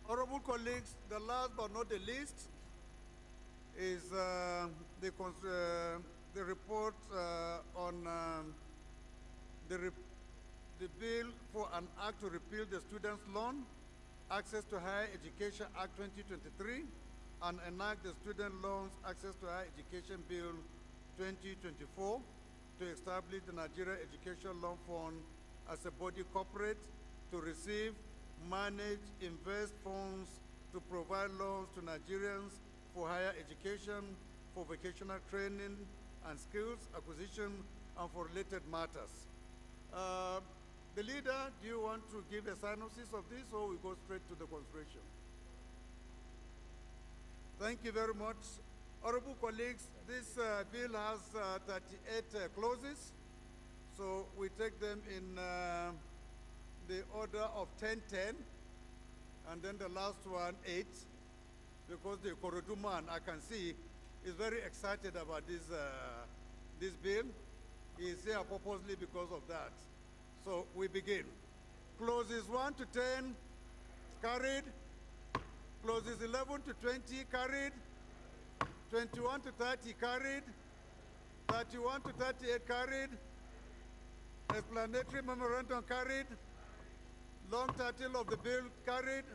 Honorable colleagues, the last but not the least is the report on the bill for an act to repeal the Students' Loan Access to Higher Education Act 2023 and enact the Student Loans Access to Higher Education Bill 2024 to establish the Nigeria Education Loan Fund as a body corporate to receive, manage, invest funds to provide loans to Nigerians for higher education, for vocational training and skills acquisition, and for related matters. The leader, do you want to give a synopsis of this, or we go straight to the consideration? Thank you very much. Honorable colleagues, this bill has 38 clauses, so we take them in the order of 10-10, and then the last one 8, because the Korodu man, I can see, is very excited about this bill. He is here purposely because of that. So we begin. Clauses 1 to 10, carried. Clauses 11 to 20, carried. 21 to 30, carried. 31 to 38, carried. Explanatory memorandum, carried. Long title of the bill, carried.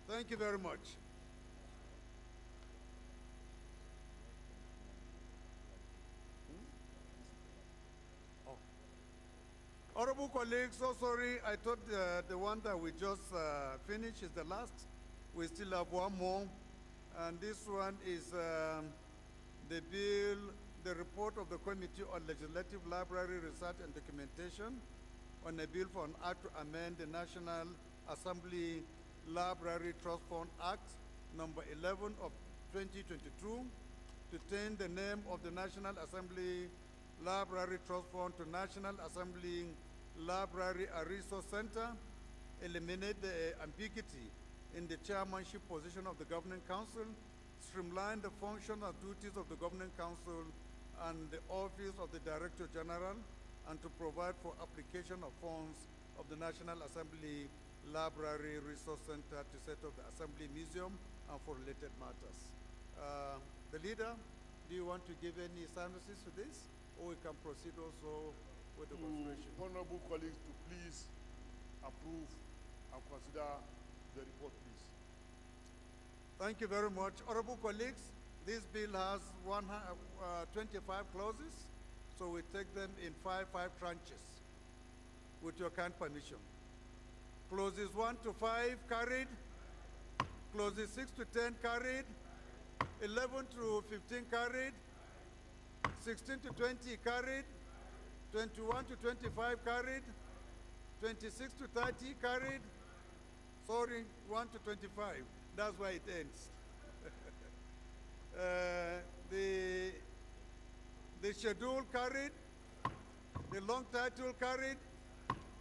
Thank you very much. Honorable colleagues, so sorry, I thought the one that we just finished is the last. We still have one more, and this one is the bill, the report of the Committee on Legislative Library Research and Documentation on a bill for an act to amend the National Assembly Library Trust Fund Act number 11 of 2022 to change the name of the National Assembly Library Trust Fund to National Assembly Library and Resource Center, eliminate the ambiguity in the chairmanship position of the Governing Council, streamline the function and duties of the Governing Council and the Office of the Director General, and to provide for application of funds of the National Assembly Library Resource Center to set up the Assembly Museum and for related matters. The leader, do you want to give any synopsis to this? Or we can proceed also with the consideration. Honorable colleagues, to please approve and consider the report, please. Thank you very much. Honorable colleagues, this bill has 25 clauses, so we take them in five tranches, with your kind permission. Clauses 1 to 5 carried. Clauses 6 to 10 carried. 11 to 15 carried. 16 to 20 carried. 21 to 25 carried. 26 to 30 carried. Sorry, 1 to 25. That's why it ends. The schedule carried. The long title carried.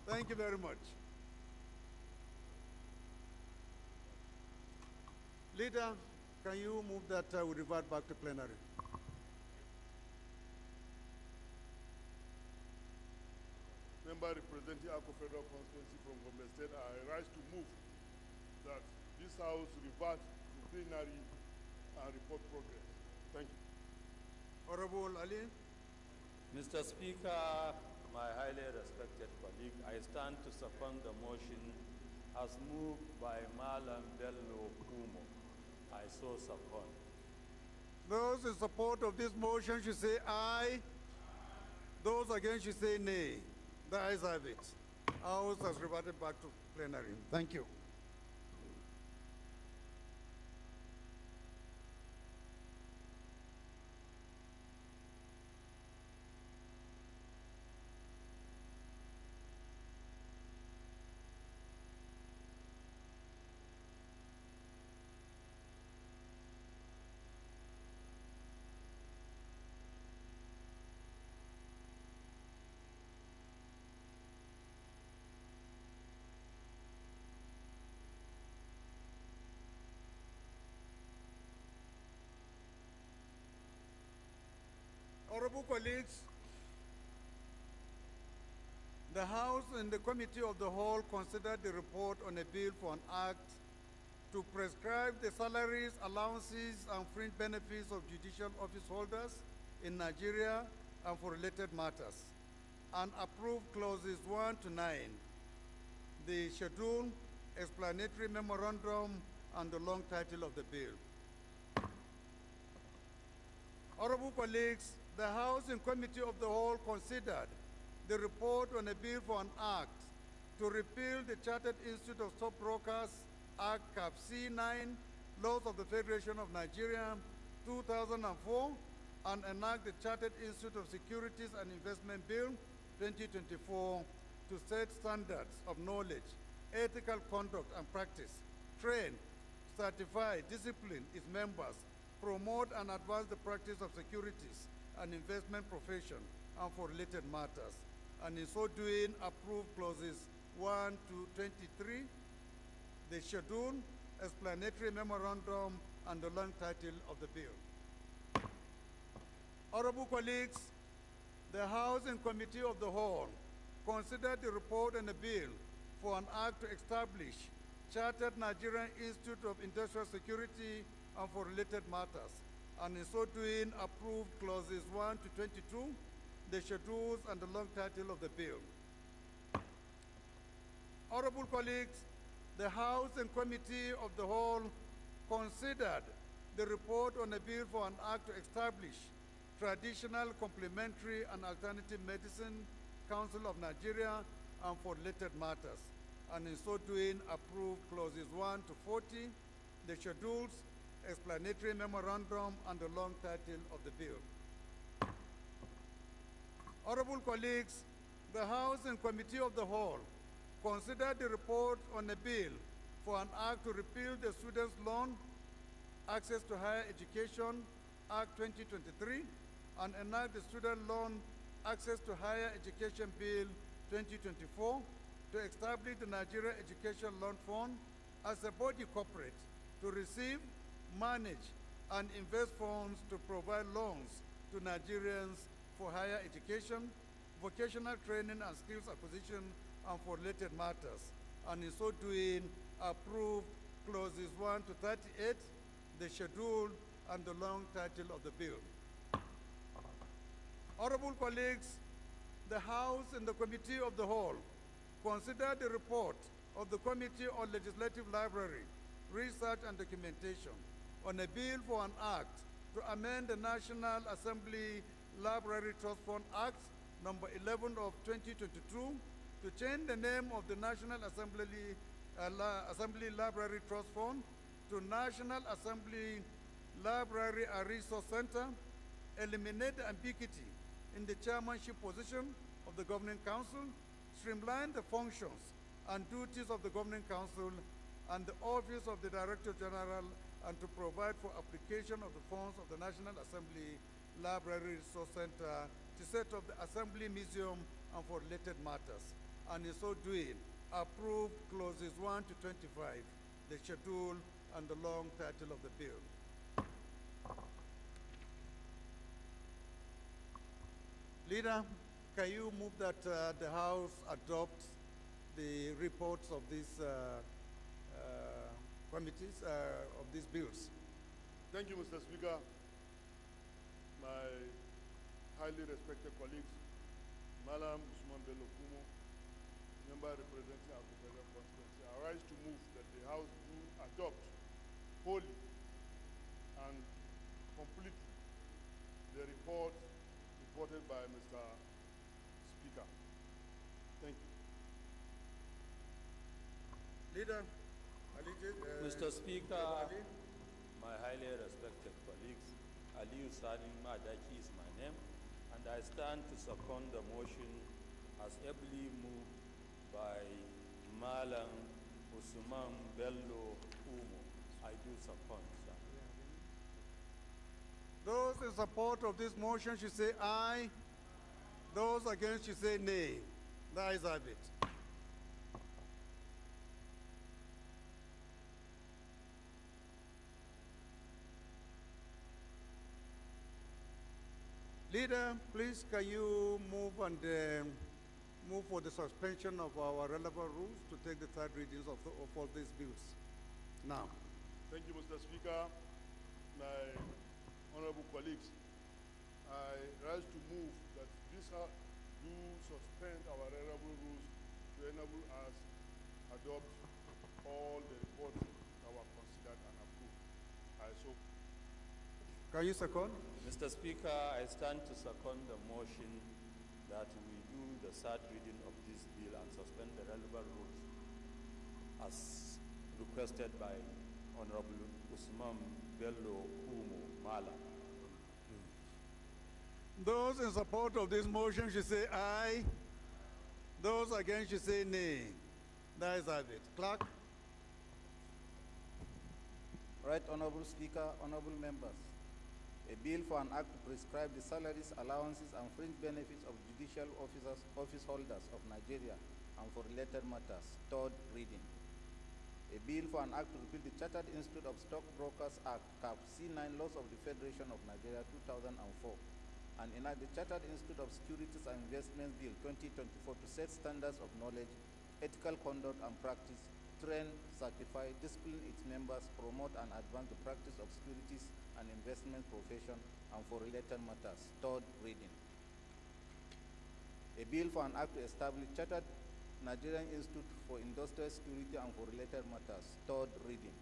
Thank you very much. Leader, can you move that we revert back to plenary? Member representing Akko Federal Constituency from Gombe State, I rise to move that this House revert to plenary and report progress. Thank you. Honorable Ali. Mr. Speaker, my highly respected colleague, I stand to second the motion as moved by Malam Bello Kumo. I so second. Those in support of this motion should say aye. Those against should say nay. The ayes have it. House has reverted back to plenary. Thank you. Honorable colleagues, the House and the Committee of the Whole considered the report on a bill for an act to prescribe the salaries, allowances, and fringe benefits of judicial office holders in Nigeria and for related matters, and approved clauses 1 to 9, the schedule, explanatory memorandum, and the long title of the bill. Honorable colleagues, the House and Committee of the Whole considered the report on a bill for an act to repeal the Chartered Institute of Stockbrokers Act Cap C9, Laws of the Federation of Nigeria, 2004, and enact the Chartered Institute of Securities and Investment Bill, 2024, to set standards of knowledge, ethical conduct and practice, train, certify, discipline its members, promote and advance the practice of securities and investment profession and for related matters, and in so doing approve clauses 1 to 23, the schedule, explanatory memorandum, and the long title of the bill. Honorable colleagues, the House and Committee of the Whole considered the report and the bill for an act to establish Chartered Nigerian Institute of Industrial Security and for related matters, and in so doing approved clauses 1 to 22, the schedules, and the long title of the bill. Honorable colleagues, the House and Committee of the Whole considered the report on a bill for an act to establish Traditional Complementary and Alternative Medicine Council of Nigeria and for related matters, and in so doing approved clauses 1 to 40, the schedules, explanatory memorandum, and the long title of the bill. Honorable colleagues, the House and Committee of the Whole considered the report on a bill for an act to repeal the Students' Loan Access to Higher Education Act 2023 and enact the Student Loan Access to Higher Education Bill 2024 to establish the Nigeria Education Loan Fund as a body corporate to receive, manage, and invest funds to provide loans to Nigerians for higher education, vocational training and skills acquisition, and for related matters, and in so doing approve clauses 1 to 38, the schedule, and the long title of the bill. Honorable colleagues, the House and the Committee of the Whole considered the report of the Committee on Legislative Library, Research and Documentation on a bill for an act to amend the National Assembly Library Trust Fund Act number 11 of 2022 to change the name of the National Assembly Library Trust Fund to National Assembly Library and Resource Center, eliminate the ambiguity in the chairmanship position of the Governing Council, streamline the functions and duties of the Governing Council and the Office of the Director General, and to provide for application of the funds of the National Assembly Library Resource Center to set up the Assembly Museum and for related matters, and in so doing approved clauses 1 to 25, the schedule, and the long title of the bill. Leader, can you move that the House adopt the reports of these committees, of these bills? Thank you, Mr. Speaker. My highly respected colleagues, Malam Usman Bello Kumo, member representing our federal constituency, I rise to move that the House do adopt wholly and completely the report reported by Mr. Speaker. Thank you. Leader, Mr. Speaker, my highly respected colleagues, Aliyu Sani Madaki is my name, and I stand to second the motion as ably moved by Malam Usman Bello Kumo. I do second, sir. Those in support of this motion should say aye. Those against should say nay. The ayes have it. Leader, please can you move and move for the suspension of our relevant rules to take the third readings of all these bills now. Thank you, Mr. Speaker. My honorable colleagues, I rise to move that this House do suspend our relevant rules to enable us adopt all the reports that were considered and approved. I so. Can you second? Mr. Speaker, I stand to second the motion that we do the third reading of this bill and suspend the relevant rules as requested by Honorable Usman Bello Kumo Mala. Those in support of this motion should say aye. Those against should say nay. That is have it. Clerk. Right Honorable Speaker, honorable members. A bill for an act to prescribe the salaries, allowances, and fringe benefits of judicial office holders of Nigeria and for related matters. Third reading. A bill for an act to repeal the Chartered Institute of Stockbrokers Act, CAP C9 Laws of the Federation of Nigeria 2004, and enact the Chartered Institute of Securities and Investments Bill 2024 to set standards of knowledge, ethical conduct and practice, train, certify, discipline its members, promote and advance the practice of securities and investment profession and for related matters. Third reading. A bill for an act to establish Chartered Nigerian Institute for Industrial Security and for related matters. Third reading.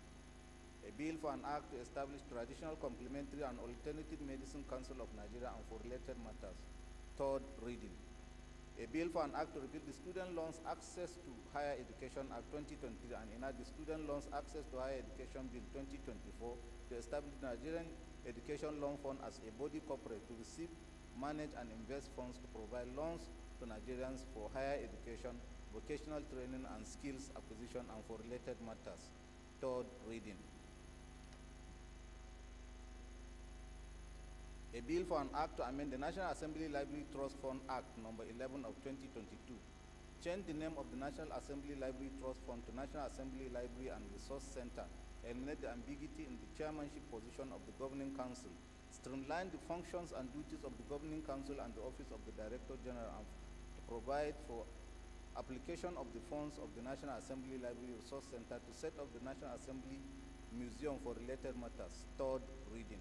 A bill for an act to establish Traditional Complementary and Alternative Medicine Council of Nigeria and for related matters. Third reading. A bill for an act to repeal the Student Loans Access to Higher Education Act 2023 and enact the Student Loans Access to Higher Education Bill 2024 to establish the Nigerian Education Loan Fund as a body corporate to receive, manage, and invest funds to provide loans to Nigerians for higher education, vocational training, and skills acquisition and for related matters. Third reading. A bill for an act to amend the National Assembly Library Trust Fund Act number 11 of 2022. Change the name of the National Assembly Library Trust Fund to National Assembly Library and Resource Center. Eliminate the ambiguity in the chairmanship position of the Governing Council. Streamline the functions and duties of the Governing Council and the Office of the Director General and to provide for application of the funds of the National Assembly Library Resource Center to set up the National Assembly Museum for related matters. Third reading.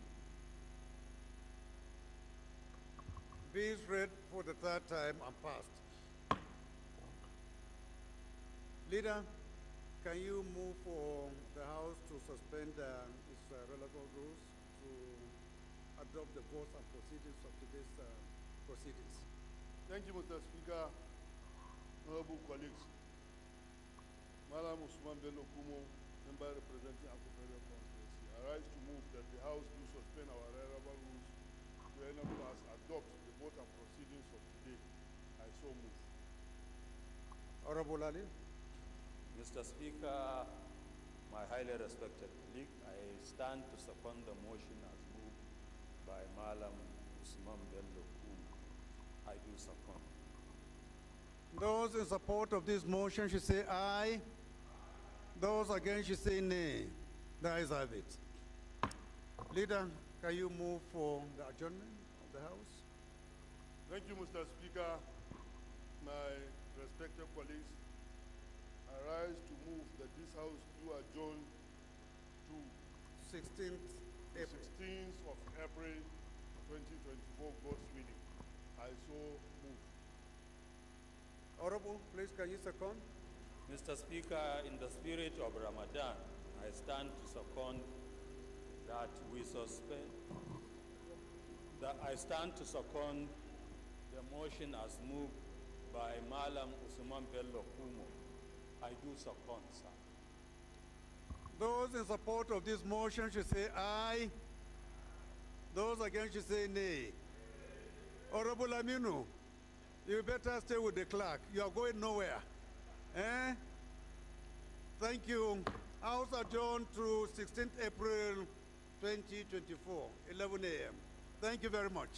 Bills read for the third time and passed. Leader, can you move for the House to suspend its relevant rules to adopt the votes and proceedings of today's proceedings? Thank you, Mr. Speaker. Honorable colleagues, Malam Usman Bello Kumo, member representing Akko Federal Constituency, I rise to move that the House do suspend our relevant rules to enable us adopt the vote and proceedings of today. I so move. Honorable Ali. Mr. Speaker, my highly respected colleague, I stand to second the motion as moved by Malam Usman Bello Kumo. I do second. Those in support of this motion should say aye. Those against should say nay. The ayes have it. Leader, can you move for the adjournment of the House? Thank you, Mr. Speaker. My respected colleagues, I rise to move that this House do adjourn to 16th April. 16th of April 2024 God's reading. I so move. Honorable, please can you second? Mr. Speaker, in the spirit of Ramadan, I stand to second that we suspend. I stand to second the motion as moved by Malam Usman Bello Kumo. I do second, sir. Those in support of this motion should say aye. Those against should say nay. Honorable Aminu, you better stay with the clerk. You are going nowhere. Eh? Thank you. House adjourned to 16th April 2024, 11 a.m. Thank you very much.